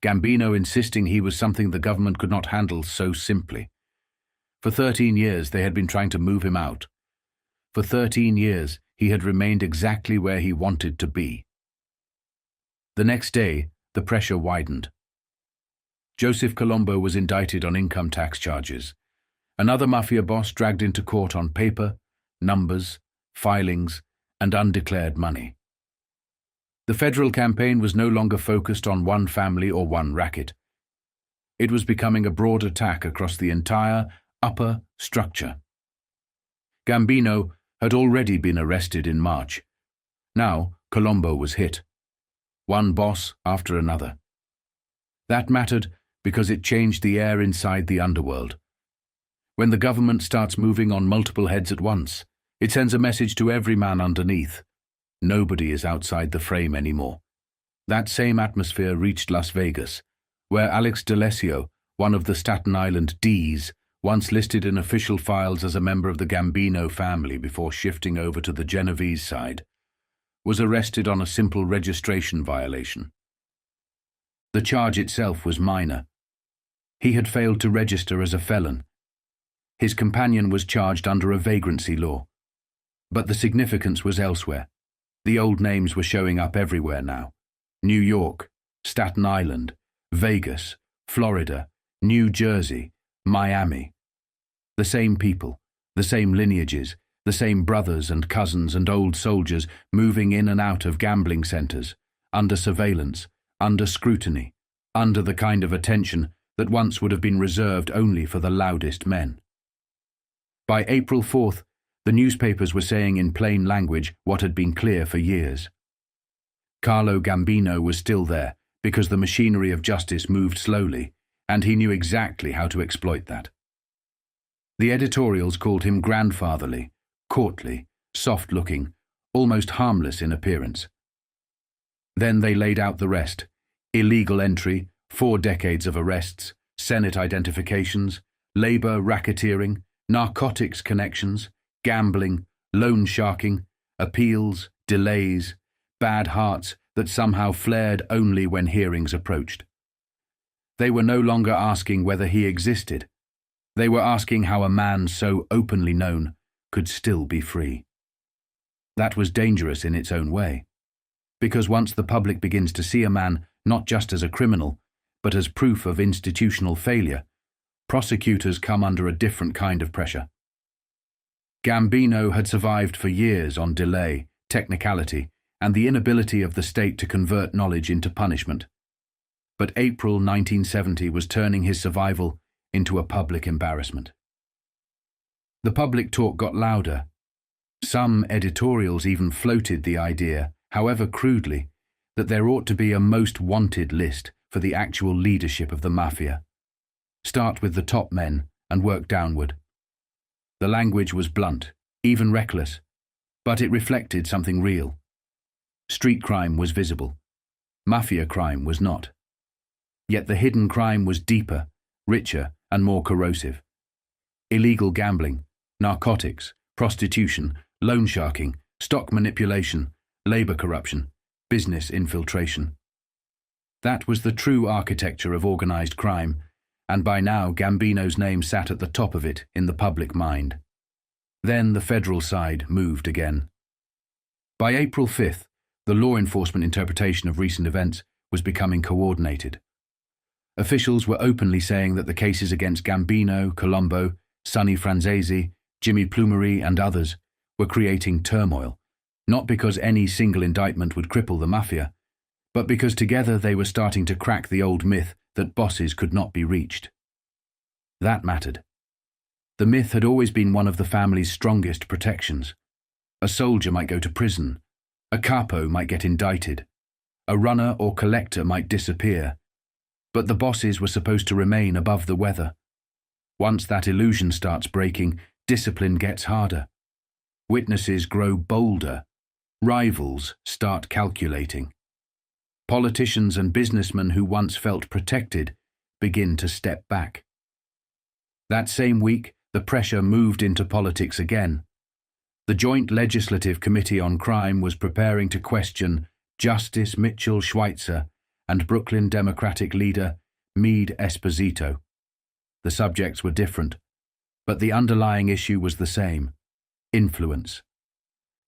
Gambino insisting he was something the government could not handle so simply. For 13 years they had been trying to move him out. For 13 years, he had remained exactly where he wanted to be. The next day, the pressure widened. Joseph Colombo was indicted on income tax charges. Another Mafia boss dragged into court on paper, numbers, filings, and undeclared money. The federal campaign was no longer focused on one family or one racket. It was becoming a broad attack across the entire upper structure. Gambino had already been arrested in March. Now Colombo was hit. One boss after another. That mattered because it changed the air inside the underworld. When the government starts moving on multiple heads at once, it sends a message to every man underneath. Nobody is outside the frame anymore. That same atmosphere reached Las Vegas, where Alex D'Alessio, one of the Staten Island D's, once listed in official files as a member of the Gambino family before shifting over to the Genovese side, was arrested on a simple registration violation. The charge itself was minor. He had failed to register as a felon. His companion was charged under a vagrancy law. But the significance was elsewhere. The old names were showing up everywhere now. New York, Staten Island, Vegas, Florida, New Jersey, Miami. The same people, the same lineages, the same brothers and cousins and old soldiers moving in and out of gambling centers, under surveillance, under scrutiny, under the kind of attention that once would have been reserved only for the loudest men. By April 4th, the newspapers were saying in plain language what had been clear for years. Carlo Gambino was still there because the machinery of justice moved slowly, and he knew exactly how to exploit that. The editorials called him grandfatherly, courtly, soft-looking, almost harmless in appearance. Then they laid out the rest: illegal entry, 4 decades of arrests, Senate identifications, labor racketeering, narcotics connections, gambling, loan sharking, appeals, delays, bad hearts, that somehow flared only when hearings approached. They were no longer asking whether he existed. They were asking how a man so openly known could still be free. That was dangerous in its own way, because once the public begins to see a man not just as a criminal, but as proof of institutional failure, prosecutors come under a different kind of pressure. Gambino had survived for years on delay, technicality, and the inability of the state to convert knowledge into punishment. But April 1970 was turning his survival into a public embarrassment. The public talk got louder. Some editorials even floated the idea, however crudely, that there ought to be a most wanted list for the actual leadership of the Mafia. Start with the top men and work downward. The language was blunt, even reckless, but it reflected something real. Street crime was visible. Mafia crime was not. Yet the hidden crime was deeper, richer, and more corrosive. Illegal gambling, narcotics, prostitution, loan sharking, stock manipulation, labor corruption, business infiltration. That was the true architecture of organized crime, and by now Gambino's name sat at the top of it in the public mind. Then the federal side moved again. By April 5th, the law enforcement interpretation of recent events was becoming coordinated. Officials were openly saying that the cases against Gambino, Colombo, Sonny Franzese, Jimmy Plumeri, and others were creating turmoil, not because any single indictment would cripple the Mafia, but because together they were starting to crack the old myth that bosses could not be reached. That mattered. The myth had always been one of the family's strongest protections. A soldier might go to prison, a capo might get indicted, a runner or collector might disappear, but the bosses were supposed to remain above the weather. Once that illusion starts breaking, discipline gets harder. Witnesses grow bolder. Rivals start calculating. Politicians and businessmen who once felt protected begin to step back. That same week, the pressure moved into politics again. The Joint Legislative Committee on Crime was preparing to question Justice Mitchell Schweitzer and Brooklyn Democratic leader Meade Esposito. The subjects were different, but the underlying issue was the same: influence.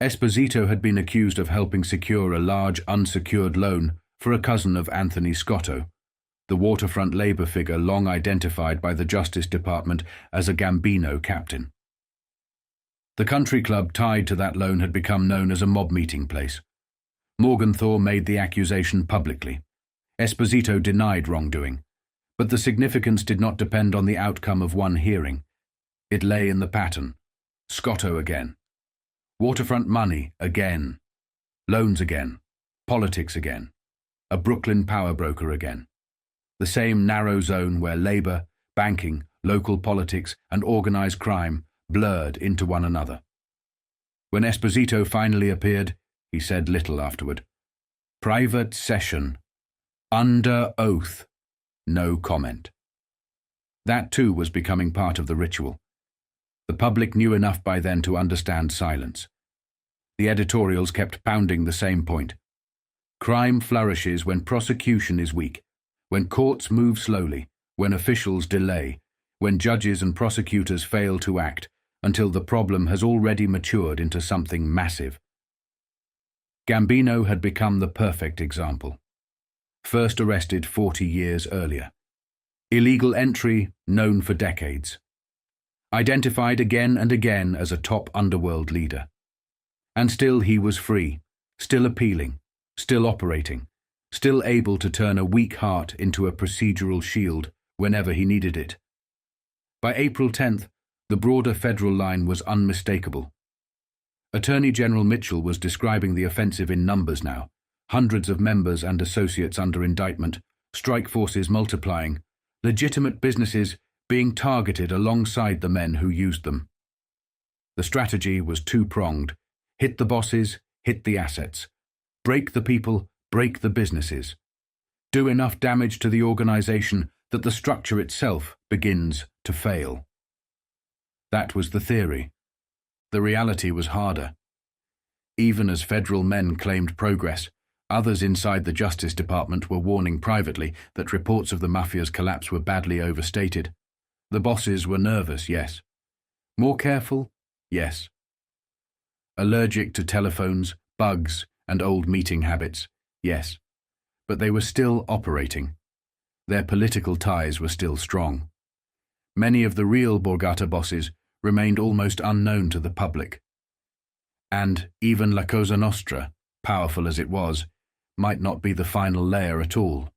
Esposito had been accused of helping secure a large unsecured loan for a cousin of Anthony Scotto, the waterfront labor figure long identified by the Justice Department as a Gambino captain. The country club tied to that loan had become known as a mob meeting place. Morgenthau made the accusation publicly. Esposito denied wrongdoing, but the significance did not depend on the outcome of one hearing. It lay in the pattern. Scotto again. Waterfront money again. Loans again. Politics again. A Brooklyn power broker again. The same narrow zone where labor, banking, local politics, and organized crime blurred into one another. When Esposito finally appeared, he said little afterward. Private session. Under oath. No comment. That too was becoming part of the ritual. The public knew enough by then to understand silence. The editorials kept pounding the same point. Crime flourishes when prosecution is weak, when courts move slowly, when officials delay, when judges and prosecutors fail to act, until the problem has already matured into something massive. Gambino had become the perfect example. First arrested 40 years earlier. Illegal entry known for decades. Identified again and again as a top underworld leader. And still he was free, still appealing, still operating, still able to turn a weak heart into a procedural shield whenever he needed it. By April 10th, the broader federal line was unmistakable. Attorney General Mitchell was describing the offensive in numbers now. Hundreds of members and associates under indictment, strike forces multiplying, legitimate businesses being targeted alongside the men who used them. The strategy was two-pronged. Hit the bosses, hit the assets. Break the people, break the businesses. Do enough damage to the organization that the structure itself begins to fail. That was the theory. The reality was harder. Even as federal men claimed progress, Others inside the Justice Department were warning privately that reports of the Mafia's collapse were badly overstated. The bosses were nervous, yes. More careful, yes. Allergic to telephones, bugs, and old meeting habits, yes. But they were still operating. Their political ties were still strong. Many of the real Borgata bosses remained almost unknown to the public. And even La Cosa Nostra, powerful as it was, might not be the final layer at all.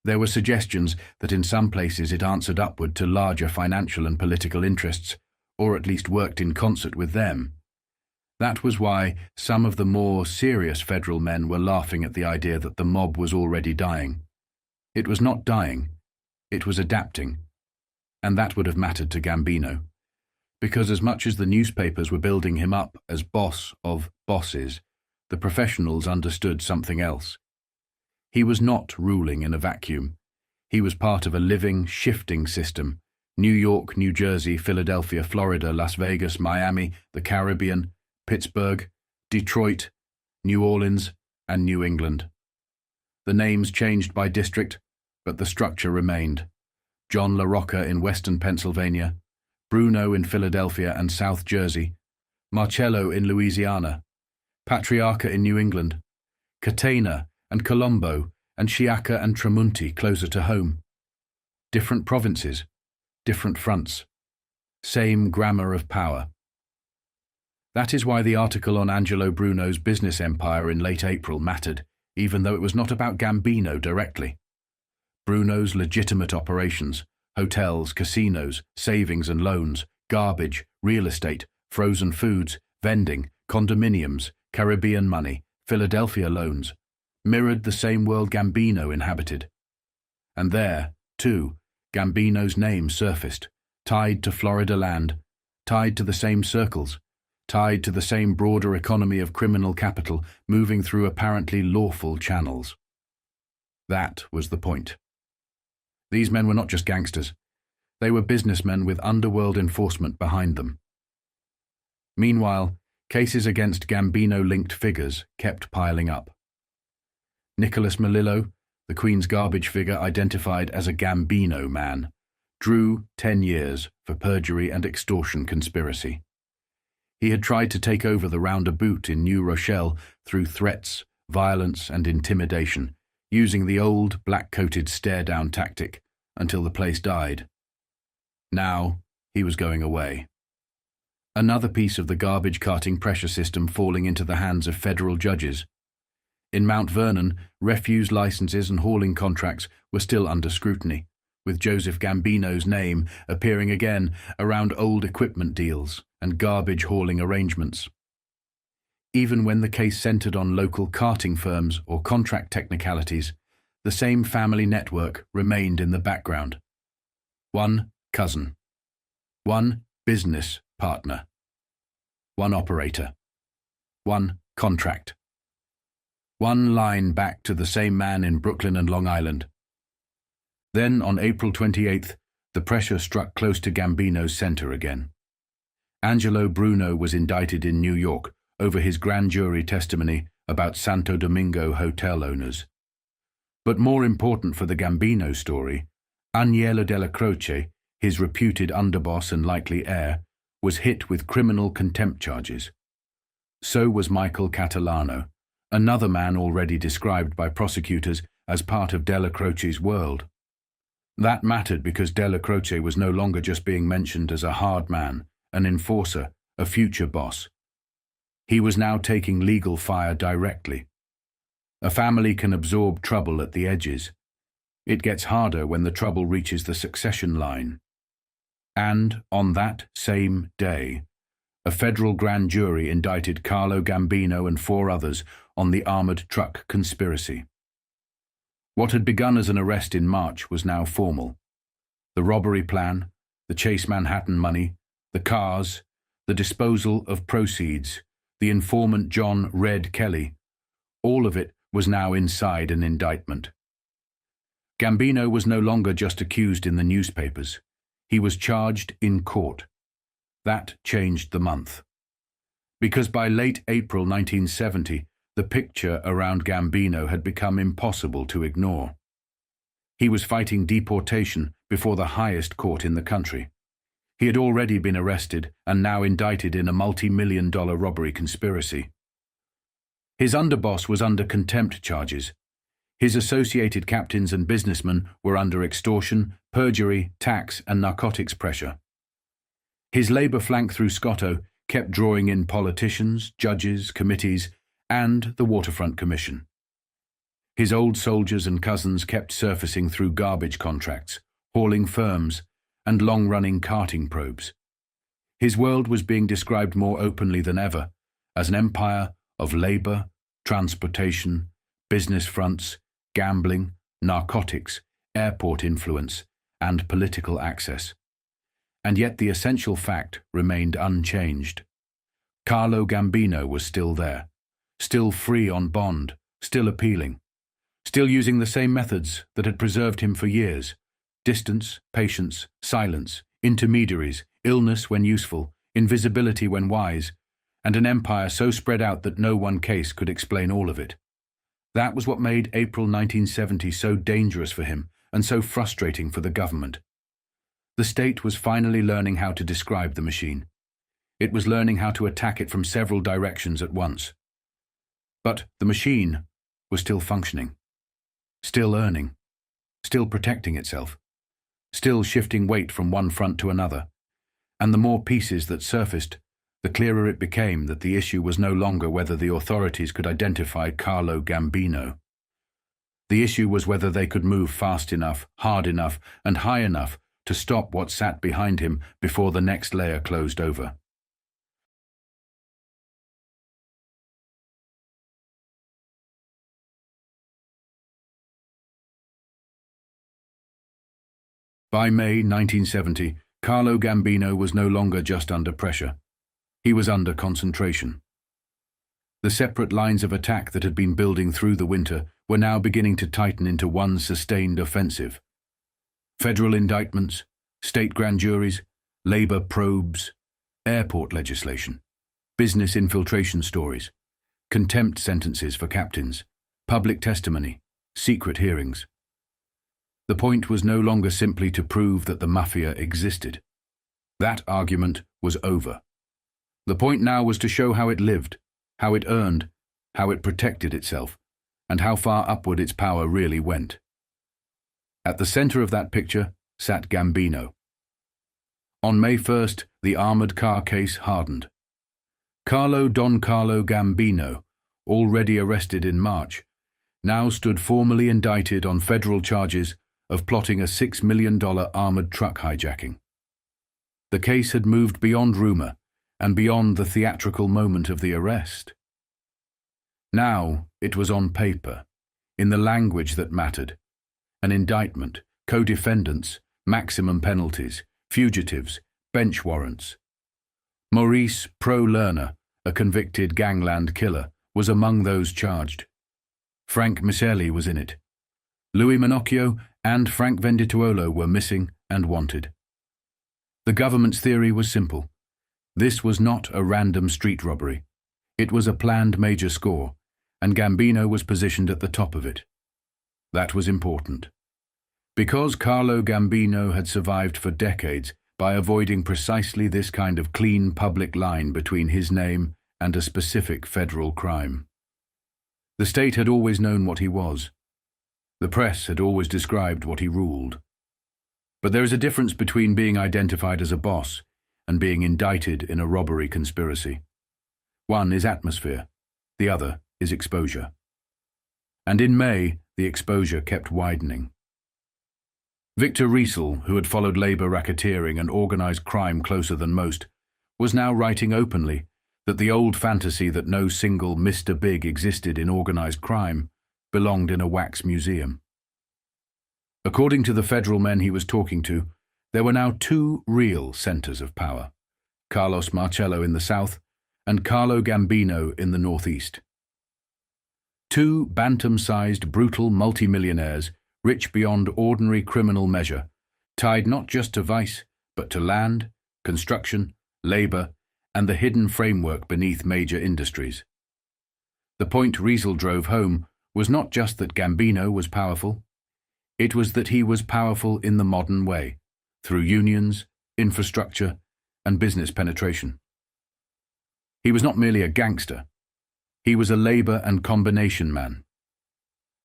There were suggestions that in some places it answered upward to larger financial and political interests, or at least worked in concert with them. That was why some of the more serious federal men were laughing at the idea that the mob was already dying. It was not dying, it was adapting. And that would have mattered to Gambino, because as much as the newspapers were building him up as boss of bosses, the professionals understood something else. He was not ruling in a vacuum. He was part of a living, shifting system. New York, New Jersey, Philadelphia, Florida, Las Vegas, Miami, the Caribbean, Pittsburgh, Detroit, New Orleans, and New England. The names changed by district, but the structure remained. John LaRocca in western Pennsylvania, Bruno in Philadelphia and South Jersey, Marcello in Louisiana, Patriarca in New England, Catena and Colombo, and Sciacca and Tramunti closer to home. Different provinces, different fronts, same grammar of power. That is why the article on Angelo Bruno's business empire in late April mattered, even though it was not about Gambino directly. Bruno's legitimate operations, hotels, casinos, savings and loans, garbage, real estate, frozen foods, vending, condominiums, Caribbean money, Philadelphia loans, mirrored the same world Gambino inhabited. And there, too, Gambino's name surfaced, tied to Florida land, tied to the same circles, tied to the same broader economy of criminal capital moving through apparently lawful channels. That was the point. These men were not just gangsters. They were businessmen with underworld enforcement behind them. Meanwhile, cases against Gambino-linked figures kept piling up. Nicholas Melillo, the Queen's garbage figure identified as a Gambino man, drew 10 years for perjury and extortion conspiracy. He had tried to take over the Roundabout in New Rochelle through threats, violence and intimidation, using the old black-coated stare-down tactic until the place died. Now he was going away. Another piece of the garbage carting pressure system falling into the hands of federal judges. In Mount Vernon, refuse licenses and hauling contracts were still under scrutiny, with Joseph Gambino's name appearing again around old equipment deals and garbage hauling arrangements. Even when the case centered on local carting firms or contract technicalities, the same family network remained in the background. One cousin. One business partner. One operator. One contract. One line back to the same man in Brooklyn and Long Island. Then, on April 28th, the pressure struck close to Gambino's center again. Angelo Bruno was indicted in New York over his grand jury testimony about Santo Domingo hotel owners. But more important for the Gambino story, Agnello della Croce, his reputed underboss and likely heir, was hit with criminal contempt charges. So was Michael Catalano, another man already described by prosecutors as part of Della Croce's world. That mattered because Della Croce was no longer just being mentioned as a hard man, an enforcer, a future boss. He was now taking legal fire directly. A family can absorb trouble at the edges. It gets harder when the trouble reaches the succession line. And on that same day, a federal grand jury indicted Carlo Gambino and 4 others on the armored truck conspiracy. What had begun as an arrest in March was now formal. The robbery plan, the Chase Manhattan money, the cars, the disposal of proceeds, the informant John Red Kelly, all of it was now inside an indictment. Gambino was no longer just accused in the newspapers. He was charged in court. That changed the month. Because by late April 1970, the picture around Gambino had become impossible to ignore. He was fighting deportation before the highest court in the country. He had already been arrested and now indicted in a multi-million-dollar robbery conspiracy. His underboss was under contempt charges. His associated captains and businessmen were under extortion, perjury, tax, and narcotics pressure. His labor flank through Scotto kept drawing in politicians, judges, committees, and the Waterfront Commission. His old soldiers and cousins kept surfacing through garbage contracts, hauling firms, and long-running carting probes. His world was being described more openly than ever as an empire of labor, transportation, business fronts, gambling, narcotics, airport influence, and political access. And yet the essential fact remained unchanged. Carlo Gambino was still there, still free on bond, still appealing, still using the same methods that had preserved him for years: distance, patience, silence, intermediaries, illness when useful, invisibility when wise, and an empire so spread out that no one case could explain all of it. That was what made April 1970 so dangerous for him and so frustrating for the government. The state was finally learning how to describe the machine. It was learning how to attack it from several directions at once. But the machine was still functioning, still earning, still protecting itself, still shifting weight from one front to another. And the more pieces that surfaced, the clearer it became that the issue was no longer whether the authorities could identify Carlo Gambino. The issue was whether they could move fast enough, hard enough, and high enough to stop what sat behind him before the next layer closed over. By May 1970, Carlo Gambino was no longer just under pressure. He was under concentration. The separate lines of attack that had been building through the winter were now beginning to tighten into one sustained offensive. Federal indictments, state grand juries, labor probes, airport legislation, business infiltration stories, contempt sentences for captains, public testimony, secret hearings. The point was no longer simply to prove that the Mafia existed. That argument was over. The point now was to show how it lived, how it earned, how it protected itself, and how far upward its power really went. At the center of that picture sat Gambino. On May 1st, the armored car case hardened. Carlo Don Carlo Gambino, already arrested in March, now stood formally indicted on federal charges of plotting a $6 million armored truck hijacking. The case had moved beyond rumor and beyond the theatrical moment of the arrest. Now it was on paper, in the language that mattered: an indictment, co-defendants, maximum penalties, fugitives, bench warrants. Maurice Pro-Lerner, a convicted gangland killer, was among those charged. Frank Meli was in it. Louis Minocchio and Frank Vendituolo were missing and wanted. The government's theory was simple. This was not a random street robbery. It was a planned major score, and Gambino was positioned at the top of it. That was important. Because Carlo Gambino had survived for decades by avoiding precisely this kind of clean public line between his name and a specific federal crime. The state had always known what he was. The press had always described what he ruled. But there is a difference between being identified as a boss and being indicted in a robbery conspiracy. One is atmosphere, the other is exposure. And in May, the exposure kept widening. Victor Riesel, who had followed labor racketeering and organized crime closer than most, was now writing openly that the old fantasy that no single Mr. Big existed in organized crime belonged in a wax museum. According to the federal men he was talking to, there were now two real centers of power: Carlos Marcello in the south and Carlo Gambino in the northeast. Two bantam-sized, brutal multimillionaires, rich beyond ordinary criminal measure, tied not just to vice, but to land, construction, labor, and the hidden framework beneath major industries. The point Riesel drove home was not just that Gambino was powerful. It was that he was powerful in the modern way, through unions, infrastructure, and business penetration. He was not merely a gangster. He was a labor and combination man.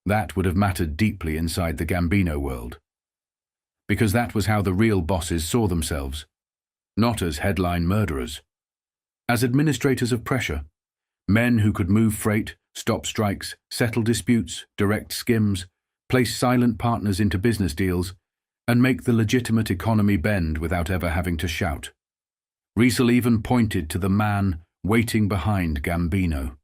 That would have mattered deeply inside the Gambino world, because that was how the real bosses saw themselves, not as headline murderers, as administrators of pressure, men who could move freight, stop strikes, settle disputes, direct skims, place silent partners into business deals, and make the legitimate economy bend without ever having to shout. Riesel even pointed to the man waiting behind Gambino.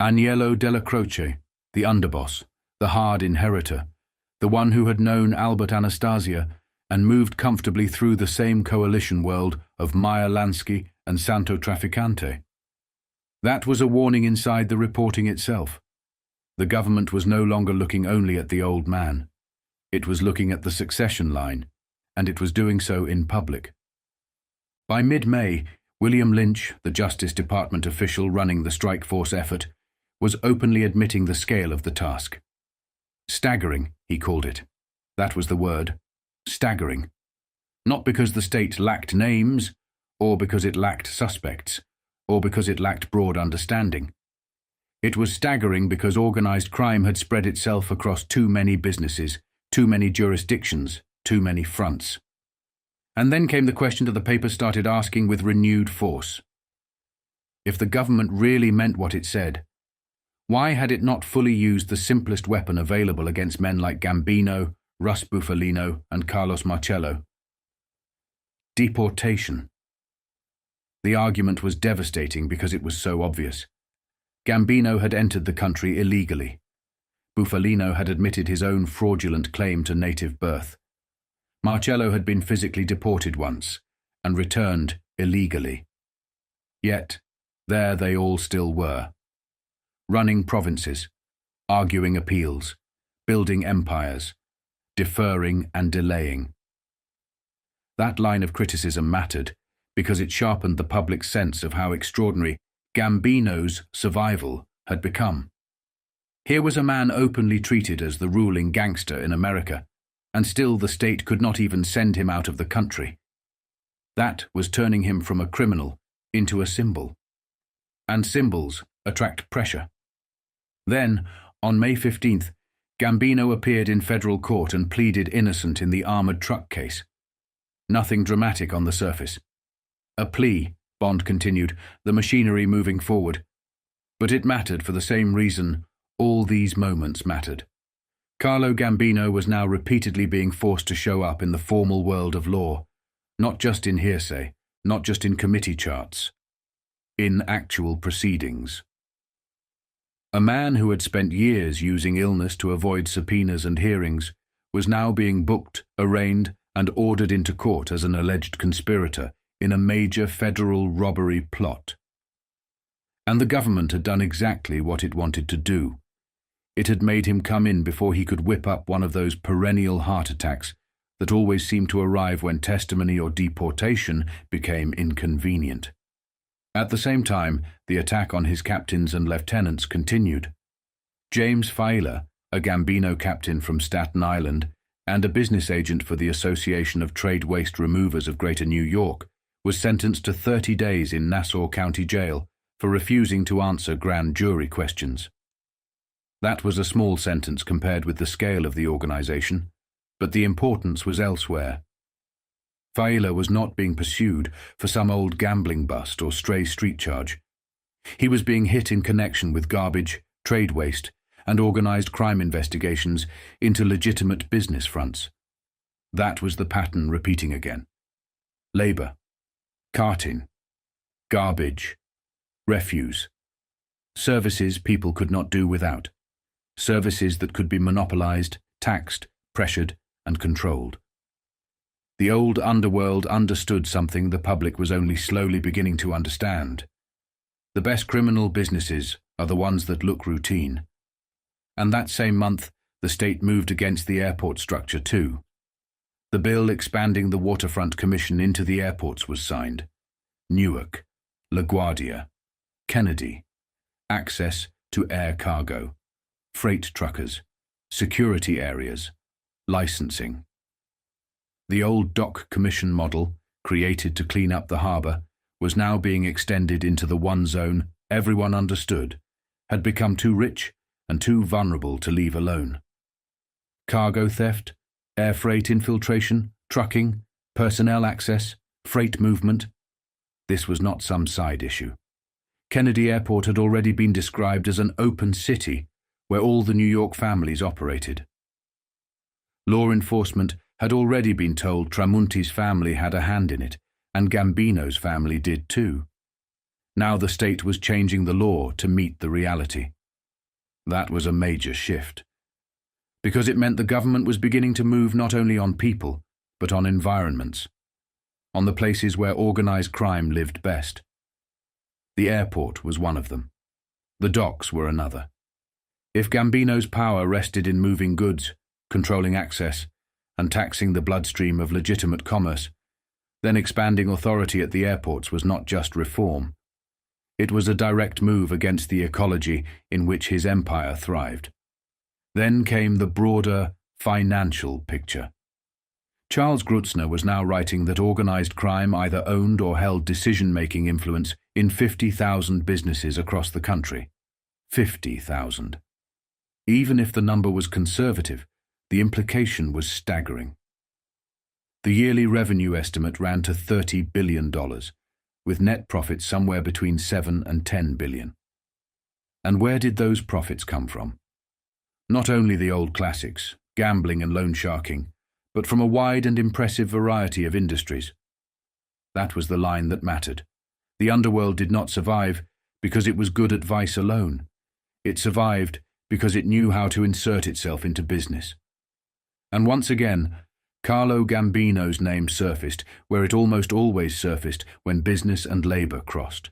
Agnello della Croce, the underboss, the hard inheritor, the one who had known Albert Anastasia and moved comfortably through the same coalition world of Meyer Lansky and Santo Trafficante. That was a warning inside the reporting itself. The government was no longer looking only at the old man. It was looking at the succession line, and it was doing so in public. By mid-May, William Lynch, the Justice Department official running the strike force effort, was openly admitting the scale of the task. Staggering, he called it. That was the word. Staggering. Not because the state lacked names, or because it lacked suspects, or because it lacked broad understanding. It was staggering because organized crime had spread itself across too many businesses, too many jurisdictions, too many fronts. And then came the question that the paper started asking with renewed force. If the government really meant what it said, why had it not fully used the simplest weapon available against men like Gambino, Russ Bufalino, and Carlos Marcello? Deportation. The argument was devastating because it was so obvious. Gambino had entered the country illegally. Bufalino had admitted his own fraudulent claim to native birth. Marcello had been physically deported once and returned illegally. Yet, there they all still were. Running provinces, arguing appeals, building empires, deferring and delaying. That line of criticism mattered because it sharpened the public sense of how extraordinary Gambino's survival had become. Here was a man openly treated as the ruling gangster in America, and still the state could not even send him out of the country. That was turning him from a criminal into a symbol. And symbols attract pressure. Then, on May 15th, Gambino appeared in federal court and pleaded innocent in the armored truck case. Nothing dramatic on the surface. A plea, Bond continued, the machinery moving forward. But it mattered for the same reason all these moments mattered. Carlo Gambino was now repeatedly being forced to show up in the formal world of law, not just in hearsay, not just in committee charts, in actual proceedings. A man who had spent years using illness to avoid subpoenas and hearings was now being booked, arraigned, and ordered into court as an alleged conspirator in a major federal robbery plot. And the government had done exactly what it wanted to do. It had made him come in before he could whip up one of those perennial heart attacks that always seemed to arrive when testimony or deportation became inconvenient. At the same time, the attack on his captains and lieutenants continued. James Failla, a Gambino captain from Staten Island and a business agent for the Association of Trade Waste Removers of Greater New York, was sentenced to 30 days in Nassau County Jail for refusing to answer grand jury questions. That was a small sentence compared with the scale of the organization, but the importance was elsewhere. Failla was not being pursued for some old gambling bust or stray street charge. He was being hit in connection with garbage, trade waste, and organized crime investigations into legitimate business fronts. That was the pattern repeating again. Labor, carting, garbage, refuse. Services people could not do without. Services that could be monopolized, taxed, pressured, and controlled. The old underworld understood something the public was only slowly beginning to understand. The best criminal businesses are the ones that look routine. And that same month, the state moved against the airport structure too. The bill expanding the Waterfront Commission into the airports was signed. Newark, LaGuardia, Kennedy, access to air cargo, freight truckers, security areas, licensing. The old dock commission model, created to clean up the harbour, was now being extended into the one zone everyone understood had become too rich and too vulnerable to leave alone. Cargo theft, air freight infiltration, trucking, personnel access, freight movement. This was not some side issue. Kennedy Airport had already been described as an open city where all the New York families operated. Law enforcement had already been told Tramunti's family had a hand in it, and Gambino's family did too. Now the state was changing the law to meet the reality. That was a major shift, because it meant the government was beginning to move not only on people, but on environments, on the places where organized crime lived best. The airport was one of them. The docks were another. If Gambino's power rested in moving goods, controlling access, and taxing the bloodstream of legitimate commerce, then expanding authority at the airports was not just reform. It was a direct move against the ecology in which his empire thrived. Then came the broader, financial picture. Charles Grutzner was now writing that organized crime either owned or held decision-making influence in 50,000 businesses across the country. 50,000. Even if the number was conservative, the implication was staggering. The yearly revenue estimate ran to $30 billion, with net profits somewhere between $7 and $10 billion. And where did those profits come from? Not only the old classics, gambling and loan sharking, but from a wide and impressive variety of industries. That was the line that mattered. The underworld did not survive because it was good at vice alone. It survived because it knew how to insert itself into business. And once again, Carlo Gambino's name surfaced where it almost always surfaced when business and labor crossed.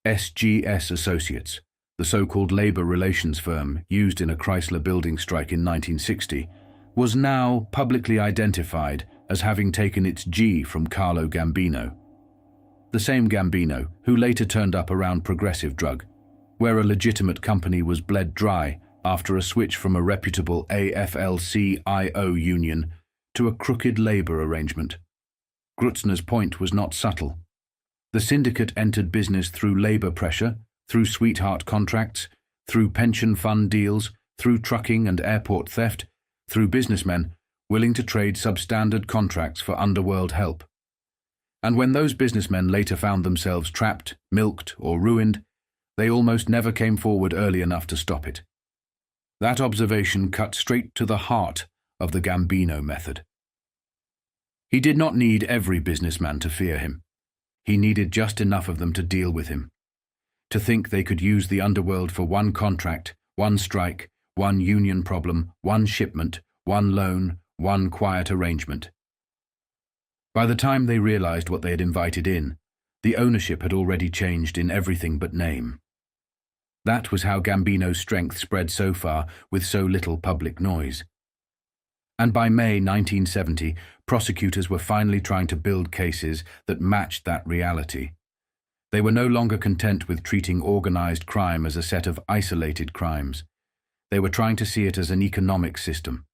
SGS Associates, the so-called labor relations firm used in a Chrysler building strike in 1960, was now publicly identified as having taken its G from Carlo Gambino. The same Gambino who later turned up around Progressive Drug, where a legitimate company was bled dry after a switch from a reputable AFL-CIO union to a crooked labor arrangement. Grutzner's point was not subtle. The syndicate entered business through labor pressure, through sweetheart contracts, through pension fund deals, through trucking and airport theft, through businessmen willing to trade substandard contracts for underworld help. And when those businessmen later found themselves trapped, milked, or ruined, they almost never came forward early enough to stop it. That observation cut straight to the heart of the Gambino method. He did not need every businessman to fear him. He needed just enough of them to deal with him, to think they could use the underworld for one contract, one strike, one union problem, one shipment, one loan, one quiet arrangement. By the time they realized what they had invited in, the ownership had already changed in everything but name. That was how Gambino's strength spread so far with so little public noise. And by May 1970, prosecutors were finally trying to build cases that matched that reality. They were no longer content with treating organized crime as a set of isolated crimes. They were trying to see it as an economic system.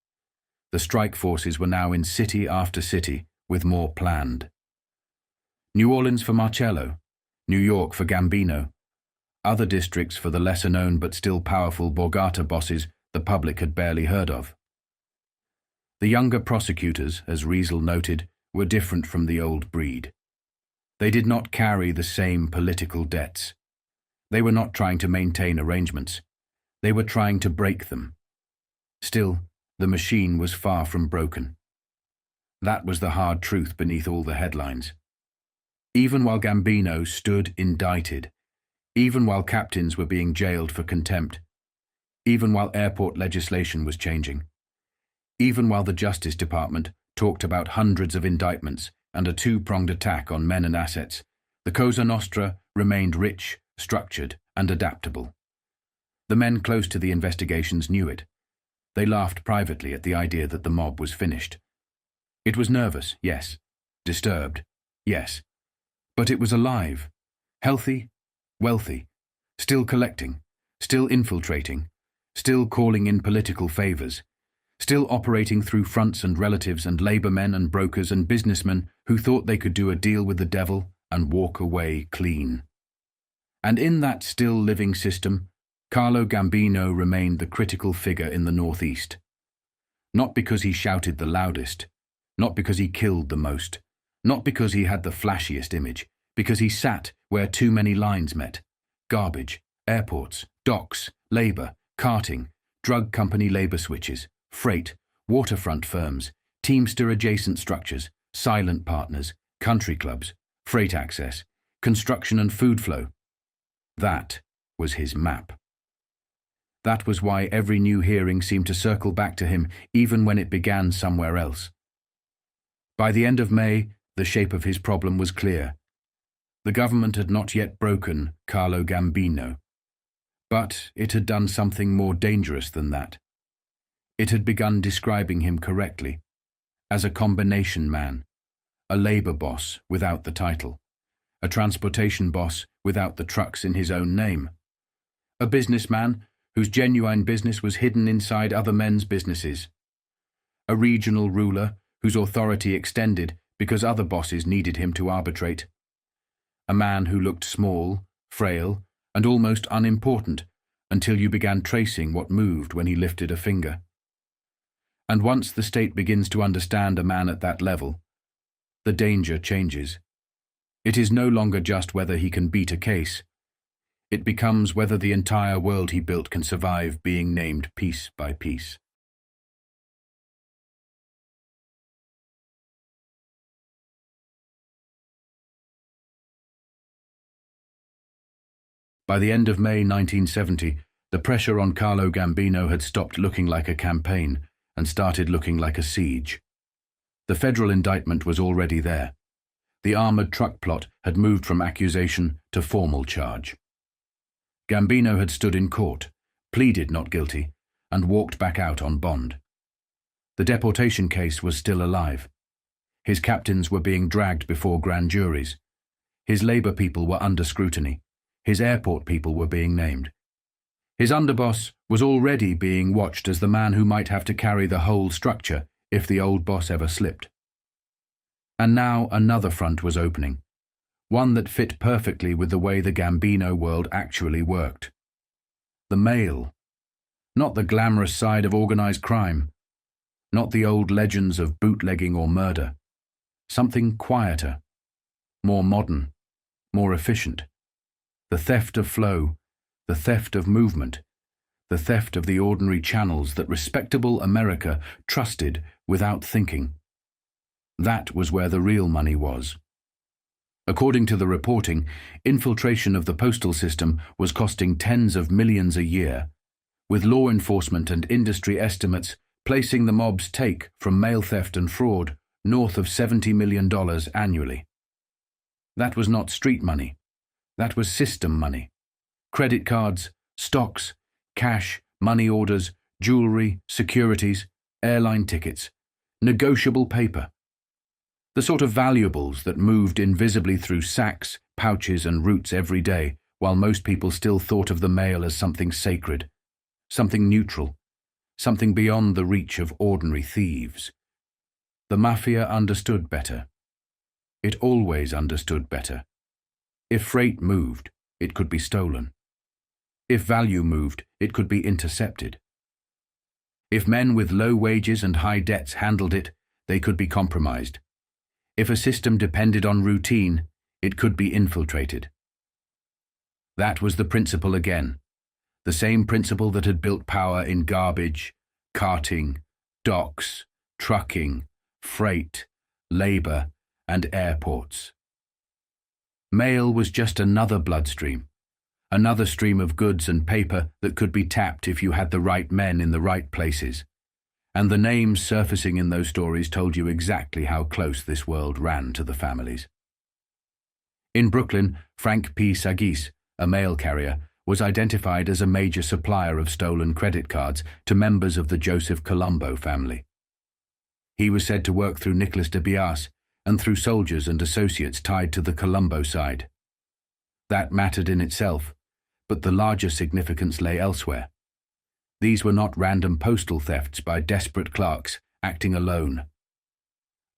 The strike forces were now in city after city, with more planned. New Orleans for Marcello, New York for Gambino, other districts for the lesser-known but still powerful Borgata bosses the public had barely heard of. The younger prosecutors, as Riesel noted, were different from the old breed. They did not carry the same political debts. They were not trying to maintain arrangements. They were trying to break them. Still, the machine was far from broken. That was the hard truth beneath all the headlines. Even while Gambino stood indicted, even while captains were being jailed for contempt, even while airport legislation was changing, even while the Justice Department talked about hundreds of indictments and a two-pronged attack on men and assets, the Cosa Nostra remained rich, structured, and adaptable. The men close to the investigations knew it. They laughed privately at the idea that the mob was finished. It was nervous, yes. Disturbed, yes. But it was alive, healthy, wealthy, Still collecting, still infiltrating, still calling in political favors, still operating through fronts and relatives and labor men and brokers and businessmen who thought they could do a deal with the devil and walk away clean. And in that still living system, Carlo Gambino remained the critical figure in the Northeast. Not because he shouted the loudest, not because he killed the most, not because he had the flashiest image, because he sat where too many lines met. Garbage, airports, docks, labor, carting, drug company labor switches, freight, waterfront firms, Teamster-adjacent structures, silent partners, country clubs, freight access, construction and food flow. That was his map. That was why every new hearing seemed to circle back to him, even when it began somewhere else. By the end of May, the shape of his problem was clear. The government had not yet broken Carlo Gambino, but it had done something more dangerous than that. It had begun describing him correctly, as a combination man, a labor boss without the title, a transportation boss without the trucks in his own name, a businessman whose genuine business was hidden inside other men's businesses, a regional ruler whose authority extended because other bosses needed him to arbitrate, a man who looked small, frail, and almost unimportant until you began tracing what moved when he lifted a finger. And once the state begins to understand a man at that level, the danger changes. It is no longer just whether he can beat a case. It becomes whether the entire world he built can survive being named piece by piece. By the end of May 1970, the pressure on Carlo Gambino had stopped looking like a campaign and started looking like a siege. The federal indictment was already there. The armored truck plot had moved from accusation to formal charge. Gambino had stood in court, pleaded not guilty, and walked back out on bond. The deportation case was still alive. His captains were being dragged before grand juries. His labor people were under scrutiny. His airport people were being named. His underboss was already being watched as the man who might have to carry the whole structure if the old boss ever slipped. And now another front was opening, one that fit perfectly with the way the Gambino world actually worked. The mail, not the glamorous side of organized crime, not the old legends of bootlegging or murder, something quieter, more modern, more efficient. The theft of flow, the theft of movement, the theft of the ordinary channels that respectable America trusted without thinking. That was where the real money was. According to the reporting, infiltration of the postal system was costing tens of millions a year, with law enforcement and industry estimates placing the mob's take from mail theft and fraud north of $70 million annually. That was not street money. That was system money. Credit cards, stocks, cash, money orders, jewelry, securities, airline tickets, negotiable paper. The sort of valuables that moved invisibly through sacks, pouches and routes every day, while most people still thought of the mail as something sacred, something neutral, something beyond the reach of ordinary thieves. The Mafia understood better. It always understood better. If freight moved, it could be stolen. If value moved, it could be intercepted. If men with low wages and high debts handled it, they could be compromised. If a system depended on routine, it could be infiltrated. That was the principle again, the same principle that had built power in garbage, carting, docks, trucking, freight, labor, and airports. Mail was just another bloodstream, another stream of goods and paper that could be tapped if you had the right men in the right places. And the names surfacing in those stories told you exactly how close this world ran to the families. In Brooklyn, Frank P. Sagis, a mail carrier, was identified as a major supplier of stolen credit cards to members of the Joseph Colombo family. He was said to work through Nicholas de Bias and through soldiers and associates tied to the Colombo side. That mattered in itself, But the larger significance lay elsewhere. These were not random postal thefts by desperate clerks acting alone.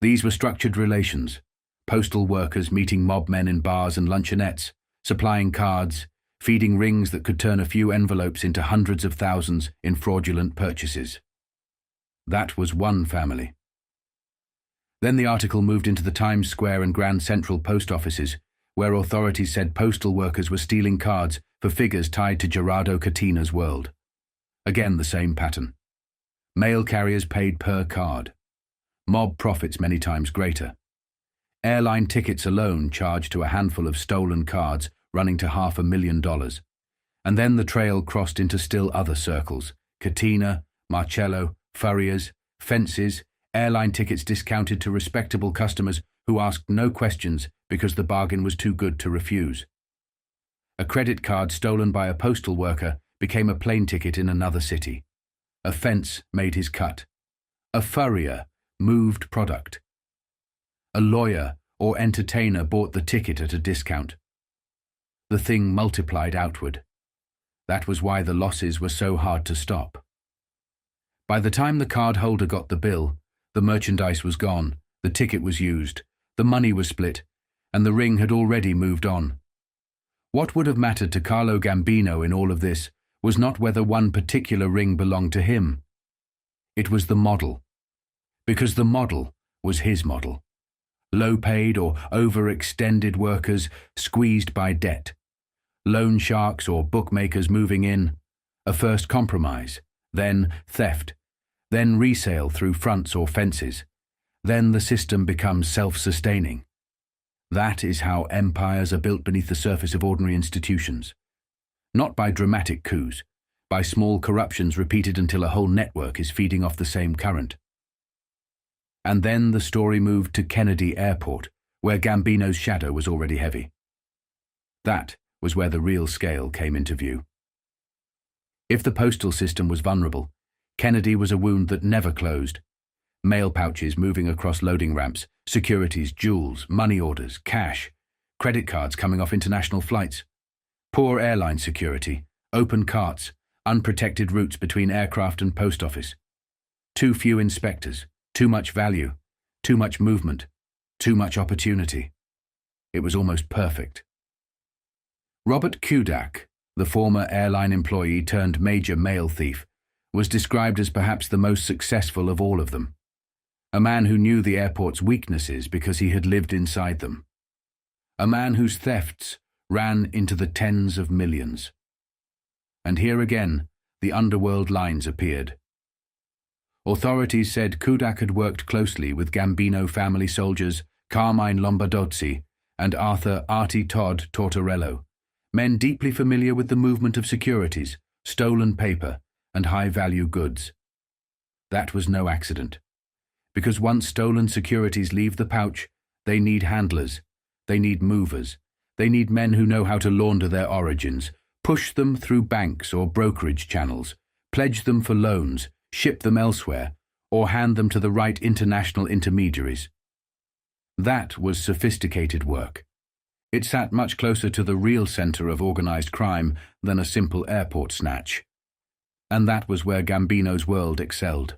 These were structured relations, postal workers meeting mob men in bars and luncheonettes, supplying cards, feeding rings that could turn a few envelopes into hundreds of thousands in fraudulent purchases. That was one family. Then the article moved into the Times Square and Grand Central post offices, where authorities said postal workers were stealing cards for figures tied to Gerardo Catina's world. Again the same pattern. Mail carriers paid per card. Mob profits many times greater. Airline tickets alone charged to a handful of stolen cards running to $500,000. And then the trail crossed into still other circles: Catina, Marcello, furriers, fences, airline tickets discounted to respectable customers who asked no questions because the bargain was too good to refuse. A credit card stolen by a postal worker became a plane ticket in another city. A fence made his cut. A furrier moved product. A lawyer or entertainer bought the ticket at a discount. The thing multiplied outward. That was why the losses were so hard to stop. By the time the card holder got the bill, the merchandise was gone, the ticket was used, the money was split, and the ring had already moved on. What would have mattered to Carlo Gambino in all of this was not whether one particular ring belonged to him. It was the model. Because the model was his model. Low-paid or overextended workers squeezed by debt. Loan sharks or bookmakers moving in. A first compromise, then theft, then resale through fronts or fences. Then the system becomes self-sustaining. That is how empires are built beneath the surface of ordinary institutions. Not by dramatic coups, by small corruptions repeated until a whole network is feeding off the same current. And then the story moved to Kennedy Airport, where Gambino's shadow was already heavy. That was where the real scale came into view. If the postal system was vulnerable, Kennedy was a wound that never closed. Mail pouches moving across loading ramps, securities, jewels, money orders, cash, credit cards coming off international flights. Poor airline security, open carts, unprotected routes between aircraft and post office. Too few inspectors, too much value, too much movement, too much opportunity. It was almost perfect. Robert Kudak, the former airline employee turned major mail thief, was described as perhaps the most successful of all of them. A man who knew the airport's weaknesses because he had lived inside them. A man whose thefts ran into the tens of millions. And here again, the underworld lines appeared. Authorities said Kudak had worked closely with Gambino family soldiers Carmine Lombardozzi and Arthur "Artie" Todd Tortorello, men deeply familiar with the movement of securities, stolen paper, and high-value goods. That was no accident. Because once stolen securities leave the pouch, they need handlers, they need movers, they need men who know how to launder their origins, push them through banks or brokerage channels, pledge them for loans, ship them elsewhere, or hand them to the right international intermediaries. That was sophisticated work. It sat much closer to the real center of organized crime than a simple airport snatch. And that was where Gambino's world excelled.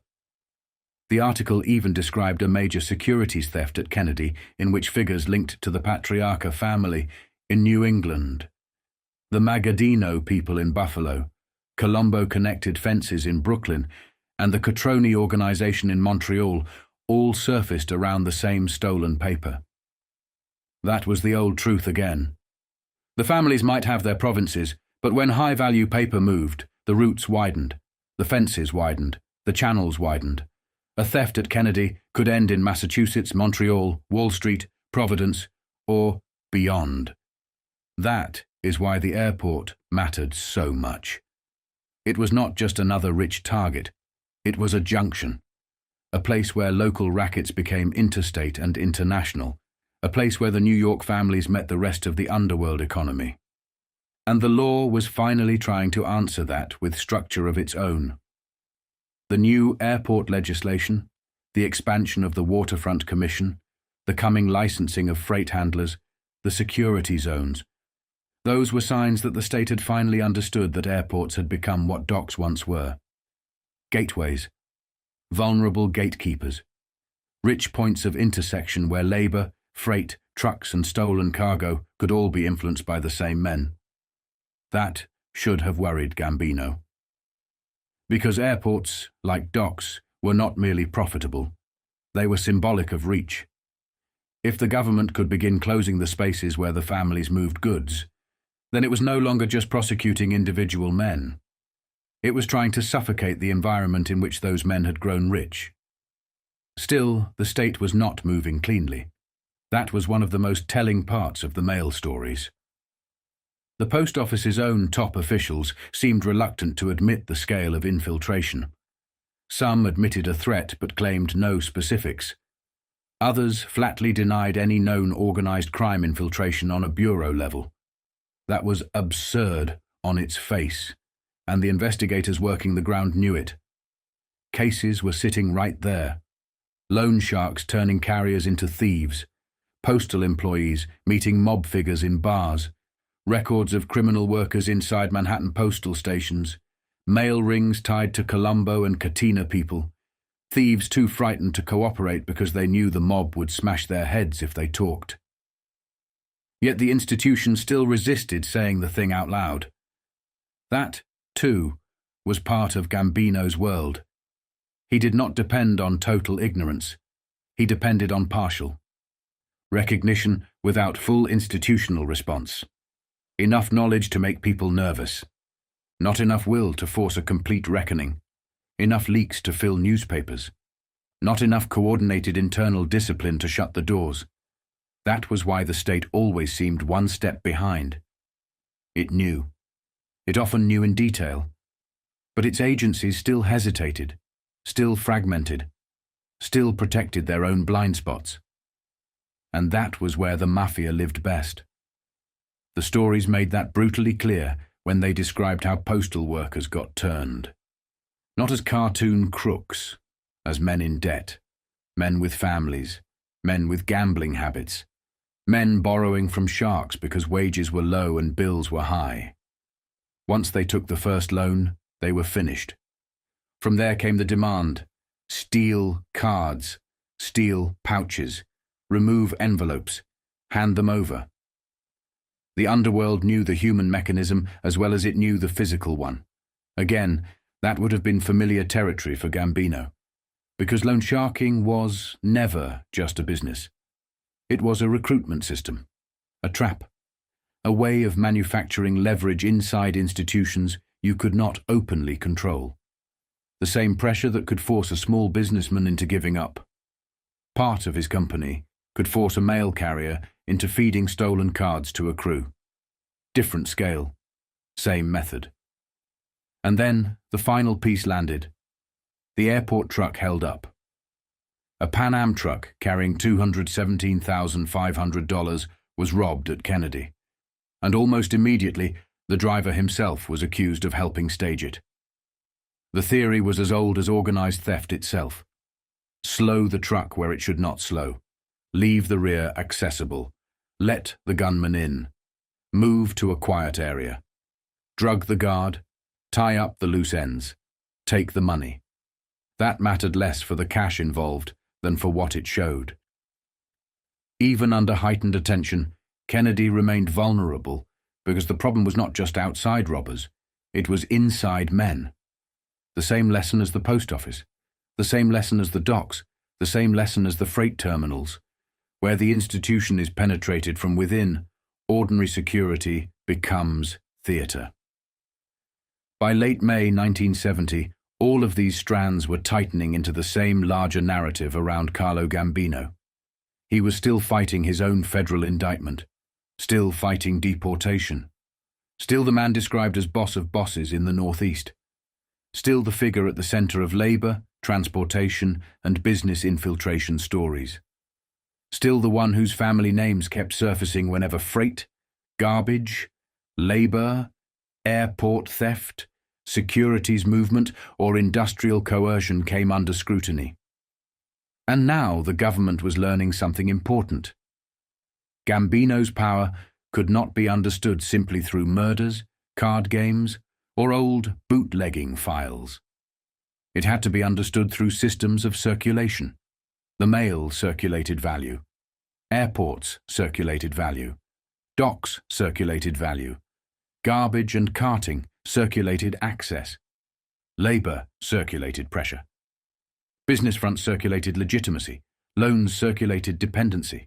The article even described a major securities theft at Kennedy in which figures linked to the Patriarca family in New England, the Magadino people in Buffalo, Colombo-connected fences in Brooklyn, and the Catroni organization in Montreal all surfaced around the same stolen paper. That was the old truth again. The families might have their provinces, but when high-value paper moved, the routes widened, the fences widened, the channels widened. A theft at Kennedy could end in Massachusetts, Montreal, Wall Street, Providence, or beyond. That is why the airport mattered so much. It was not just another rich target. It was a junction, a place where local rackets became interstate and international, a place where the New York families met the rest of the underworld economy. And the law was finally trying to answer that with structure of its own. The new airport legislation, the expansion of the Waterfront Commission, the coming licensing of freight handlers, the security zones. Those were signs that the state had finally understood that airports had become what docks once were. Gateways. Vulnerable gatekeepers. Rich points of intersection where labor, freight, trucks and stolen cargo could all be influenced by the same men. That should have worried Gambino. Because airports, like docks, were not merely profitable. They were symbolic of reach. If the government could begin closing the spaces where the families moved goods, then it was no longer just prosecuting individual men. It was trying to suffocate the environment in which those men had grown rich. Still, the state was not moving cleanly. That was one of the most telling parts of the mail stories. The post office's own top officials seemed reluctant to admit the scale of infiltration. Some admitted a threat but claimed no specifics. Others flatly denied any known organized crime infiltration on a bureau level. That was absurd on its face, and the investigators working the ground knew it. Cases were sitting right there. Loan sharks turning carriers into thieves, postal employees meeting mob figures in bars, records of criminal workers inside Manhattan postal stations, mail rings tied to Colombo and Katina people, thieves too frightened to cooperate because they knew the mob would smash their heads if they talked. Yet the institution still resisted saying the thing out loud. That, too, was part of Gambino's world. He did not depend on total ignorance. He depended on partial. Recognition without full institutional response. Enough knowledge to make people nervous. Not enough will to force a complete reckoning. Enough leaks to fill newspapers. Not enough coordinated internal discipline to shut the doors. That was why the state always seemed one step behind. It knew. It often knew in detail. But its agencies still hesitated, still fragmented, still protected their own blind spots. And that was where the Mafia lived best. The stories made that brutally clear when they described how postal workers got turned. Not as cartoon crooks, as men in debt, men with families, men with gambling habits, men borrowing from sharks because wages were low and bills were high. Once they took the first loan, they were finished. From there came the demand: steal cards, steal pouches, remove envelopes, hand them over. The underworld knew the human mechanism as well as it knew the physical one. Again, that would have been familiar territory for Gambino, because loan sharking was never just a business. It was a recruitment system, a trap, a way of manufacturing leverage inside institutions you could not openly control. The same pressure that could force a small businessman into giving up. Part of his company could force a mail carrier into feeding stolen cards to a crew. Different scale, same method. And then the final piece landed. The airport truck held up. A Pan Am truck carrying $217,500 was robbed at Kennedy, and almost immediately the driver himself was accused of helping stage it. The theory was as old as organized theft itself. Slow the truck where it should not slow. Leave the rear accessible. Let the gunman in. Move to a quiet area. Drug the guard. Tie up the loose ends. Take the money. That mattered less for the cash involved than for what it showed. Even under heightened attention, Kennedy remained vulnerable because the problem was not just outside robbers, it was inside men. The same lesson as the post office, the same lesson as the docks, the same lesson as the freight terminals. Where the institution is penetrated from within, ordinary security becomes theatre. By late May 1970, all of these strands were tightening into the same larger narrative around Carlo Gambino. He was still fighting his own federal indictment, still fighting deportation, still the man described as boss of bosses in the Northeast, still the figure at the center of labor, transportation, and business infiltration stories. Still the one whose family names kept surfacing whenever freight, garbage, labor, airport theft, securities movement, or industrial coercion came under scrutiny. And now the government was learning something important. Gambino's power could not be understood simply through murders, card games, or old bootlegging files. It had to be understood through systems of circulation. The mail circulated value. Airports circulated value. Docks circulated value. Garbage and carting circulated access. Labor circulated pressure. Business fronts circulated legitimacy. Loans circulated dependency.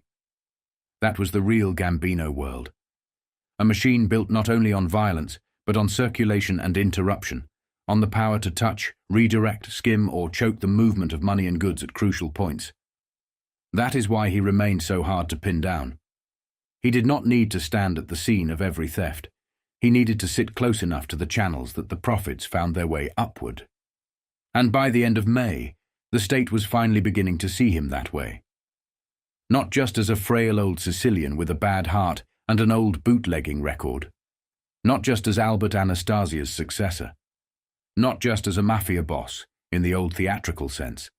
That was the real Gambino world. A machine built not only on violence, but on circulation and interruption, on the power to touch, redirect, skim, or choke the movement of money and goods at crucial points. That is why he remained so hard to pin down. He did not need to stand at the scene of every theft. He needed to sit close enough to the channels that the profits found their way upward. And by the end of May, the state was finally beginning to see him that way. Not just as a frail old Sicilian with a bad heart and an old bootlegging record. Not just as Albert Anastasia's successor. Not just as a mafia boss, in the old theatrical sense.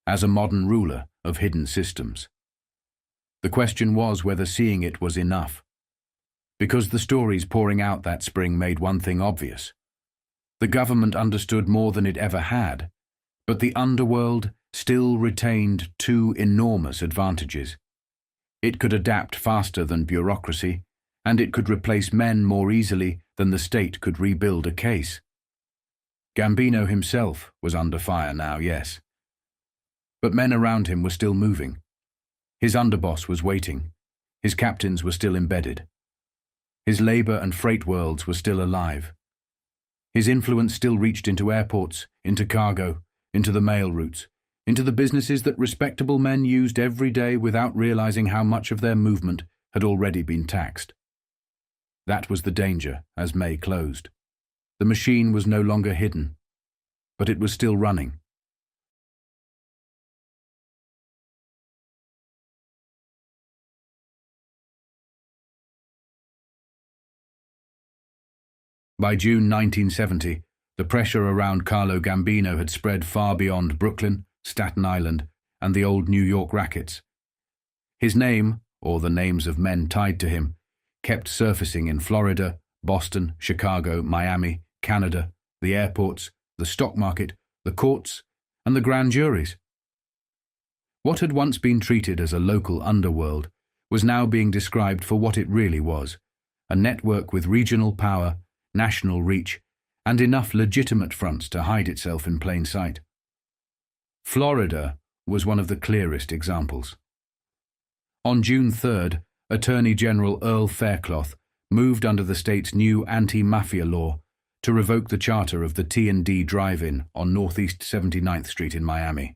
As a modern ruler of hidden systems. The question was whether seeing it was enough. Because the stories pouring out that spring made one thing obvious. The government understood more than it ever had, but the underworld still retained two enormous advantages. It could adapt faster than bureaucracy, and it could replace men more easily than the state could rebuild a case. Gambino himself was under fire now, yes. But men around him were still moving. His underboss was waiting. His captains were still embedded. His labor and freight worlds were still alive. His influence still reached into airports, into cargo, into the mail routes, into the businesses that respectable men used every day without realizing how much of their movement had already been taxed. That was the danger as May closed. The machine was no longer hidden, but it was still running. By June 1970, the pressure around Carlo Gambino had spread far beyond Brooklyn, Staten Island, and the old New York rackets. His name, or the names of men tied to him, kept surfacing in Florida, Boston, Chicago, Miami, Canada, the airports, the stock market, the courts, and the grand juries. What had once been treated as a local underworld was now being described for what it really was, a network with regional power, national reach, and enough legitimate fronts to hide itself in plain sight. Florida was one of the clearest examples. On June 3rd, Attorney General Earl Faircloth moved under the state's new anti-mafia law to revoke the charter of the T&D Drive-In on Northeast 79th Street in Miami.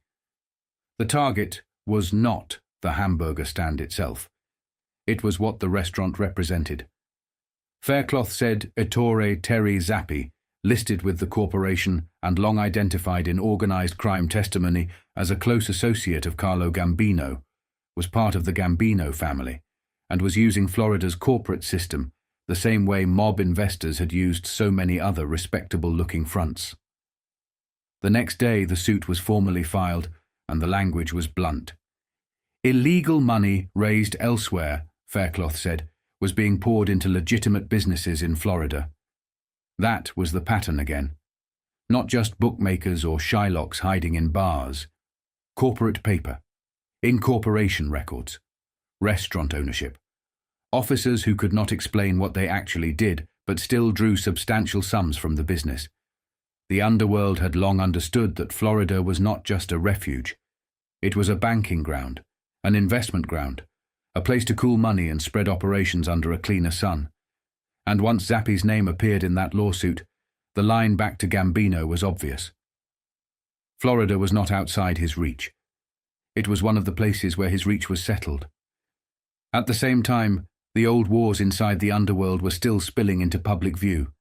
The target was not the hamburger stand itself. It was what the restaurant represented. Faircloth said Ettore Terry Zappi, listed with the corporation and long identified in organized crime testimony as a close associate of Carlo Gambino, was part of the Gambino family and was using Florida's corporate system the same way mob investors had used so many other respectable-looking fronts. The next day the suit was formally filed and the language was blunt. Illegal money raised elsewhere, Faircloth said, was being poured into legitimate businesses in Florida. That was the pattern again. Not just bookmakers or Shylocks hiding in bars. Corporate paper, incorporation records, restaurant ownership, officers who could not explain what they actually did but still drew substantial sums from the business. The underworld had long understood that Florida was not just a refuge. It was a banking ground, an investment ground, a place to cool money and spread operations under a cleaner sun. And once Zappi's name appeared in that lawsuit, the line back to Gambino was obvious. Florida was not outside his reach. It was one of the places where his reach was settled. At the same time, the old wars inside the underworld were still spilling into public view.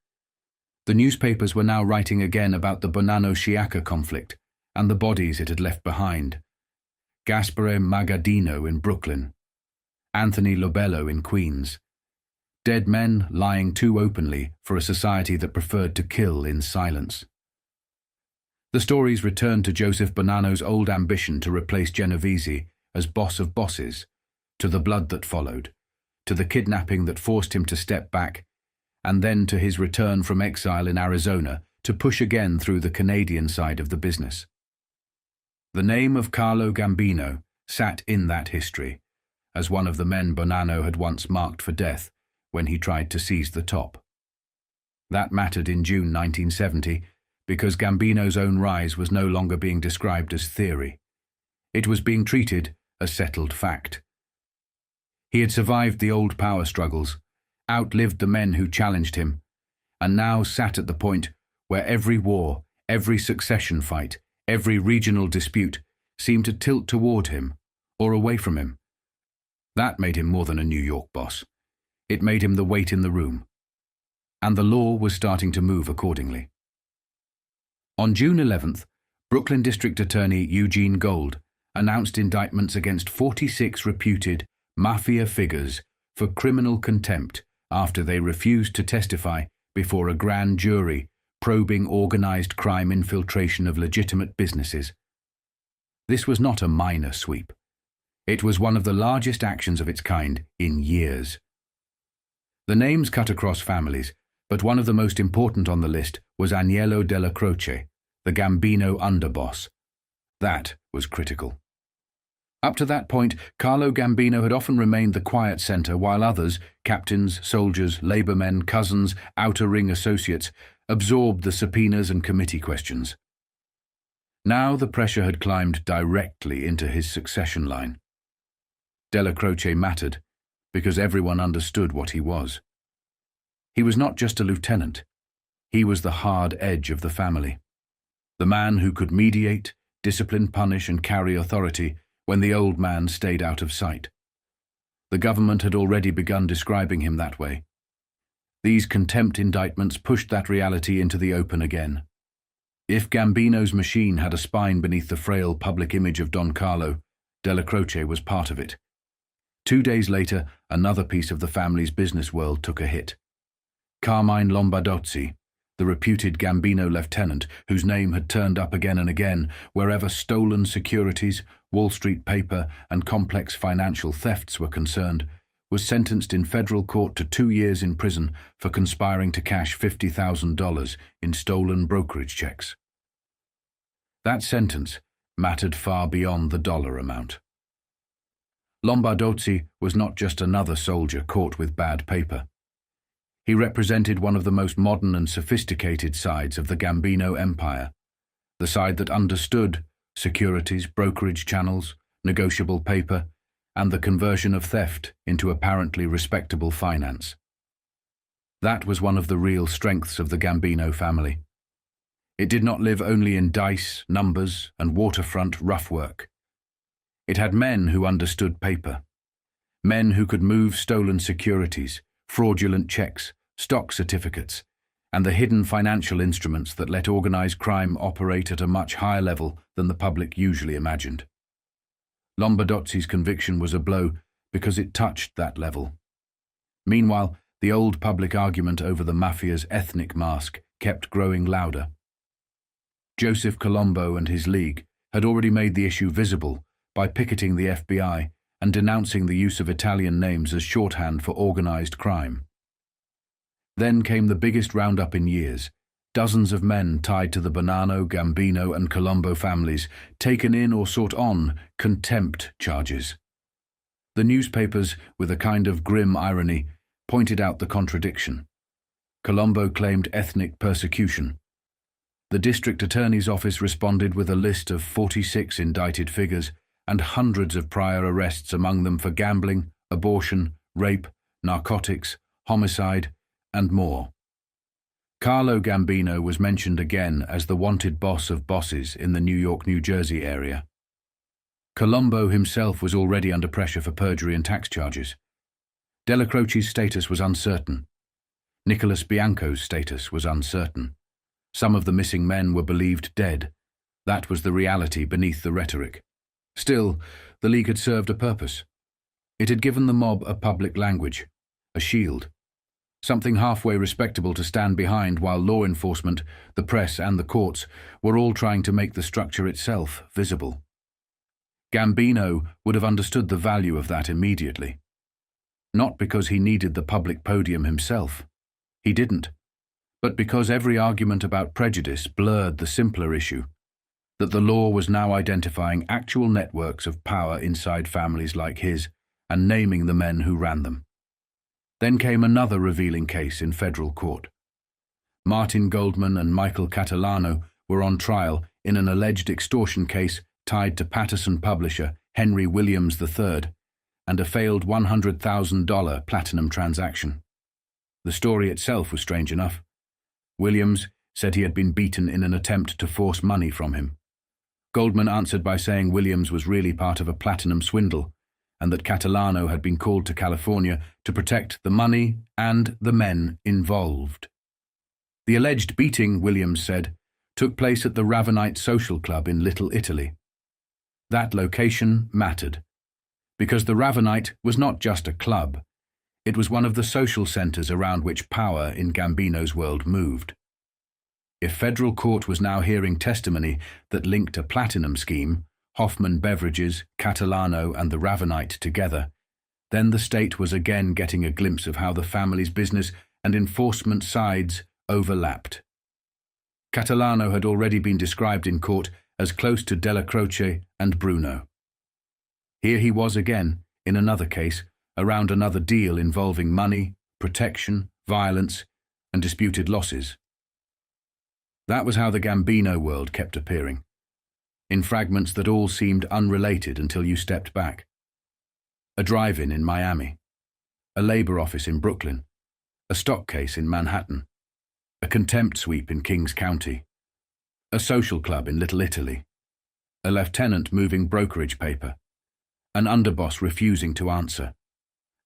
The newspapers were now writing again about the Bonanno-Sciacca conflict and the bodies it had left behind. Gaspare Magadino in Brooklyn, Anthony Lobello in Queens. Dead men lying too openly for a society that preferred to kill in silence. The stories returned to Joseph Bonanno's old ambition to replace Genovese as boss of bosses, to the blood that followed, to the kidnapping that forced him to step back, and then to his return from exile in Arizona to push again through the Canadian side of the business. The name of Carlo Gambino sat in that history as one of the men Bonanno had once marked for death when he tried to seize the top. That mattered in June 1970 because Gambino's own rise was no longer being described as theory. It was being treated as settled fact. He had survived the old power struggles, outlived the men who challenged him, and now sat at the point where every war, every succession fight, every regional dispute seemed to tilt toward him or away from him. That made him more than a New York boss. It made him the weight in the room. And the law was starting to move accordingly. On June 11th, Brooklyn District Attorney Eugene Gold announced indictments against 46 reputed Mafia figures for criminal contempt after they refused to testify before a grand jury probing organized crime infiltration of legitimate businesses. This was not a minor sweep. It was one of the largest actions of its kind in years. The names cut across families, but one of the most important on the list was Angelo della Croce, the Gambino underboss. That was critical. Up to that point, Carlo Gambino had often remained the quiet center while others, captains, soldiers, labor men, cousins, outer ring associates, absorbed the subpoenas and committee questions. Now the pressure had climbed directly into his succession line. Della Croce mattered because everyone understood what he was. He was not just a lieutenant. He was the hard edge of the family. The man who could mediate, discipline, punish, and carry authority when the old man stayed out of sight. The government had already begun describing him that way. These contempt indictments pushed that reality into the open again. If Gambino's machine had a spine beneath the frail public image of Don Carlo, Della Croce was part of it. 2 days later, another piece of the family's business world took a hit. Carmine Lombardozzi, the reputed Gambino lieutenant whose name had turned up again and again wherever stolen securities, Wall Street paper, and complex financial thefts were concerned, was sentenced in federal court to 2 years in prison for conspiring to cash $50,000 in stolen brokerage checks. That sentence mattered far beyond the dollar amount. Lombardozzi was not just another soldier caught with bad paper. He represented one of the most modern and sophisticated sides of the Gambino empire, the side that understood securities, brokerage channels, negotiable paper, and the conversion of theft into apparently respectable finance. That was one of the real strengths of the Gambino family. It did not live only in dice, numbers, and waterfront rough work. It had men who understood paper, men who could move stolen securities, fraudulent checks, stock certificates, and the hidden financial instruments that let organized crime operate at a much higher level than the public usually imagined. Lombardozzi's conviction was a blow because it touched that level. Meanwhile, the old public argument over the Mafia's ethnic mask kept growing louder. Joseph Colombo and his league had already made the issue visible by picketing the FBI and denouncing the use of Italian names as shorthand for organized crime. Then came the biggest roundup in years. Dozens of men tied to the Bonanno, Gambino, and Colombo families taken in or sought on contempt charges. The newspapers, with a kind of grim irony, pointed out the contradiction. Colombo claimed ethnic persecution. The district attorney's office responded with a list of 46 indicted figures and hundreds of prior arrests, among them for gambling, abortion, rape, narcotics, homicide, and more. Carlo Gambino was mentioned again as the wanted boss of bosses in the New York-New Jersey area. Colombo himself was already under pressure for perjury and tax charges. Della Croce's status was uncertain. Nicholas Bianco's status was uncertain. Some of the missing men were believed dead. That was the reality beneath the rhetoric. Still, the League had served a purpose. It had given the mob a public language, a shield, something halfway respectable to stand behind while law enforcement, the press, and the courts were all trying to make the structure itself visible. Gambino would have understood the value of that immediately. Not because he needed the public podium himself. He didn't. But because every argument about prejudice blurred the simpler issue, that the law was now identifying actual networks of power inside families like his and naming the men who ran them. Then came another revealing case in federal court. Martin Goldman and Michael Catalano were on trial in an alleged extortion case tied to Patterson publisher Henry Williams III and a failed $100,000 platinum transaction. The story itself was strange enough. Williams said he had been beaten in an attempt to force money from him. Goldman answered by saying Williams was really part of a platinum swindle and that Catalano had been called to California to protect the money and the men involved. The alleged beating, Williams said, took place at the Ravenite Social Club in Little Italy. That location mattered, because the Ravenite was not just a club, it was one of the social centers around which power in Gambino's world moved. If federal court was now hearing testimony that linked a platinum scheme, Hoffman Beverages, Catalano and the Ravenite together, then the state was again getting a glimpse of how the family's business and enforcement sides overlapped. Catalano had already been described in court as close to Della Croce and Bruno. Here he was again, in another case, around another deal involving money, protection, violence, and disputed losses. That was how the Gambino world kept appearing, in fragments that all seemed unrelated until you stepped back. A drive-in in Miami, a labor office in Brooklyn, a stock case in Manhattan, a contempt sweep in Kings County, a social club in Little Italy, a lieutenant moving brokerage paper, an underboss refusing to answer,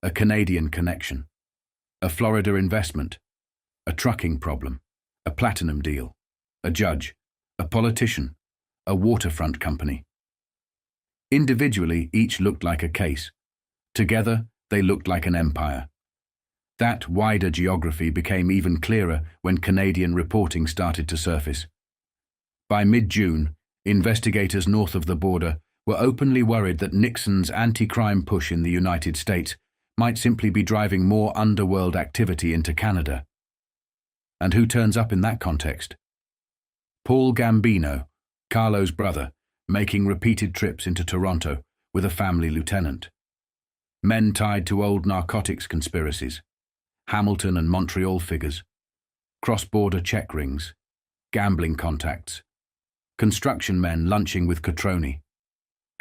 a Canadian connection, a Florida investment, a trucking problem, a platinum deal, a judge, a politician, a waterfront company. Individually, each looked like a case. Together, they looked like an empire. That wider geography became even clearer when Canadian reporting started to surface. By mid-June, investigators north of the border were openly worried that Nixon's anti-crime push in the United States might simply be driving more underworld activity into Canada. And who turns up in that context? Paul Gambino, Carlo's brother, making repeated trips into Toronto with a family lieutenant. Men tied to old narcotics conspiracies, Hamilton and Montreal figures, cross-border check rings, gambling contacts, construction men lunching with Cotroni,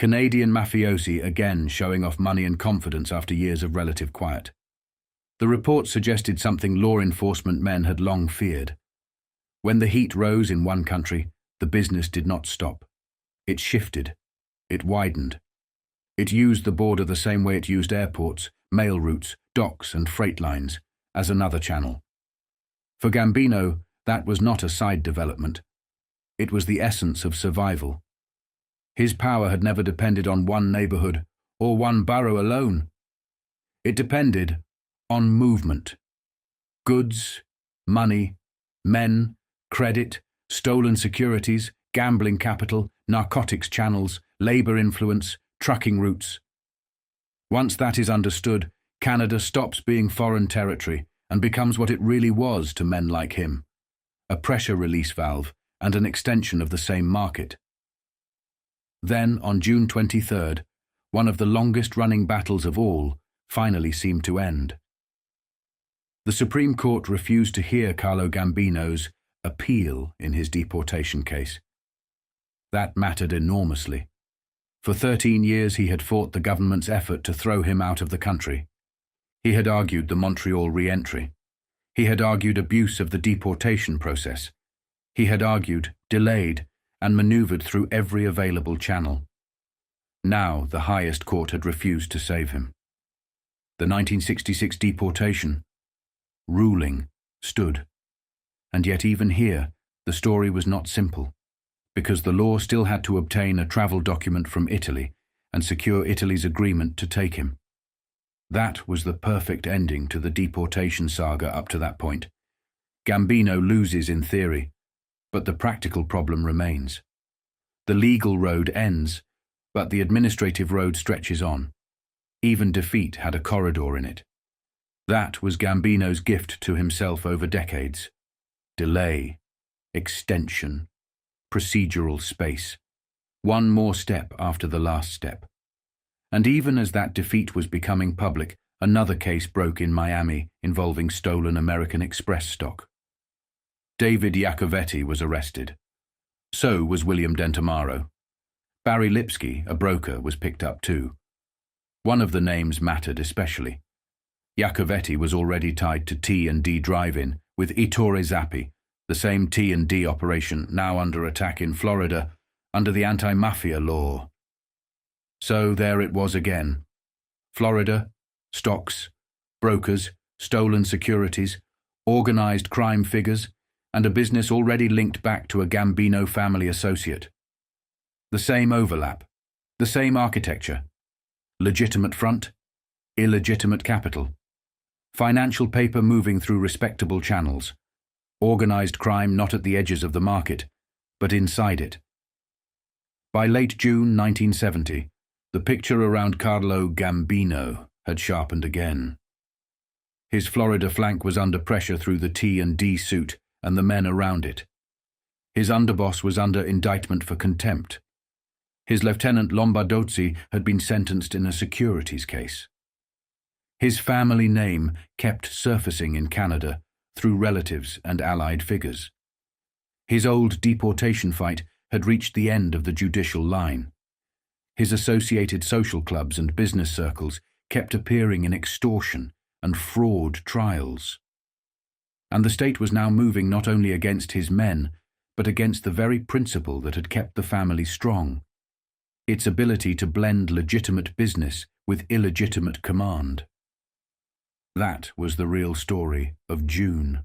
Canadian mafiosi again showing off money and confidence after years of relative quiet. The report suggested something law enforcement men had long feared. When the heat rose in one country, the business did not stop. It shifted. It widened. It used the border the same way it used airports, mail routes, docks and freight lines, as another channel. For Gambino, that was not a side development. It was the essence of survival. His power had never depended on one neighborhood or one borough alone. It depended on movement. Goods, money, men, credit, stolen securities, gambling capital, narcotics channels, labor influence, trucking routes. Once that is understood, Canada stops being foreign territory and becomes what it really was to men like him, a pressure release valve and an extension of the same market. Then, on June 23rd, one of the longest-running battles of all finally seemed to end. The Supreme Court refused to hear Carlo Gambino's appeal in his deportation case. That mattered enormously. For 13 years he had fought the government's effort to throw him out of the country. He had argued the Montreal re-entry. He had argued abuse of the deportation process. He had argued, delayed, and maneuvered through every available channel. Now the highest court had refused to save him. The 1966 deportation ruling stood. And yet even here, the story was not simple, because the law still had to obtain a travel document from Italy and secure Italy's agreement to take him. That was the perfect ending to the deportation saga up to that point. Gambino loses in theory, but the practical problem remains. The legal road ends, but the administrative road stretches on. Even defeat had a corridor in it. That was Gambino's gift to himself over decades. Delay, extension, procedural space. One more step after the last step. And even as that defeat was becoming public, another case broke in Miami involving stolen American Express stock. David Iacovetti was arrested. So was William Dentamaro. Barry Lipsky, a broker, was picked up too. One of the names mattered especially. Iacovetti was already tied to T&D Drive-In with Ettore Zappi, the same T&D operation now under attack in Florida under the anti-mafia law. So there it was again. Florida, stocks, brokers, stolen securities, organized crime figures, and a business already linked back to a Gambino family associate. The same overlap, the same architecture. Legitimate front, illegitimate capital. Financial paper moving through respectable channels. Organized crime not at the edges of the market, but inside it. By late June 1970, the picture around Carlo Gambino had sharpened again. His Florida flank was under pressure through the T&D suit and the men around it. His underboss was under indictment for contempt. His lieutenant Lombardozzi had been sentenced in a securities case. His family name kept surfacing in Canada through relatives and allied figures. His old deportation fight had reached the end of the judicial line. His associated social clubs and business circles kept appearing in extortion and fraud trials. And the state was now moving not only against his men, but against the very principle that had kept the family strong, its ability to blend legitimate business with illegitimate command. That was the real story of June.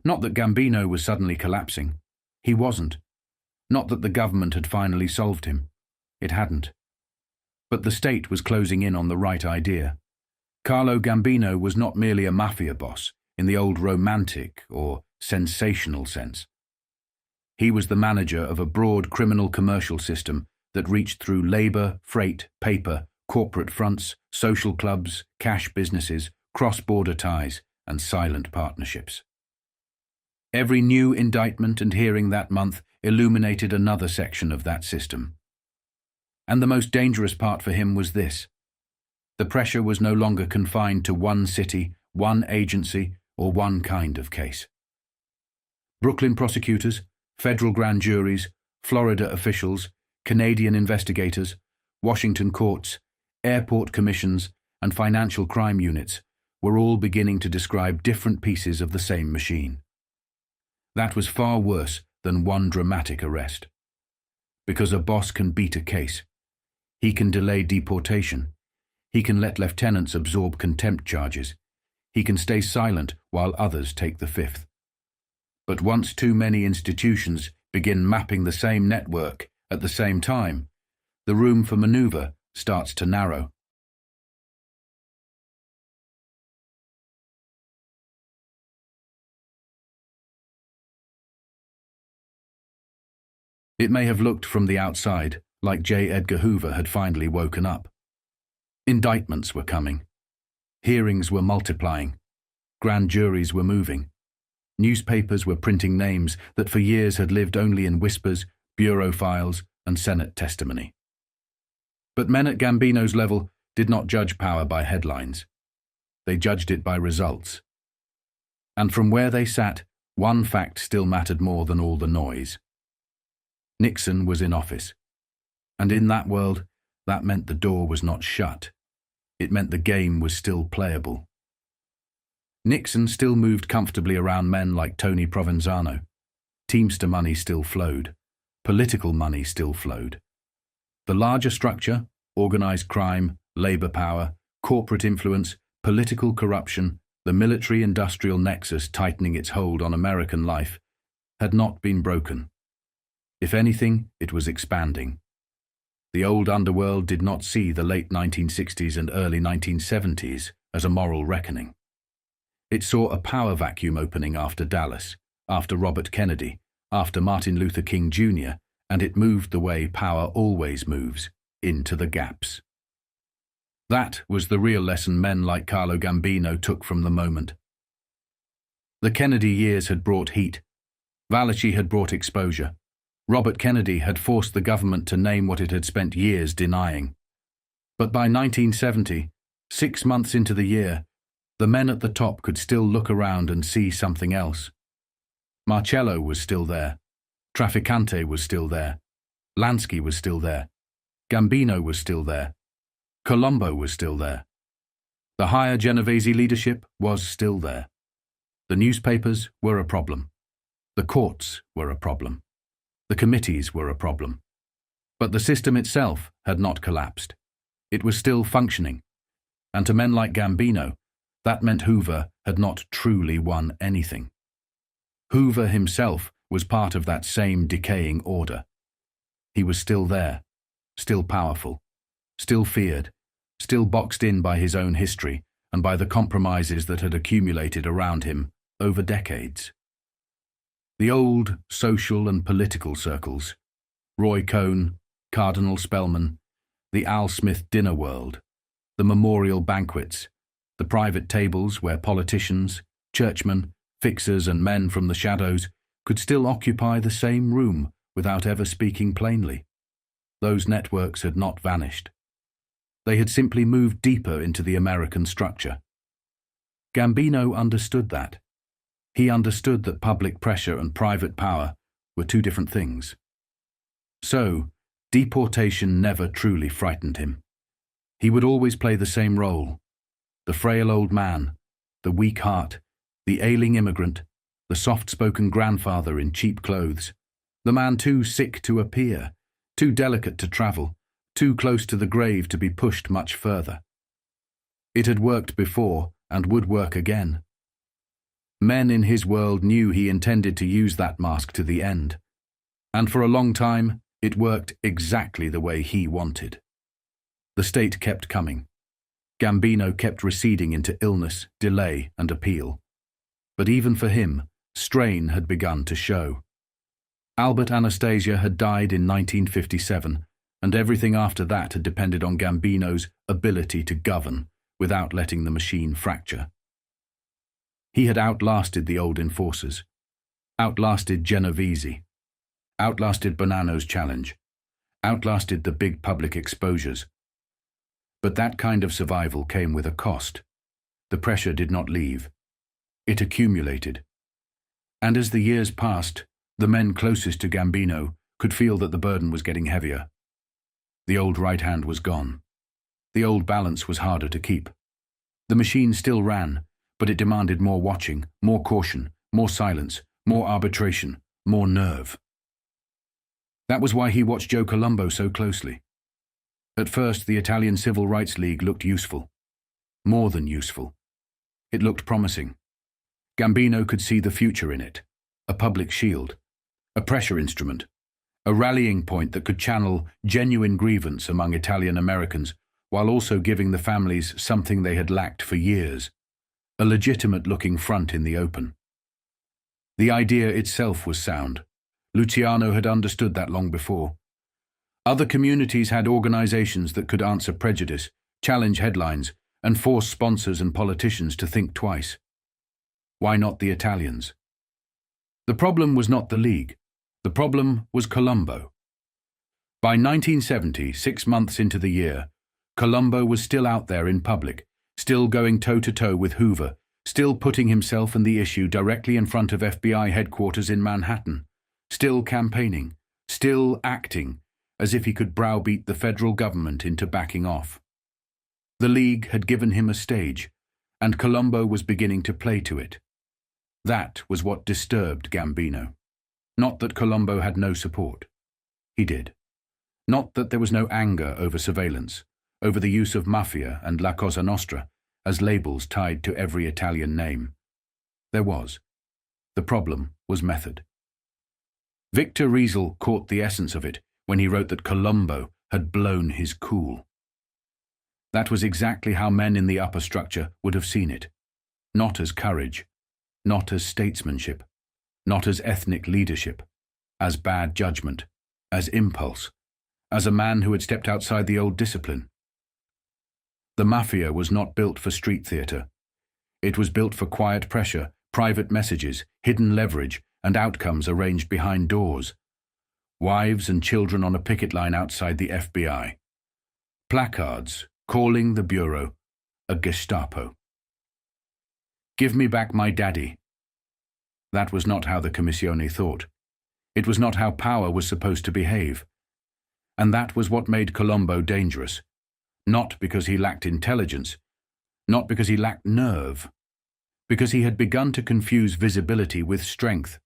Not that Gambino was suddenly collapsing. He wasn't. Not that the government had finally solved him. It hadn't. But the state was closing in on the right idea. Carlo Gambino was not merely a mafia boss in the old romantic or sensational sense. He was the manager of a broad criminal commercial system that reached through labor, freight, paper, corporate fronts, social clubs, cash businesses, cross-border ties, and silent partnerships. Every new indictment and hearing that month illuminated another section of that system. And the most dangerous part for him was this. The pressure was no longer confined to one city, one agency, or one kind of case. Brooklyn prosecutors, federal grand juries, Florida officials, Canadian investigators, Washington courts, airport commissions, and financial crime units were all beginning to describe different pieces of the same machine. That was far worse than one dramatic arrest. Because a boss can beat a case. He can delay deportation. He can let lieutenants absorb contempt charges. He can stay silent while others take the fifth. But once too many institutions begin mapping the same network at the same time, the room for maneuver starts to narrow. It may have looked from the outside like J. Edgar Hoover had finally woken up. Indictments were coming. Hearings were multiplying. Grand juries were moving. Newspapers were printing names that for years had lived only in whispers, bureau files, and Senate testimony. But men at Gambino's level did not judge power by headlines. They judged it by results. And from where they sat, one fact still mattered more than all the noise. Nixon was in office. And in that world, that meant the door was not shut. It meant the game was still playable. Nixon still moved comfortably around men like Tony Provenzano. Teamster money still flowed. Political money still flowed. The larger structure, organized crime, labor power, corporate influence, political corruption, the military-industrial nexus tightening its hold on American life, had not been broken. If anything, it was expanding. The old underworld did not see the late 1960s and early 1970s as a moral reckoning. It saw a power vacuum opening after Dallas, after Robert Kennedy, after Martin Luther King Jr., and it moved the way power always moves, into the gaps. That was the real lesson men like Carlo Gambino took from the moment. The Kennedy years had brought heat. Valachi had brought exposure. Robert Kennedy had forced the government to name what it had spent years denying. But by 1970, 6 months into the year, the men at the top could still look around and see something else. Marcello was still there. Trafficante was still there. Lansky was still there. Gambino was still there. Colombo was still there. The higher Genovese leadership was still there. The newspapers were a problem. The courts were a problem. The committees were a problem. But the system itself had not collapsed. It was still functioning. And to men like Gambino, that meant Hoover had not truly won anything. Hoover himself was part of that same decaying order. He was still there, still powerful, still feared, still boxed in by his own history and by the compromises that had accumulated around him over decades. The old social and political circles, Roy Cohn, Cardinal Spellman, the Al Smith dinner world, the memorial banquets, the private tables where politicians, churchmen, fixers and men from the shadows could still occupy the same room without ever speaking plainly. Those networks had not vanished. They had simply moved deeper into the American structure. Gambino understood that. He understood that public pressure and private power were two different things. So, deportation never truly frightened him. He would always play the same role: the frail old man, the weak heart, the ailing immigrant, the soft-spoken grandfather in cheap clothes, the man too sick to appear, too delicate to travel, too close to the grave to be pushed much further. It had worked before and would work again. Men in his world knew he intended to use that mask to the end, and for a long time it worked exactly the way he wanted. The state kept coming. Gambino kept receding into illness, delay, and appeal. But even for him, strain had begun to show. Albert Anastasia had died in 1957, and everything after that had depended on Gambino's ability to govern without letting the machine fracture. He had outlasted the old enforcers, outlasted Genovese, outlasted Bonanno's challenge, outlasted the big public exposures. But that kind of survival came with a cost. The pressure did not leave. It accumulated. And as the years passed, the men closest to Gambino could feel that the burden was getting heavier. The old right hand was gone. The old balance was harder to keep. The machine still ran, but it demanded more watching, more caution, more silence, more arbitration, more nerve. That was why he watched Joe Colombo so closely. At first, the Italian Civil Rights League looked useful. More than useful. It looked promising. Gambino could see the future in it. A public shield. A pressure instrument. A rallying point that could channel genuine grievance among Italian Americans while also giving the families something they had lacked for years. A legitimate-looking front in the open. The idea itself was sound. Luciano had understood that long before. Other communities had organizations that could answer prejudice, challenge headlines, and force sponsors and politicians to think twice. Why not the Italians? The problem was not the League. The problem was Colombo. By 1970, 6 months into the year, Colombo was still out there in public, still going toe-to-toe with Hoover, still putting himself and the issue directly in front of FBI headquarters in Manhattan, still campaigning, still acting as if he could browbeat the federal government into backing off. The League had given him a stage, and Colombo was beginning to play to it. That was what disturbed Gambino. Not that Colombo had no support. He did. Not that there was no anger over surveillance, over the use of Mafia and La Cosa Nostra as labels tied to every Italian name. There was. The problem was method. Victor Riesel caught the essence of it when he wrote that Colombo had blown his cool. That was exactly how men in the upper structure would have seen it. Not as courage, not as statesmanship, not as ethnic leadership, as bad judgment, as impulse, as a man who had stepped outside the old discipline. The Mafia was not built for street theatre. It was built for quiet pressure, private messages, hidden leverage, and outcomes arranged behind doors. Wives and children on a picket line outside the FBI. Placards calling the Bureau a Gestapo. Give me back my daddy. That was not how the Commissione thought. It was not how power was supposed to behave. And that was what made Colombo dangerous. Not because he lacked intelligence, not because he lacked nerve, because he had begun to confuse visibility with strength.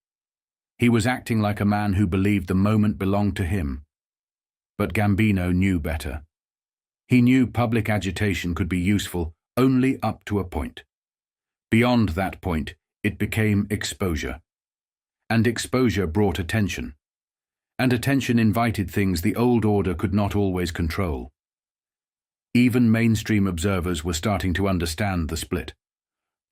He was acting like a man who believed the moment belonged to him. But Gambino knew better. He knew public agitation could be useful only up to a point. Beyond that point, it became exposure. And exposure brought attention. And attention invited things the old order could not always control. Even mainstream observers were starting to understand the split.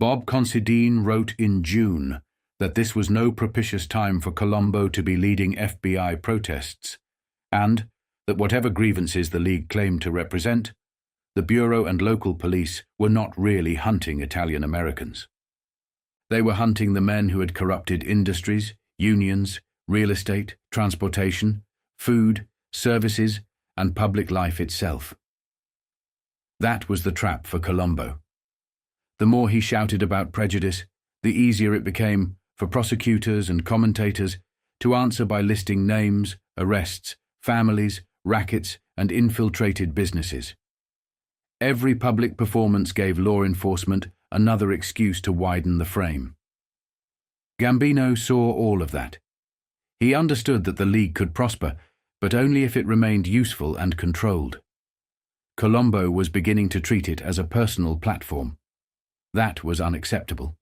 Bob Considine wrote in June that this was no propitious time for Colombo to be leading FBI protests, and that whatever grievances the League claimed to represent, the Bureau and local police were not really hunting Italian Americans. They were hunting the men who had corrupted industries, unions, real estate, transportation, food, services, and public life itself. That was the trap for Colombo. The more he shouted about prejudice, the easier it became for prosecutors and commentators to answer by listing names, arrests, families, rackets, and infiltrated businesses. Every public performance gave law enforcement another excuse to widen the frame. Gambino saw all of that. He understood that the League could prosper, but only if it remained useful and controlled. Colombo was beginning to treat it as a personal platform. That was unacceptable.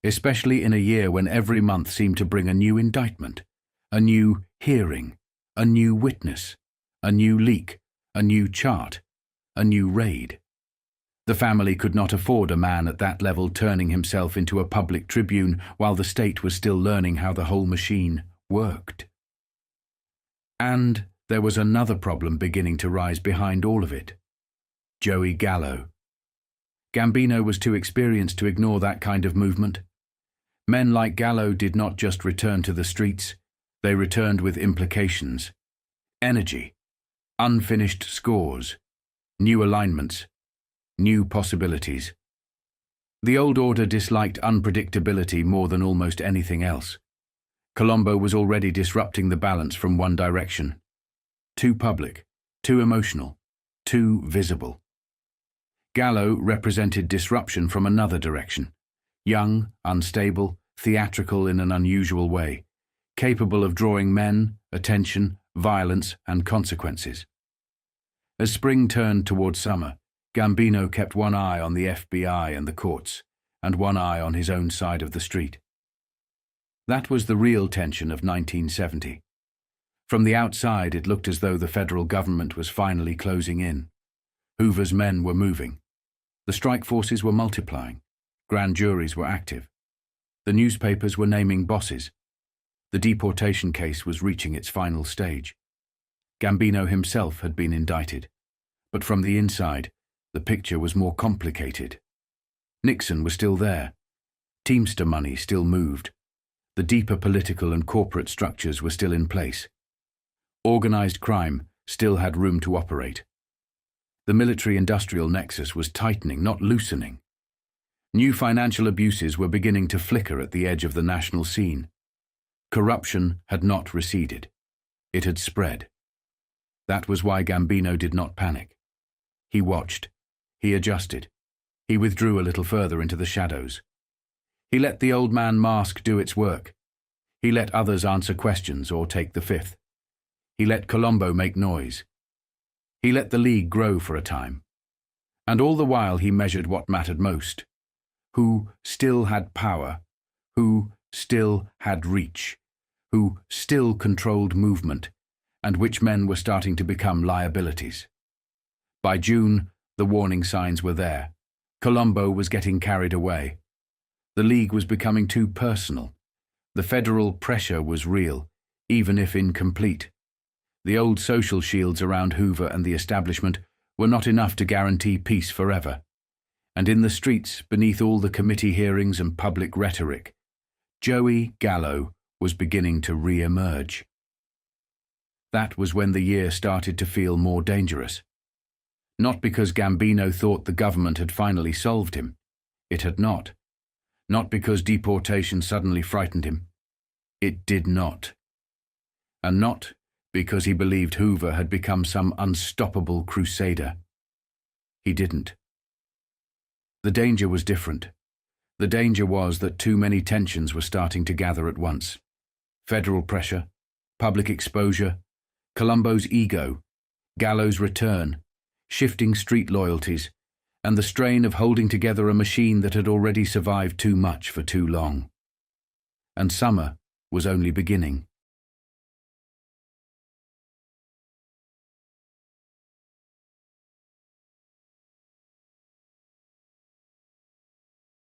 Especially in a year when every month seemed to bring a new indictment, a new hearing, a new witness, a new leak, a new chart, a new raid. The family could not afford a man at that level turning himself into a public tribune while the state was still learning how the whole machine worked. And there was another problem beginning to rise behind all of it. Joey Gallo. Gambino was too experienced to ignore that kind of movement. Men like Gallo did not just return to the streets, they returned with implications. Energy, unfinished scores, new alignments, new possibilities. The old order disliked unpredictability more than almost anything else. Colombo was already disrupting the balance from one direction. Too public, too emotional, too visible. Gallo represented disruption from another direction. Young, unstable, theatrical in an unusual way, capable of drawing men, attention, violence, and consequences. As spring turned toward summer, Gambino kept one eye on the FBI and the courts, and one eye on his own side of the street. That was the real tension of 1970. From the outside, it looked as though the federal government was finally closing in. Hoover's men were moving. The strike forces were multiplying. Grand juries were active. The newspapers were naming bosses. The deportation case was reaching its final stage. Gambino himself had been indicted. But from the inside, the picture was more complicated. Nixon was still there. Teamster money still moved. The deeper political and corporate structures were still in place. Organized crime still had room to operate. The military-industrial nexus was tightening, not loosening. New financial abuses were beginning to flicker at the edge of the national scene. Corruption had not receded. It had spread. That was why Gambino did not panic. He watched. He adjusted. He withdrew a little further into the shadows. He let the old man mask do its work. He let others answer questions or take the fifth. He let Colombo make noise. He let the League grow for a time. And all the while he measured what mattered most. Who still had power, who still had reach, who still controlled movement, and which men were starting to become liabilities. By June, the warning signs were there. Colombo was getting carried away. The League was becoming too personal. The federal pressure was real, even if incomplete. The old social shields around Hoover and the establishment were not enough to guarantee peace forever, and in the streets, beneath all the committee hearings and public rhetoric, Joey Gallo was beginning to re-emerge. That was when the year started to feel more dangerous. Not because Gambino thought the government had finally solved him. It had not. Not because deportation suddenly frightened him. It did not. And not because he believed Hoover had become some unstoppable crusader. He didn't. The danger was different. The danger was that too many tensions were starting to gather at once. Federal pressure, public exposure, Colombo's ego, Gallo's return, shifting street loyalties, and the strain of holding together a machine that had already survived too much for too long. And summer was only beginning.